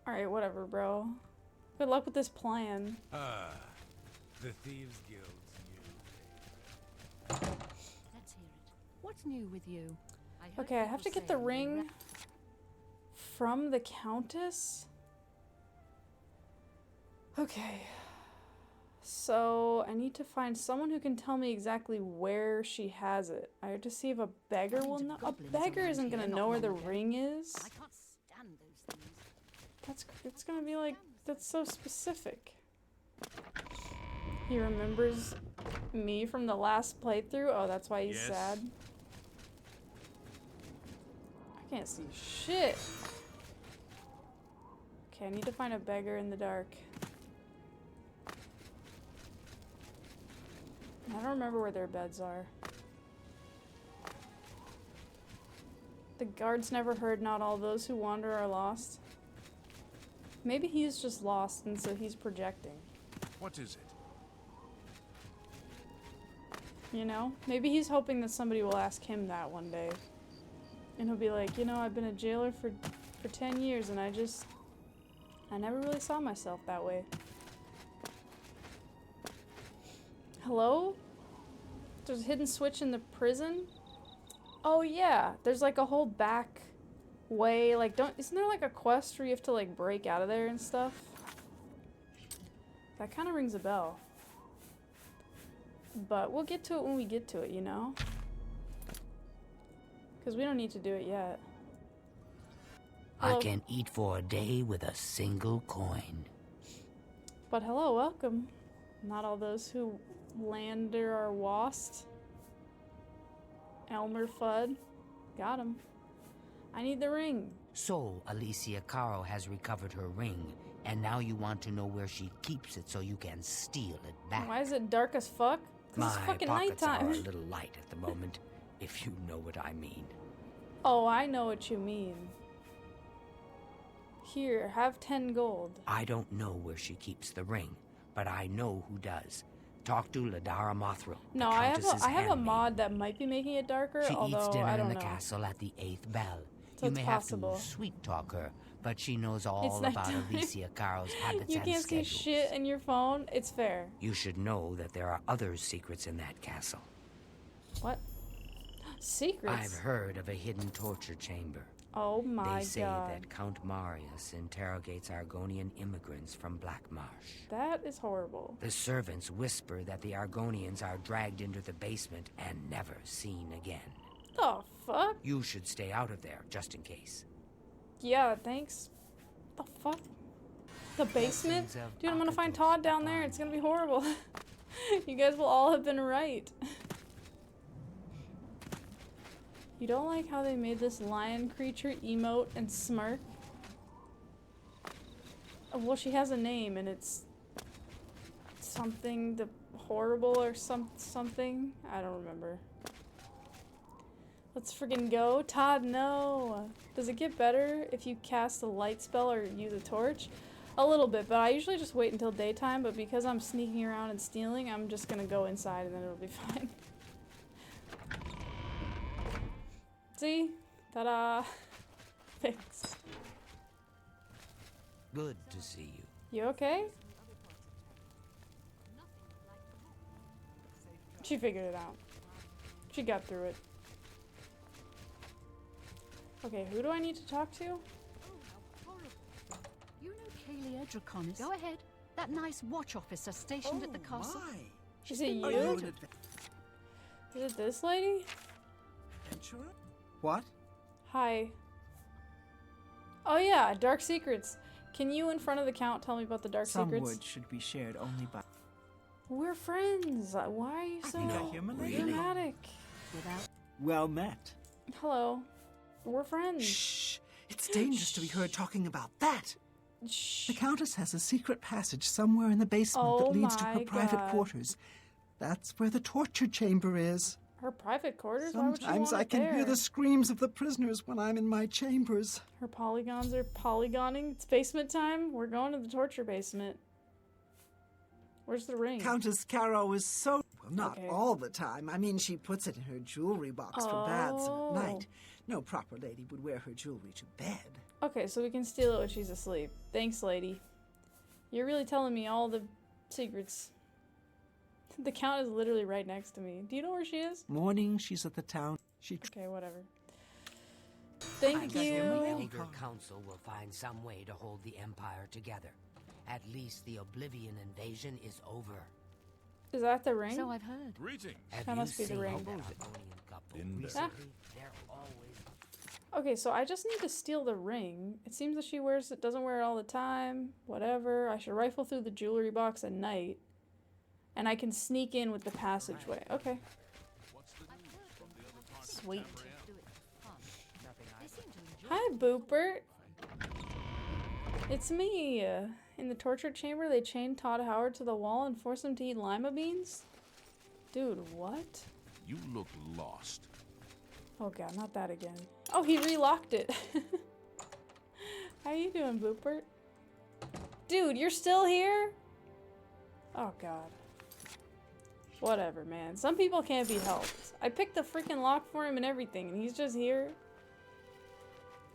Alright, whatever, bro. Good luck with this plan. Ah, the Thieves Guild's Let's hear it. What's new with you? Okay, I have to get the ring from the Countess? Okay. So, I need to find someone who can tell me exactly where she has it. I have to see if a beggar will know. A beggar isn't gonna know where the ring is. I can't stand those things. It's gonna be like, that's so specific. He remembers me from the last playthrough? Oh, that's why he's sad. I can't see shit. Okay, I need to find a beggar in the dark. I don't remember where their beds are. The guards never heard not all those who wander are lost. Maybe he's just lost and so he's projecting. What is it? You know? Maybe he's hoping that somebody will ask him that one day. And he'll be like, you know, I've been a jailer for 10 years and I never really saw myself that way. Hello? There's a hidden switch in the prison? Oh yeah, there's like a whole back way, like isn't there like a quest where you have to like break out of there and stuff? That kind of rings a bell. But we'll get to it when we get to it, you know? Because we don't need to do it yet. Hello. I can eat for a day with a single coin. But hello, welcome. Not all those who lander are lost. Elmer Fudd. Got him. I need the ring. So, Alicia Caro has recovered her ring, and now you want to know where she keeps it so you can steal it back. Why is it dark as fuck? 'Cause it's My fucking pockets nighttime. are a little light at the moment, if you know what I mean. Oh, I know what you mean. Here, have 10 gold. I don't know where she keeps the ring, but I know who does. Talk to Ladara Mothra. No, I have a mod that might be making it darker, She although eats dinner I don't in the know. castle at the 8th bell. So You it's may possible. have to sweet talk her, but she knows all It's about nighttime. Alicia Caro's habits You and can't see schedules. shit in your phone. It's fair. You should know that there are other secrets in that castle. What? Secrets? I've heard of a hidden torture chamber. Oh my They say god. that Count Marius interrogates Argonian immigrants from Black Marsh. That is horrible. The servants whisper that the Argonians are dragged into the basement and never seen again. The fuck? You should stay out of there, just in case. Yeah, thanks. The fuck? The basement? Blessings of Dude, I'm gonna find Akatos Todd down there. upon It's gonna be horrible. You guys will all have been right. You don't like how they made this lion creature emote and smirk? Well, she has a name and it's something horrible or something. I don't remember. Let's friggin' go. Todd, no. Does it get better if you cast a light spell or use a torch? A little bit, but I usually just wait until daytime, but because I'm sneaking around and stealing, I'm just gonna go inside and then it'll be fine. See? Ta-da! Thanks. Good to see you. You okay? She figured it out. She got through it. Okay, who do I need to talk to? You know Kalia Draconis? Go ahead. That nice watch officer stationed at the castle. Is it you? Are you an Is it this lady? adventurer? What? Hi. Oh yeah, dark secrets. Can you, in front of the count, tell me about the dark Some secrets? wood should be shared only by... We're friends. Why are you so think I hear Malay. dramatic? Well met. Hello. We're friends. Shh! It's dangerous to be heard talking about that! Shh. The Countess has a secret passage somewhere in the basement Oh that leads to her my private God. quarters. That's where the torture chamber is. Her private quarters? Why would you Sometimes want I it can there? hear the screams of the prisoners when I'm in my chambers. Her polygons are polygoning. It's basement time. We're going to the torture basement. Where's the ring? Countess Caro is so... Well, not all the time. I mean, she puts it in her jewelry box for baths and at night. No proper lady would wear her jewelry to bed. Okay, so we can steal it when she's asleep. Thanks, lady. You're really telling me all the secrets. The count is literally right next to me. Do you know where she is? Morning, she's at the town. Okay, whatever. Thank you. The Elder Council will find some way to hold the Empire together. At least the Oblivion invasion is over. Is that the ring? So I've heard. Greetings. That must be the ring. Okay, so I just need to steal the ring. It seems that she doesn't wear it all the time. Whatever. I should rifle through the jewelry box at night. And I can sneak in with the passageway. Okay. Sweet. Hi, Boopert. It's me. In the torture chamber, they chained Todd Howard to the wall and forced him to eat lima beans? Dude, what? You look lost. Oh god, not that again. Oh, he relocked it. How you doing, Boopert? Dude, you're still here? Oh god. Whatever, man. Some people can't be helped. I picked the freaking lock for him and everything, and he's just here.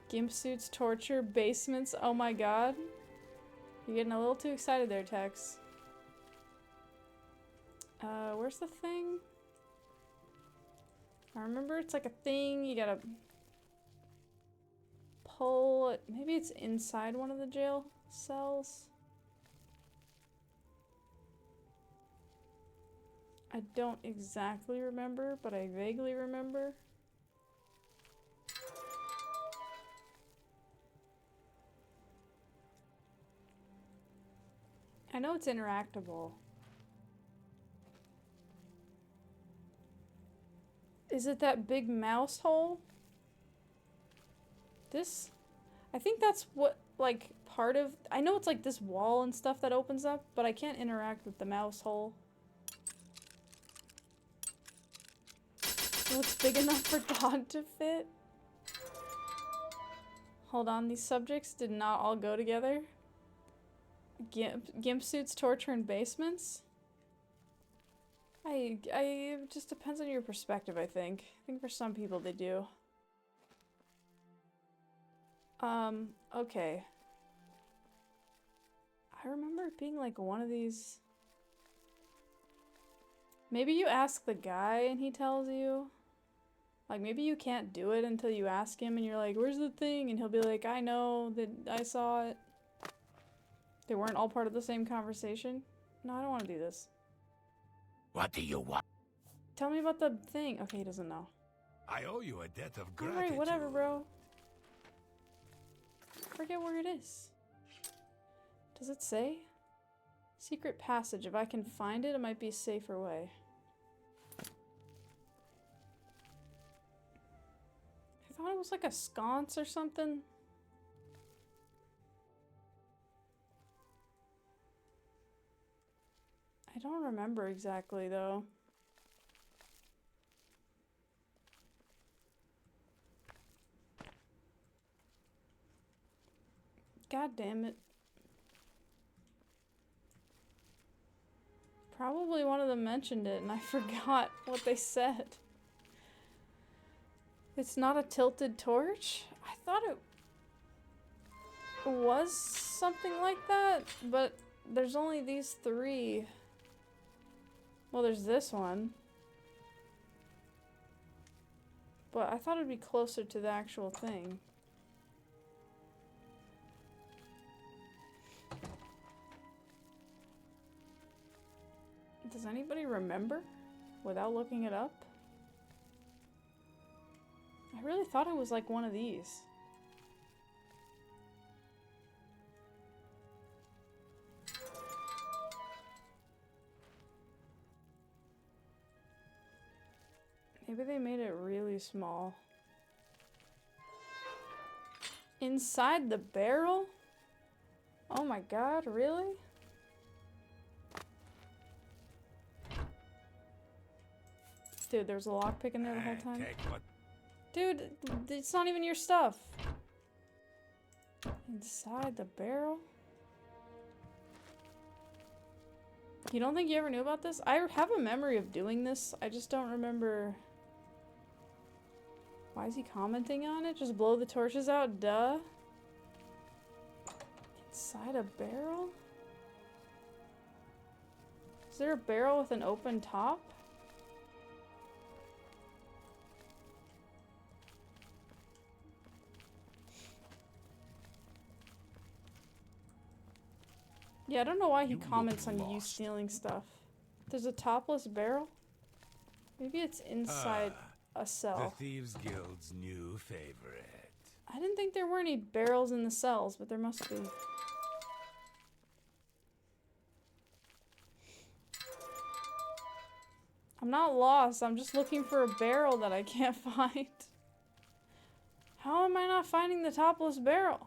Gimp suits, torture, basements. Oh my god. You're getting a little too excited there, Tex. Where's the thing? I remember it's like a thing. You gotta pull it. Maybe it's inside one of the jail cells. I don't exactly remember, but I vaguely remember. I know it's interactable. Is it that big mouse hole? This? I think that's what, like, part of... I know it's like this wall and stuff that opens up, but I can't interact with the mouse hole. Oh, it's big enough for Todd to fit? Hold on, these subjects did not all go together? Gimp suits, torture, and basements? It just depends on your perspective, I think. I think for some people they do. Okay. I remember it being like one of these... Maybe you ask the guy and he tells you. Like, maybe you can't do it until you ask him and you're like, where's the thing? And he'll be like, I know, that I saw it. They weren't all part of the same conversation? No, I don't want to do this. What do you want? Tell me about the thing. Okay, he doesn't know. I owe you a debt of gratitude. Alright, whatever, bro. Forget where it is. Does it say? Secret passage. If I can find it, it might be a safer way. I thought it was like a sconce or something. I don't remember exactly, though. God damn it. Probably one of them mentioned it and I forgot what they said. It's not a tilted torch? I thought it was something like that, but there's only these three. Well, there's this one. But I thought it'd be closer to the actual thing. Does anybody remember without looking it up? I really thought it was like one of these. Maybe they made it really small. Inside the barrel? Oh my god, really? Dude, there was a lockpick in there the whole time. Dude, it's not even your stuff. Inside the barrel? You don't think you ever knew about this? I have a memory of doing this. I just don't remember. Why is he commenting on it? Just blow the torches out, duh. Inside a barrel? Is there a barrel with an open top? Yeah, I don't know why he comments on you stealing stuff. There's a topless barrel? Maybe it's inside a cell. The Thieves Guild's new favorite. I didn't think there were any barrels in the cells, but there must be. I'm not lost, I'm just looking for a barrel that I can't find. How am I not finding the topless barrel?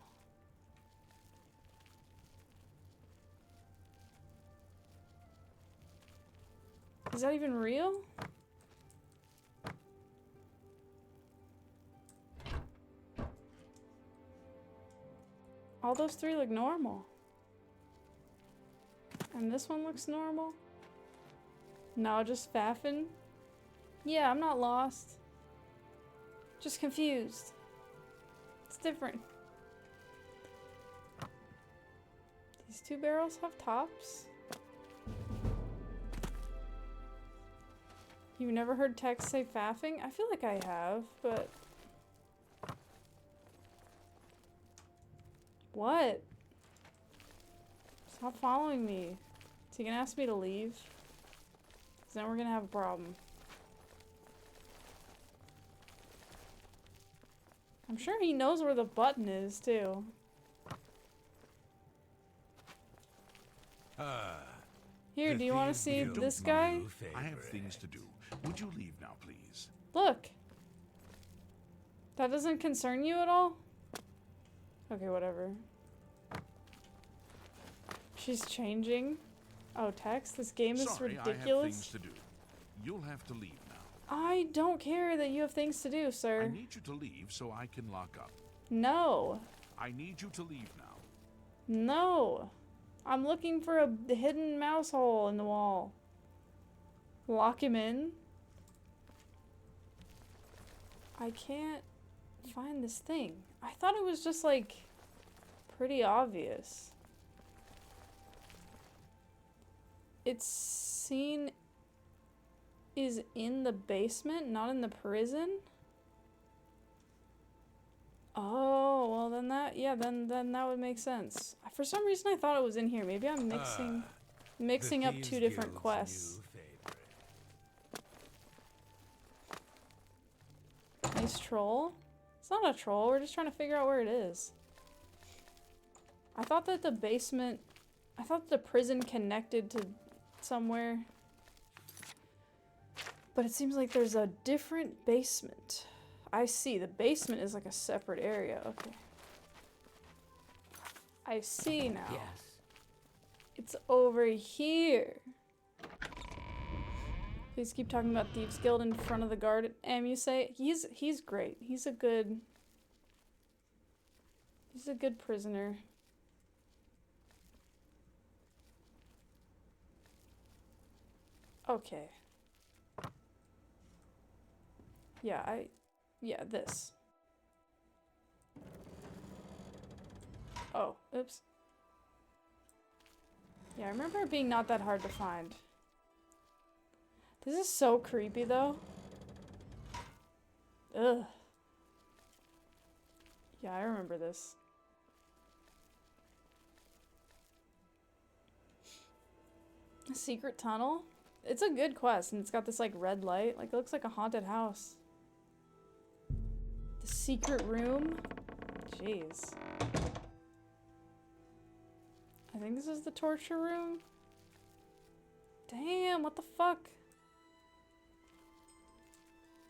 Is that even real? All those three look normal. And this one looks normal. No, just faffing. Yeah, I'm not lost. Just confused. It's different. These two barrels have tops? You've never heard text say faffing? I feel like I have, but... What? Stop following me. Is he gonna ask me to leave? Because then we're gonna have a problem. I'm sure he knows where the button is, too. Here, do you want to see this guy? I have things to do. Would you leave now, please? Look. That doesn't concern you at all? Okay, whatever. She's changing. Oh, text? This game is ridiculous. I have things to do. You'll have to leave now. I don't care that you have things to do, sir. I need you to leave so I can lock up. No. I need you to leave now. No. I'm looking for a hidden mouse hole in the wall. Lock him in? I can't find this thing. I thought it was just like pretty obvious. It's seen is in the basement, not in the prison? Oh, well then that, yeah, then that would make sense. For some reason I thought it was in here. Maybe I'm mixing up two different quests. Nice troll? It's not a troll, we're just trying to figure out where it is. I thought that the basement, I thought the prison connected to somewhere. But it seems like there's a different basement. I see, the basement is like a separate area, okay. I see now. Yes. It's over here. Please keep talking about Thieves Guild in front of the guard at MenuQue. He's great. He's a good prisoner. Okay. Yeah, this. Oh, oops. Yeah, I remember it being not that hard to find. This is so creepy, though. Ugh. Yeah, I remember this. A secret tunnel? It's a good quest, and it's got this, like, red light. Like, it looks like a haunted house. The secret room? Jeez. I think this is the torture room? Damn, what the fuck?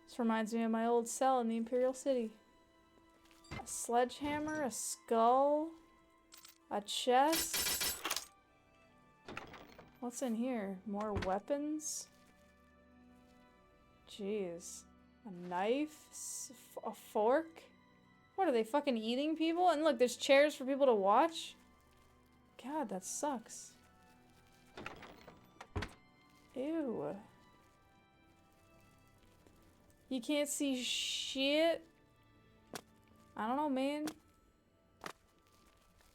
This reminds me of my old cell in the Imperial City. A sledgehammer, a skull, a chest. What's in here? More weapons? Jeez. A knife? A fork? What, are they fucking eating people? And look, there's chairs for people to watch? God, that sucks. Ew. You can't see shit? I don't know, man.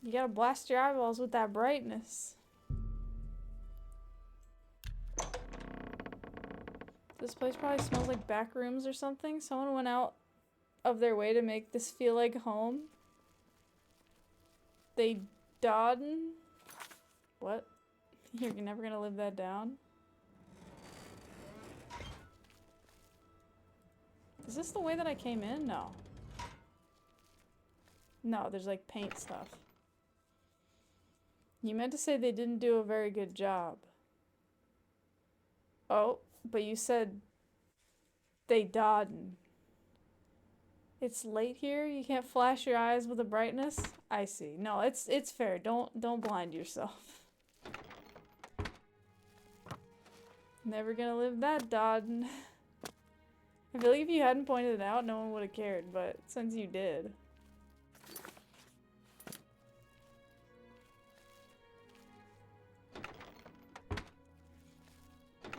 You gotta blast your eyeballs with that brightness. This place probably smells like back rooms or something. Someone went out of their way to make this feel like home. They dodden. What? You're never gonna live that down? Is this the way that I came in? No. No, there's like paint stuff. You meant to say they didn't do a very good job. Oh, but you said they dodden. It's late here? You can't flash your eyes with the brightness? I see. No, it's fair. Don't blind yourself. Never gonna live that dodden. I feel like if you hadn't pointed it out, no one would have cared, but since you did.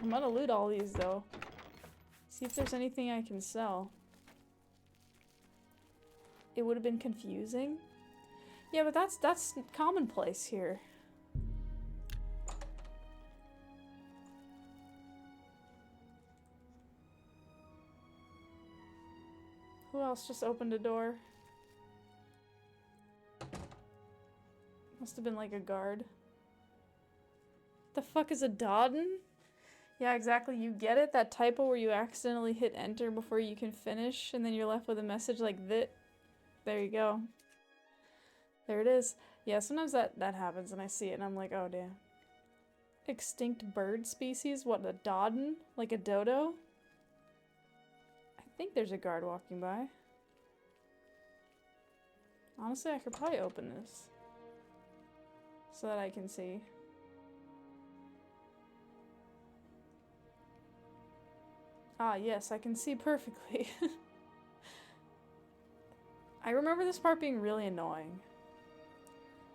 I'm gonna loot all these though. See if there's anything I can sell. It would have been confusing. Yeah, but that's commonplace here. Who else just opened a door? Must have been like a guard. The fuck is a dodden? Yeah, exactly. You get it? That typo where you accidentally hit enter before you can finish, and then you're left with a message like that. There you go. There it is. Yeah, sometimes that happens and I see it and I'm like, oh damn. Extinct bird species? What, a dodden? Like a dodo? I think there's a guard walking by. Honestly, I could probably open this so that I can see. Ah, yes, I can see perfectly. I remember this part being really annoying.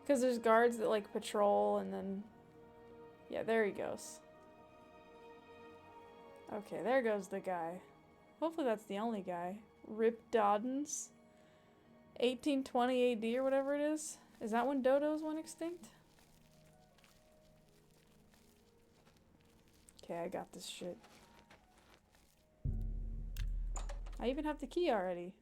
Because there's guards that like patrol and then... Yeah, there he goes. Okay, there goes the guy. Hopefully that's the only guy. Rip Doddens. 1820 AD or whatever it is. Is that when dodos went extinct? Okay, I got this shit. I even have the key already.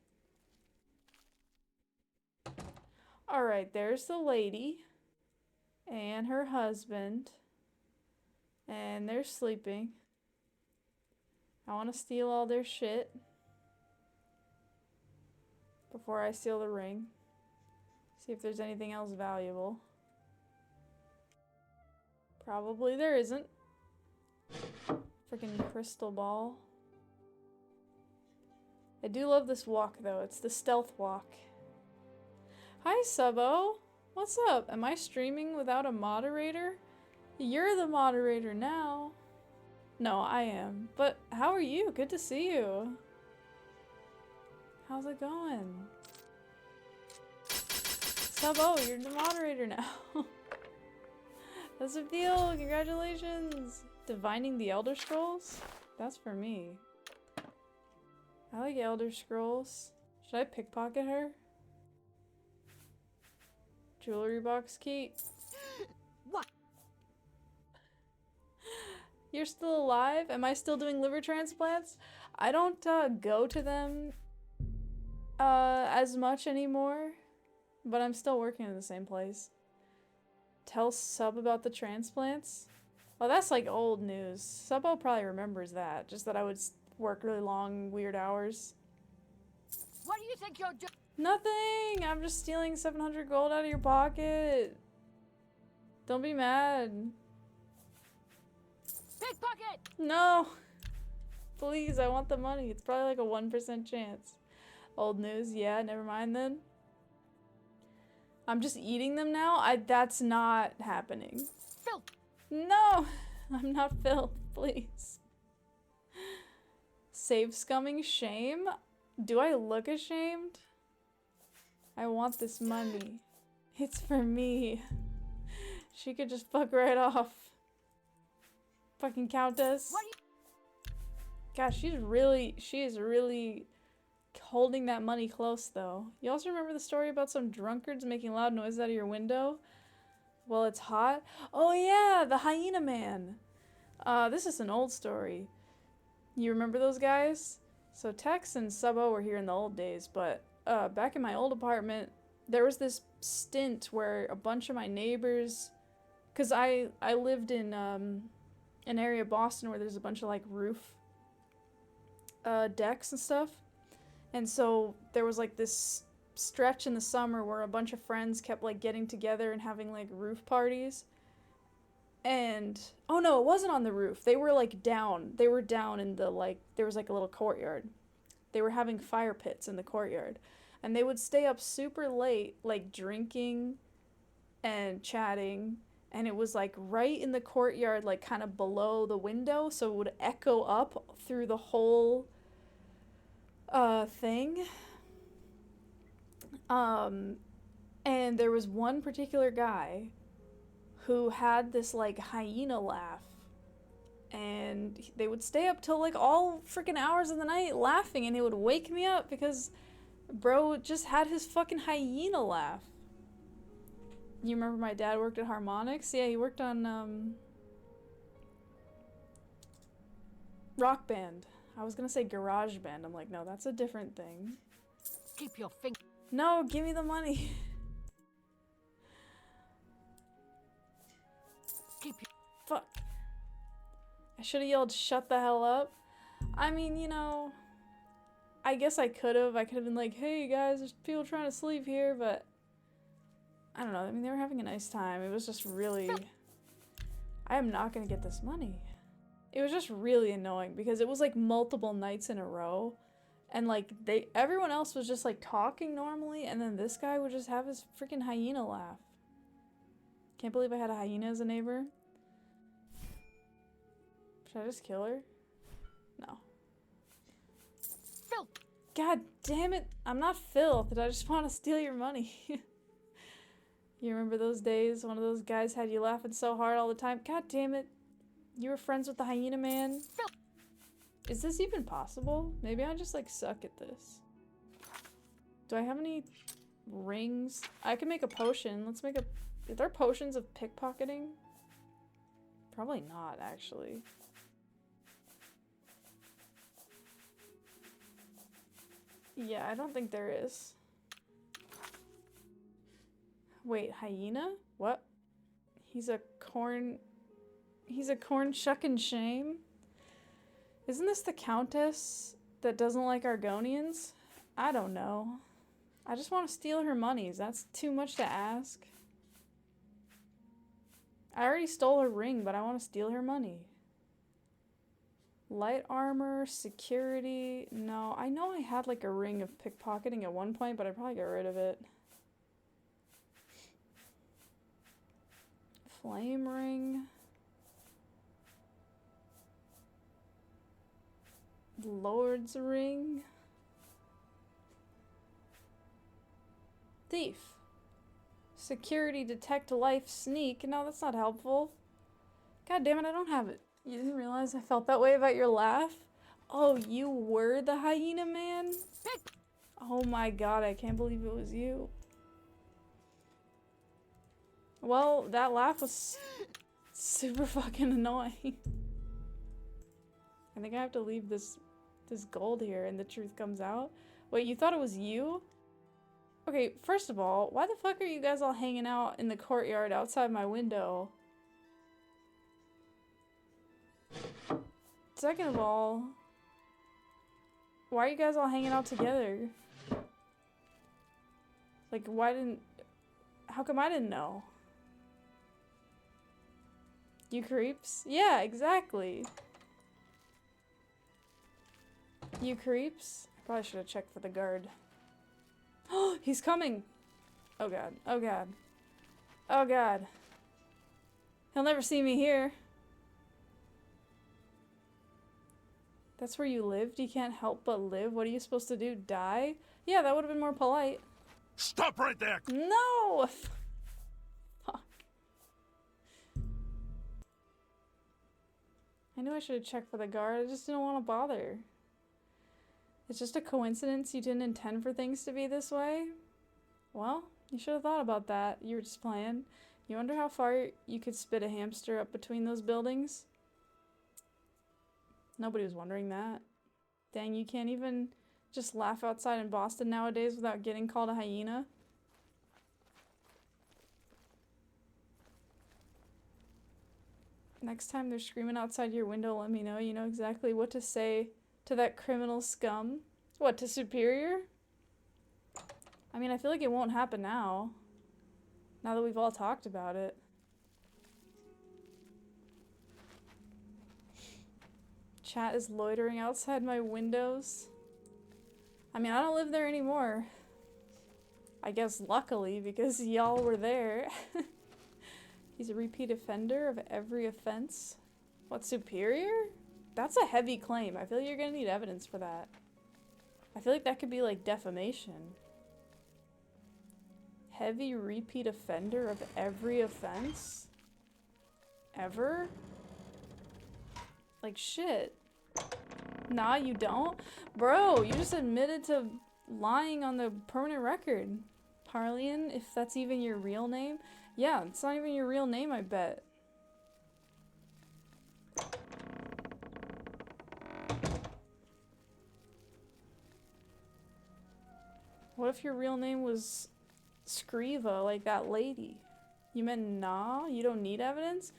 Alright, there's the lady. And her husband. And they're sleeping. I want to steal all their shit. Before I steal the ring. See if there's anything else valuable. Probably there isn't. Freaking crystal ball. I do love this walk though. It's the stealth walk. Hi Subbo. What's up? Am I streaming without a moderator? You're the moderator now. No, I am. But how are you? Good to see you. How's it going? Subbo, you're the moderator now. That's a deal. Congratulations. Divining the Elder Scrolls? That's for me. I like Elder Scrolls. Should I pickpocket her? Jewelry box key. What? You're still alive? Am I still doing liver transplants? I don't go to them as much anymore, but I'm still working in the same place. Tell Sub about the transplants? Well, that's like old news. Subbo probably remembers that, just that I would work really long, weird hours. What do you think you're doing? Nothing! I'm just stealing 700 gold out of your pocket. Don't be mad. Pickpocket! No! Please, I want the money. It's probably like a 1% chance. Old news, yeah, never mind then. I'm just eating them now? That's not happening. Filth! No! I'm not filth, please. Save scumming shame? Do I look ashamed? I want this money. It's for me. She could just fuck right off. Fucking countess. Gosh, she is really holding that money close, though. You also remember the story about some drunkards making loud noises out of your window? Well, it's hot. Oh yeah, the hyena man. This is an old story. You remember those guys? So Tex and Subbo were here in the old days, but back in my old apartment, there was this stint where a bunch of my neighbors, because I lived in an area of Boston where there's a bunch of like roof decks and stuff, and so there was like this stretch in the summer where a bunch of friends kept like getting together and having like roof parties. And oh no, it wasn't on the roof. They were like down. They were down in the like there was like a little courtyard. They were having fire pits in the courtyard. And they would stay up super late like drinking and chatting, and it was like right in the courtyard, like kind of below the window, so it would echo up through the whole thing. And there was one particular guy who had this like hyena laugh, and they would stay up till like all freaking hours of the night laughing, and it would wake me up because bro just had his fucking hyena laugh. You remember my dad worked at Harmonix? Yeah, he worked on Rock Band. I was gonna say Garage Band. I'm like, no, that's a different thing. Keep your finger. No, give me the money. Fuck. I should have yelled, shut the hell up. I mean, you know, I guess I could have. I could have been like, hey guys, there's people trying to sleep here, but I don't know. I mean, they were having a nice time. It was just really, I am not gonna get this money. It was just really annoying because it was like multiple nights in a row, and like everyone else was just like talking normally, and then this guy would just have his freaking hyena laugh. Can't believe I had a hyena as a neighbor. Should I just kill her? No. Filth. God damn it. I'm not filth. I just want to steal your money. You remember those days? One of those guys had you laughing so hard all the time. God damn it. You were friends with the hyena man? Filth. Is this even possible? Maybe I just like suck at this. Do I have any rings? I can make a potion. Let's make a... Are there potions of pickpocketing? Probably not, actually. Yeah, I don't think there is. Wait, hyena? What? He's a corn shucking shame? Isn't this the countess that doesn't like Argonians? I don't know. I just want to steal her monies. That's too much to ask. I already stole her ring, but I want to steal her money. Light armor, security. No, I know I had like a ring of pickpocketing at one point, but I probably got rid of it. Flame ring. Lord's ring. Thief. Security, detect, life, sneak. No, that's not helpful. God damn it, I don't have it. You didn't realize I felt that way about your laugh? Oh, you were the hyena man? Oh my god, I can't believe it was you. Well, that laugh was super fucking annoying. I think I have to leave this gold here and the truth comes out. Wait, you thought it was you? Okay, first of all, why the fuck are you guys all hanging out in the courtyard outside my window? Second of all, why are you guys all hanging out together? Like, how come I didn't know? You creeps? Yeah, exactly. You creeps? I probably should have checked for the guard. Oh, he's coming! Oh god, oh god. Oh god. He'll never see me here. That's where you lived? You can't help but live? What are you supposed to do? Die? Yeah, that would have been more polite. Stop right there! No! Fuck. I knew I should have checked for the guard. I just didn't want to bother. It's just a coincidence you didn't intend for things to be this way? Well, you should have thought about that. You were just playing. You wonder how far you could spit a hamster up between those buildings? Nobody was wondering that. Dang, you can't even just laugh outside in Boston nowadays without getting called a hyena? Next time they're screaming outside your window, let me know. You know exactly what to say to that criminal scum. What, to Superior? I mean, I feel like it won't happen now. Now that we've all talked about it. Chat is loitering outside my windows. I mean, I don't live there anymore. I guess luckily, because y'all were there. He's a repeat offender of every offense. What, Superior? That's a heavy claim. I feel like you're gonna need evidence for that. I feel like that could be like defamation. Heavy repeat offender of every offense? Ever? Like shit. Nah, you don't? Bro, you just admitted to lying on the permanent record. Parlian, if that's even your real name? Yeah, it's not even your real name, I bet. What if your real name was Scriva, like that lady? You meant nah? You don't need evidence?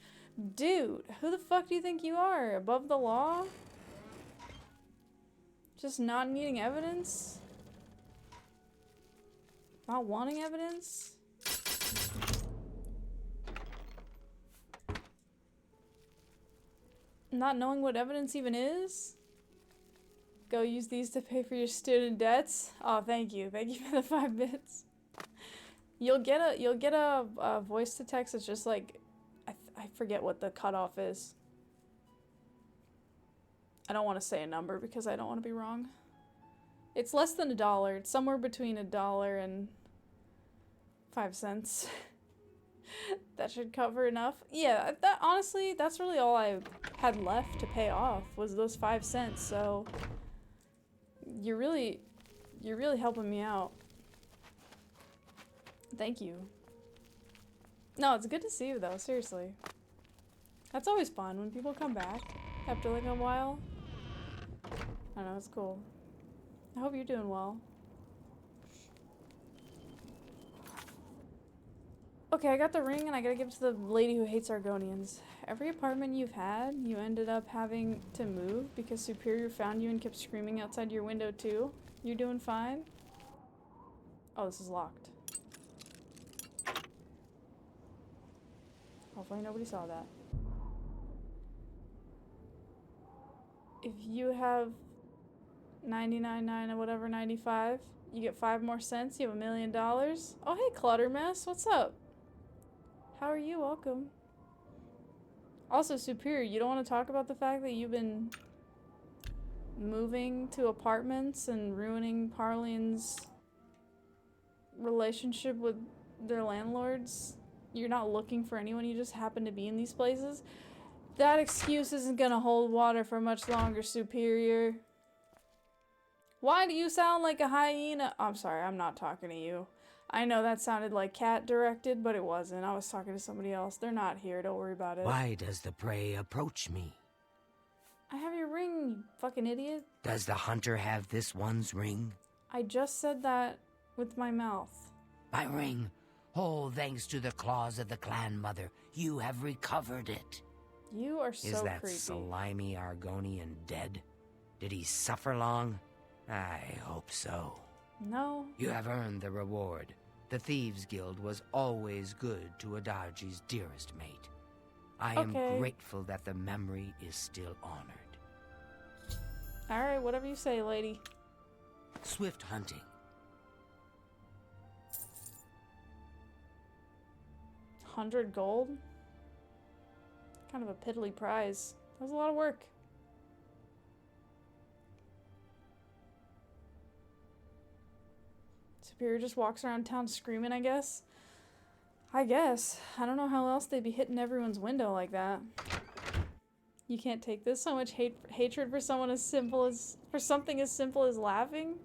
Dude, who the fuck do you think you are? Above the law? Just not needing evidence? Not wanting evidence? Not knowing what evidence even is? Go use these to pay for your student debts? Oh, thank you. Thank you for the 5 bits. You'll get a voice to text that's just like, I forget what the cutoff is. I don't want to say a number because I don't want to be wrong. It's less than $1. It's somewhere between $1 and 5 cents. That should cover enough. Yeah, that honestly, that's really all I had left to pay off was those 5 cents. So you're really helping me out. Thank you. No, it's good to see you though, seriously. That's always fun when people come back after like a while. I don't know, it's cool. I hope you're doing well. Okay, I got the ring and I gotta give it to the lady who hates Argonians. Every apartment you've had, you ended up having to move because Superior found you and kept screaming outside your window too. You're doing fine? Oh, this is locked. Hopefully nobody saw that. If you have 99.9 or whatever, 95, you get 5 more cents, you have $1 million. Oh, hey, Clutter Mess, what's up? How are you? Welcome. Also, Superior, you don't want to talk about the fact that you've been moving to apartments and ruining Parlian's relationship with their landlords? You're not looking for anyone, you just happen to be in these places? That excuse isn't gonna hold water for much longer, Superior. Why do you sound like a hyena? I'm sorry, I'm not talking to you. I know that sounded like cat directed, but it wasn't. I was talking to somebody else. They're not here, don't worry about it. Why does the prey approach me? I have your ring, you fucking idiot. Does the hunter have this one's ring? I just said that with my mouth. My ring. Oh, thanks to the claws of the clan mother, you have recovered it. You are so creepy. Is that slimy Argonian dead? Did he suffer long? I hope so. No. You have earned the reward. The Thieves Guild was always good to Adarji's dearest mate. I am grateful that the memory is still honored. Alright, whatever you say, lady. Swift hunting. 100 gold? Kind of a piddly prize. That was a lot of work. Superior just walks around town screaming, I guess. I don't know how else they'd be hitting everyone's window like that. You can't take this. So much hatred for something as simple as laughing.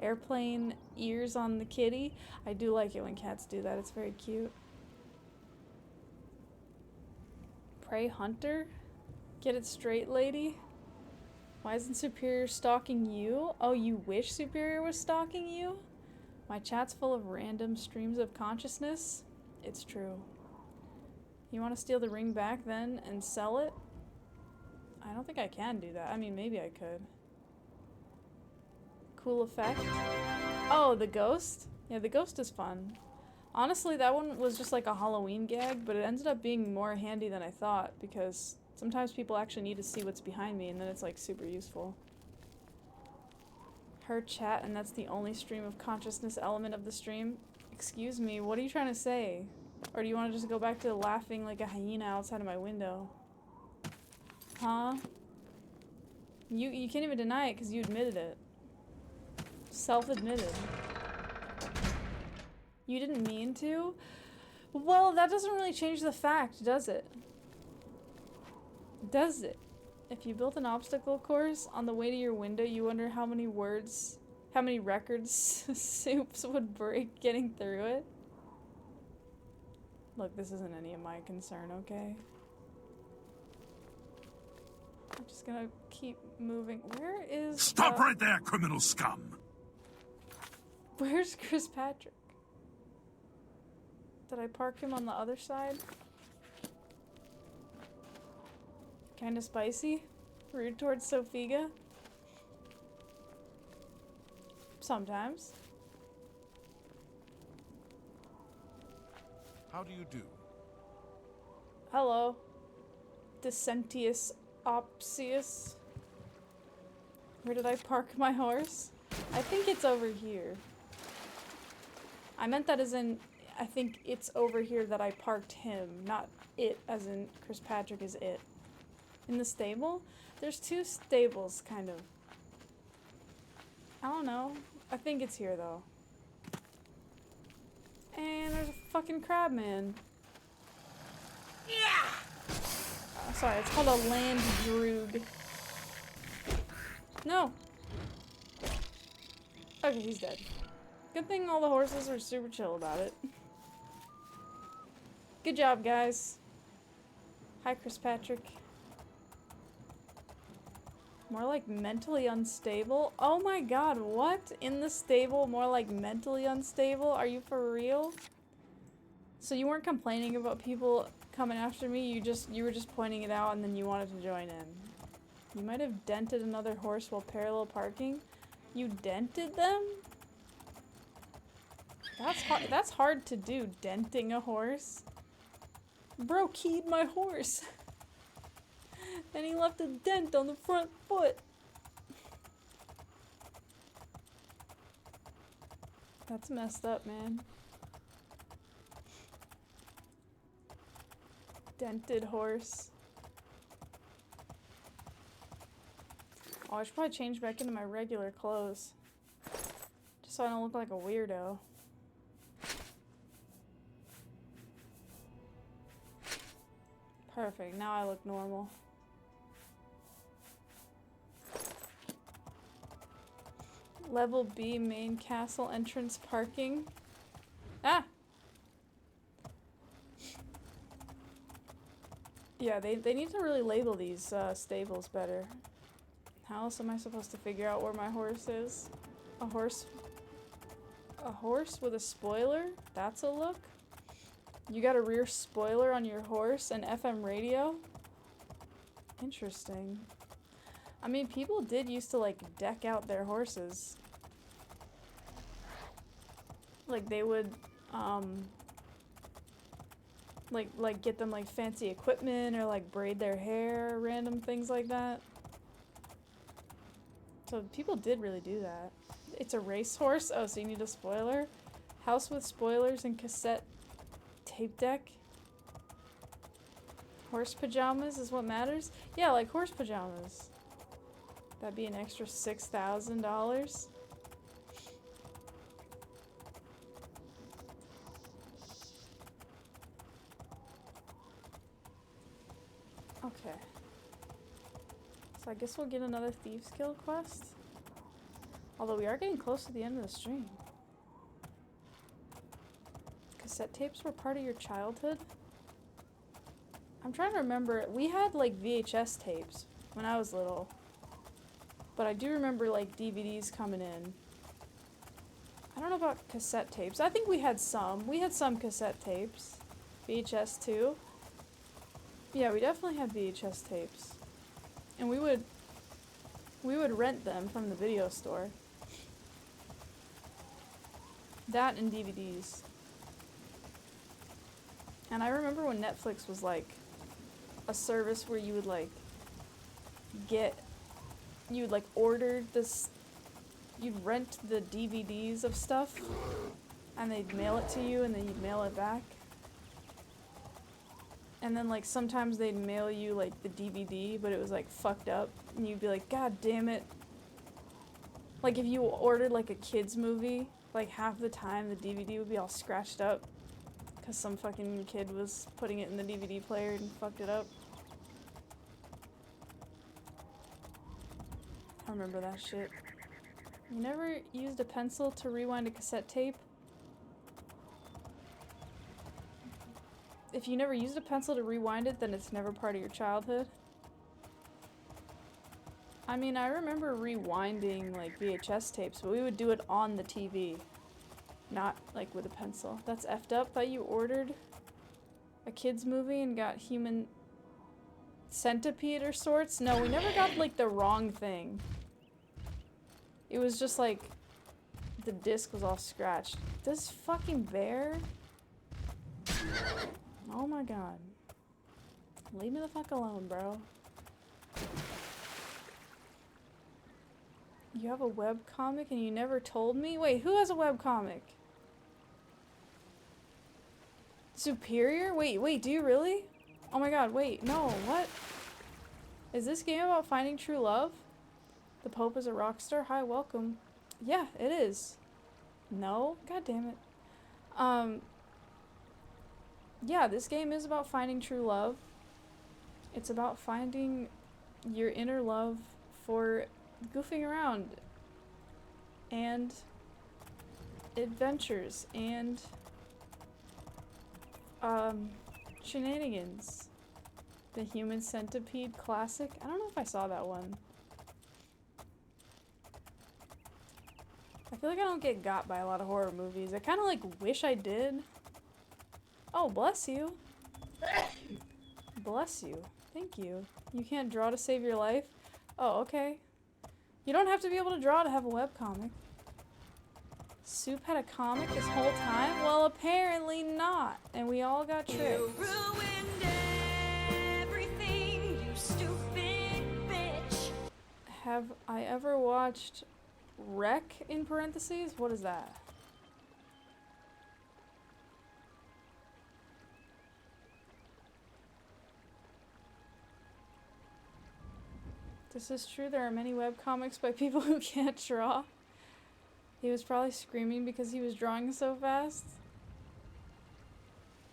Airplane ears on the kitty. I do like it when cats do that. It's very cute. Prey hunter? Get it straight, lady. Why isn't Superior stalking you? Oh, you wish Superior was stalking you? My chat's full of random streams of consciousness. It's true. You want to steal the ring back then and sell it? I don't think I can do that. I mean, maybe I could. Cool effect. Oh, the ghost? Yeah, the ghost is fun. Honestly, that one was just like a Halloween gag, but it ended up being more handy than I thought because sometimes people actually need to see what's behind me and then it's like super useful. Her chat, and that's the only stream of consciousness element of the stream. Excuse me, what are you trying to say? Or do you want to just go back to laughing like a hyena outside of my window? Huh? You can't even deny it because you admitted it. Self-admitted. You didn't mean to? Well, that doesn't really change the fact, does it? Does it? If you built an obstacle course on the way to your window, you wonder how many records Soups would break getting through it? Look, this isn't any of my concern, okay? I'm just gonna keep moving. Where is Stop right there, criminal scum! Where's Chris Patrick? Did I park him on the other side? Kinda spicy? Rude towards Sophiga? Sometimes. How do you do? Hello. Dissentius Opsius. Where did I park my horse? I think it's over here. I meant that as in, I think it's over here that I parked him, not it as in Chris Patrick is it. In the stable? There's two stables, kind of. I don't know. I think it's here, though. And there's a fucking crab man. Yeah! Sorry, it's called a land droog. No! Okay, he's dead. Good thing all the horses are super chill about it. Good job, guys. Hi, Chris Patrick. More like mentally unstable? Oh my god, what? In the stable, more like mentally unstable? Are you for real? So you weren't complaining about people coming after me, you were just pointing it out and then you wanted to join in. You might have dented another horse while parallel parking. You dented them? That's hard to do, denting a horse. Bro keyed my horse. And he left a dent on the front foot. That's messed up, man. Dented horse. Oh, I should probably change back into my regular clothes. Just so I don't look like a weirdo. Perfect, now I look normal. Level B main castle entrance parking. Ah! Yeah, they need to really label these stables better. How else am I supposed to figure out where my horse is? A horse with a spoiler? That's a look? You got a rear spoiler on your horse and FM radio? Interesting. I mean, people did used to, like, deck out their horses. Like, they would, like get them, like, fancy equipment or, like, braid their hair, random things like that. So people did really do that. It's a racehorse? Oh, so you need a spoiler? House with spoilers and cassette tape deck? Horse pajamas is what matters? Yeah, like horse pajamas. That'd be an extra $6,000. Okay. So I guess we'll get another Thieves Guild quest. Although we are getting close to the end of the stream. Cassette tapes were part of your childhood? I'm trying to remember. We had like VHS tapes when I was little. But I do remember like DVDs coming in. I don't know about cassette tapes. I think we had some. We had some cassette tapes. VHS too. Yeah, we definitely had VHS tapes. And we would rent them from the video store. That and DVDs. And I remember when Netflix was like a service where you would like order this, you'd rent the DVDs of stuff and they'd mail it to you and then you'd mail it back. And then like sometimes they'd mail you like the DVD but it was like fucked up and you'd be like, God damn it. Like if you ordered like a kid's movie, like half the time the DVD would be all scratched up because some fucking kid was putting it in the DVD player and fucked it up. I remember that shit. You never used a pencil to rewind a cassette tape? If you never used a pencil to rewind it, then it's never part of your childhood. I mean, I remember rewinding like VHS tapes, but we would do it on the TV. Not like with a pencil. That's effed up that you ordered a kid's movie and got human centipede or sorts. No, we never got like the wrong thing. It was just like the disc was all scratched. This fucking bear. Oh my god. Leave me the fuck alone, bro. You have a webcomic and you never told me? Wait, who has a webcomic? Superior? Wait, do you really? Oh my god, wait, no, what? Is this game about finding true love? The Pope is a rock star? Hi, welcome. Yeah, it is. No? God damn it. Yeah, this game is about finding true love. It's about finding your inner love for goofing around and adventures and shenanigans. The Human Centipede classic. I don't know if I saw that one. I feel like I don't get got by a lot of horror movies. I kind of like wish I did. Oh, bless you. Bless you. Thank you. You can't draw to save your life? Oh, okay. You don't have to be able to draw to have a webcomic. Soup had a comic this whole time? Well, apparently not. And we all got tricked. You ruined everything, you stupid bitch. Have I ever watched Wreck in parentheses? What is that? This is true. There are many webcomics by people who can't draw. He was probably screaming because he was drawing so fast.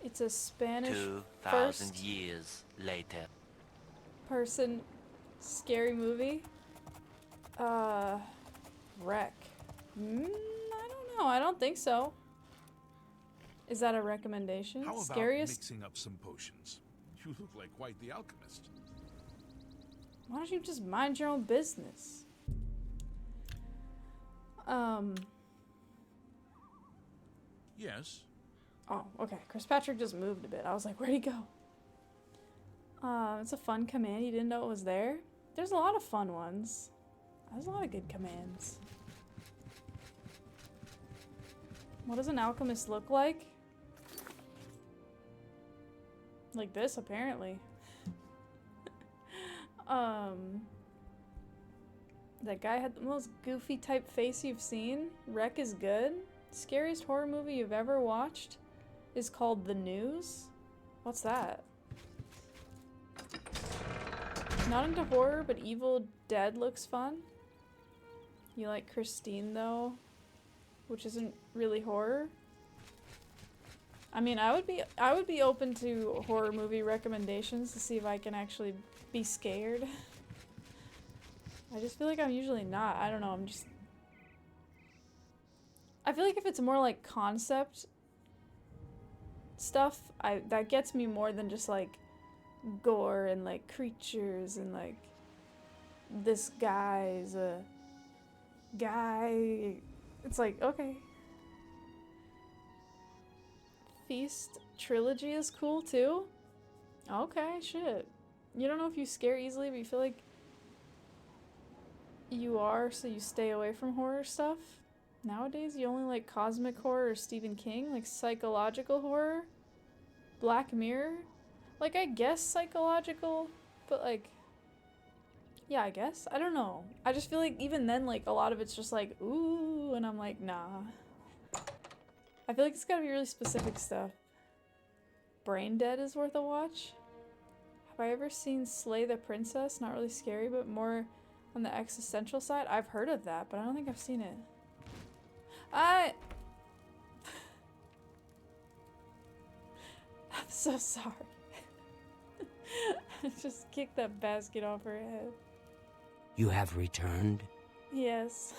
It's a Spanish 2,000 years later. Person scary movie. Wreck. I don't know. I don't think so. Is that a recommendation? How about Scariest? mixing up some potions? You look like quite the alchemist. Why don't you just mind your own business? Yes. Oh, okay. Chris Patrick just moved a bit. I was like, where'd he go? It's a fun command. You didn't know it was there? There's a lot of fun ones. There's a lot of good commands. What does an alchemist look like? Like this, apparently. That guy had the most goofy type face you've seen. Wreck is good. Scariest horror movie you've ever watched is called The News. What's that? Not into horror, but Evil Dead looks fun. You like Christine though, which isn't really horror. I mean, I would be open to horror movie recommendations to see if I can actually be scared. I just feel like I'm usually not. I don't know, I feel like if it's more like concept stuff, that gets me more than just like gore and like creatures and like this guy's a guy. It's like, okay. Feast trilogy is cool too. Okay, shit. You don't know if you scare easily, but you feel like you are, so you stay away from horror stuff. Nowadays, you only like cosmic horror or Stephen King, like psychological horror. Black Mirror. Like, I guess psychological, but like, yeah, I guess. I don't know. I just feel like even then, like, a lot of it's just like, ooh, and I'm like, nah. I feel like it's gotta be really specific stuff. Brain Dead is worth a watch. Have I ever seen Slay the Princess? Not really scary, but more on the existential side. I've heard of that, but I don't think I've seen it. I'm so sorry. I just kicked that basket off her head. You have returned? Yes.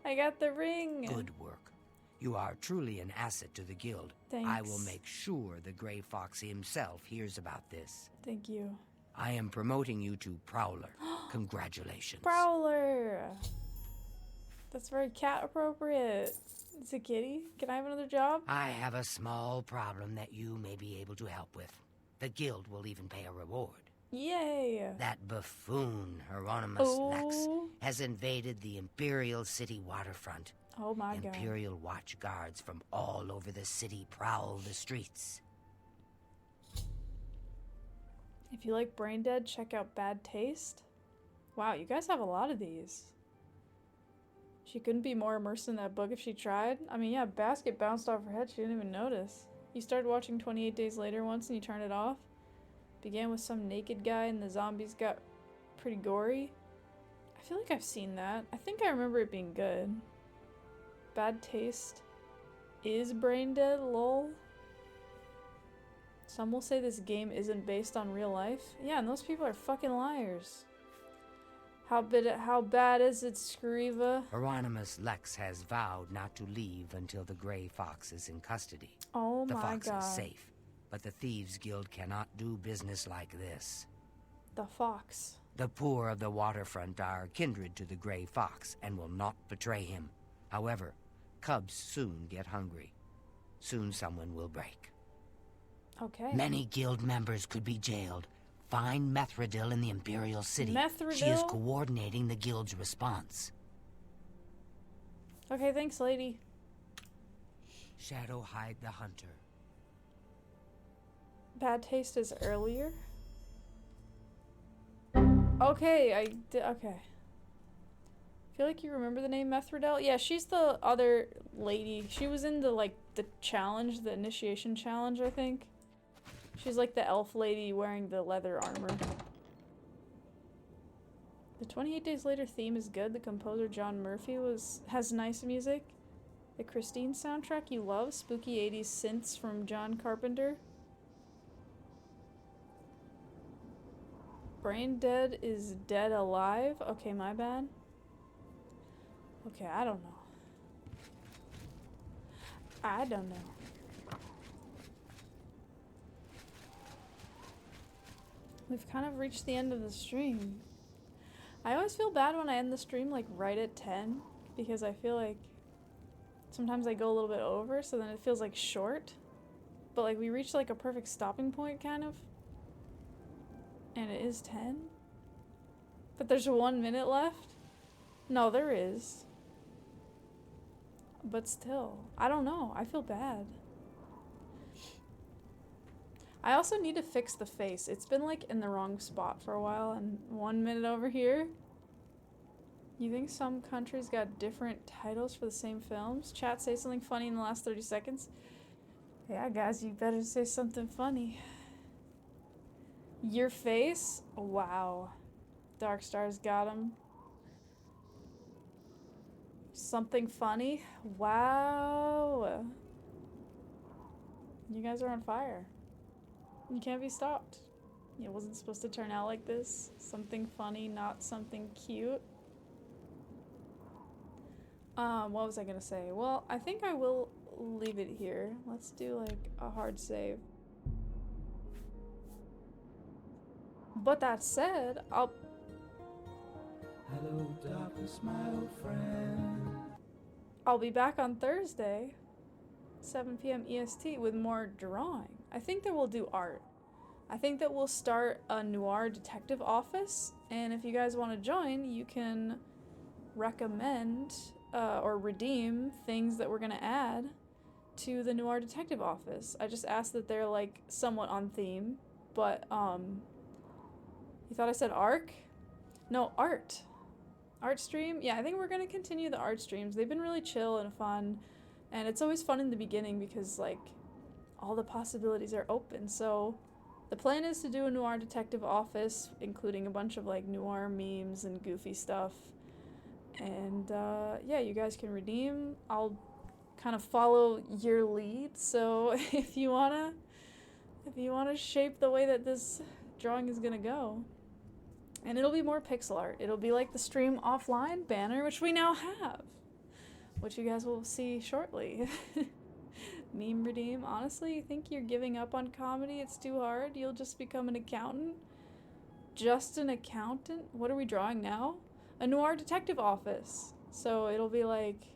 I got the ring. Good work. You are truly an asset to the guild. Thanks. I will make sure the Grey Fox himself hears about this. Thank you. I am promoting you to Prowler. Congratulations. Prowler! That's very cat appropriate. It's a kitty. Can I have another job? I have a small problem that you may be able to help with. The guild will even pay a reward. Yay! That buffoon, Hieronymus Lex, has invaded the Imperial City waterfront. Oh my god. Imperial watch guards from all over the city prowl the streets. If you like Brain Dead, check out Bad Taste. Wow, you guys have a lot of these. She couldn't be more immersed in that book if she tried. I mean, yeah, basket bounced off her head. She didn't even notice. You started watching 28 Days Later once and you turned it off. Began with some naked guy and the zombies got pretty gory. I feel like I've seen that. I think I remember it being good. Bad Taste is Brain Dead, lol. Some will say this game isn't based on real life. Yeah, and those people are fucking liars. How bad is it, Scriva? Hieronymus Lex has vowed not to leave until the Grey Fox is in custody. Oh the my fox god. is safe, but the Thieves Guild cannot do business like this. The fox. The poor of the waterfront are kindred to the Grey Fox and will not betray him. However, cubs soon get hungry. Soon someone will break. Okay. Many guild members could be jailed. Find Methridil in the Imperial City. Methridil? She is coordinating the guild's response. Okay, thanks, lady. Shadowhide the Hunter. Bad Taste is earlier? Okay, okay. I feel like you remember the name Methridel? Yeah, she's the other lady. She was in the challenge, the initiation challenge, I think. She's like the elf lady wearing the leather armor. The 28 Days Later theme is good. The composer John Murphy has nice music. The Christine soundtrack you love. Spooky 80s synths from John Carpenter. Brain Dead is dead alive. Okay, my bad. Okay, I don't know. I don't know. We've kind of reached the end of the stream. I always feel bad when I end the stream like right at 10 because I feel like sometimes I go a little bit over, so then it feels like short. But like we reached like a perfect stopping point kind of. And it is 10. But there's 1 minute left? No, there is. But still, I don't know. I feel bad. I also need to fix the face. It's been like in the wrong spot for a while, and 1 minute over here. You think some countries got different titles for the same films? Chat, say something funny in the last 30 seconds. Yeah, guys, you better say something funny. Your face? Wow. Dark Star's got him. Something funny? Wow. You guys are on fire. You can't be stopped. It wasn't supposed to turn out like this. Something funny, not something cute. What was I gonna say? Well, I think I will leave it here. Let's do like a hard save. But that said, Hello, darkness, my old friend. I'll be back on Thursday, 7 p.m. EST with more drawing. I think that we'll do art. I think that we'll start a noir detective office, and if you guys want to join, you can recommend or redeem things that we're gonna add to the noir detective office. I just asked that they're like somewhat on theme, but you thought I said arc? No, art. Art stream? Yeah, I think we're gonna continue the art streams. They've been really chill and fun, and it's always fun in the beginning because like all the possibilities are open. So the plan is to do a noir detective office, including a bunch of like noir memes and goofy stuff. And yeah, you guys can redeem. I'll kind of follow your lead. So if you wanna shape the way that this drawing is gonna go, and it'll be more pixel art. It'll be like the stream offline banner, which we now have, which you guys will see shortly. Meme redeem. Honestly, you think you're giving up on comedy? It's too hard. You'll just become an accountant. Just an accountant? What are we drawing now? A noir detective office. So it'll be like,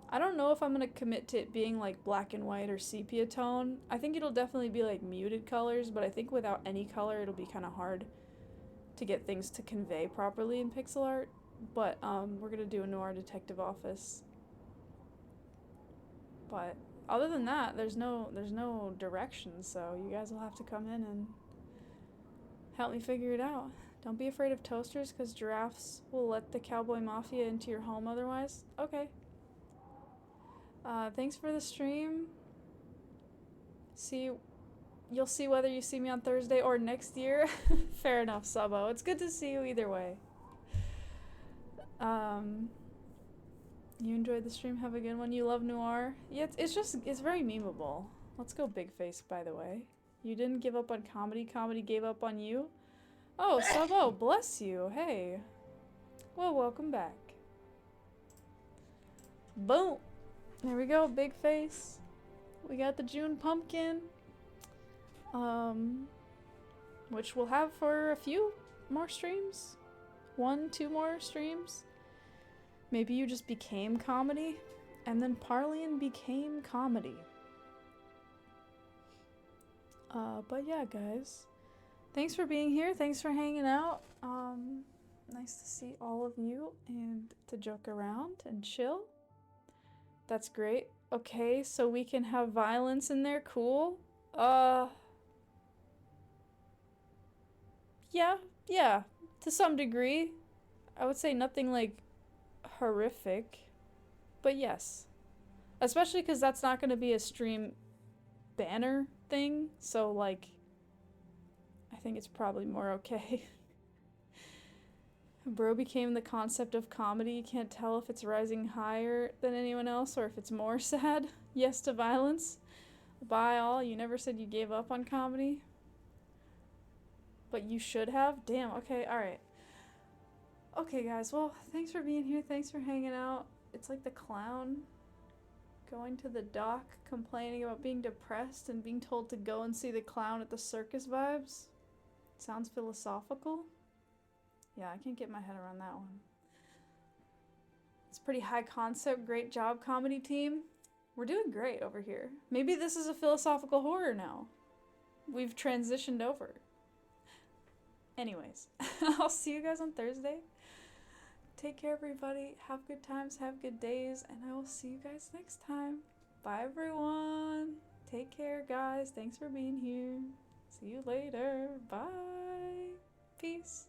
I don't know if I'm gonna commit to it being like black and white or sepia tone. I think it'll definitely be like muted colors, but I think without any color it'll be kind of hard to get things to convey properly in pixel art. But we're gonna do a noir detective office. But other than that, there's no direction, so you guys will have to come in and help me figure it out. Don't be afraid of toasters, because giraffes will let the cowboy mafia into your home otherwise. Okay. Thanks for the stream. You'll see whether you see me on Thursday or next year. Fair enough, Sabo. It's good to see you either way. You enjoyed the stream? Have a good one. You love noir? Yeah, it's very memeable. Let's go big face, by the way. You didn't give up on comedy. Comedy gave up on you. Oh, Sabo, bless you. Hey. Well, welcome back. Boom. There we go, big face. We got the June pumpkin. Which we'll have for a few more streams. 1, 2 more streams. Maybe you just became comedy, and then Parlian became comedy. But yeah, guys. Thanks for being here. Thanks for hanging out. Nice to see all of you and to joke around and chill. That's great. Okay, so we can have violence in there. Cool. Yeah, to some degree. I would say nothing like horrific, but yes. Especially because that's not going to be a stream banner thing, so like I think it's probably more okay. Bro became the concept of comedy. You can't tell if it's rising higher than anyone else or if it's more sad. Yes to violence. Bye all. You never said you gave up on comedy. But you should have? Damn, okay, alright. Okay guys, well, thanks for being here. Thanks for hanging out. It's like the clown going to the dock, complaining about being depressed and being told to go and see the clown at the circus vibes. Sounds philosophical. Yeah, I can't get my head around that one. It's pretty high concept. Great job, comedy team. We're doing great over here. Maybe this is a philosophical horror now. We've transitioned over. Anyways, I'll see you guys on Thursday. Take care, everybody. Have good times, have good days, and I will see you guys next time. Bye, everyone. Take care, guys. Thanks for being here. See you later. Bye. Peace.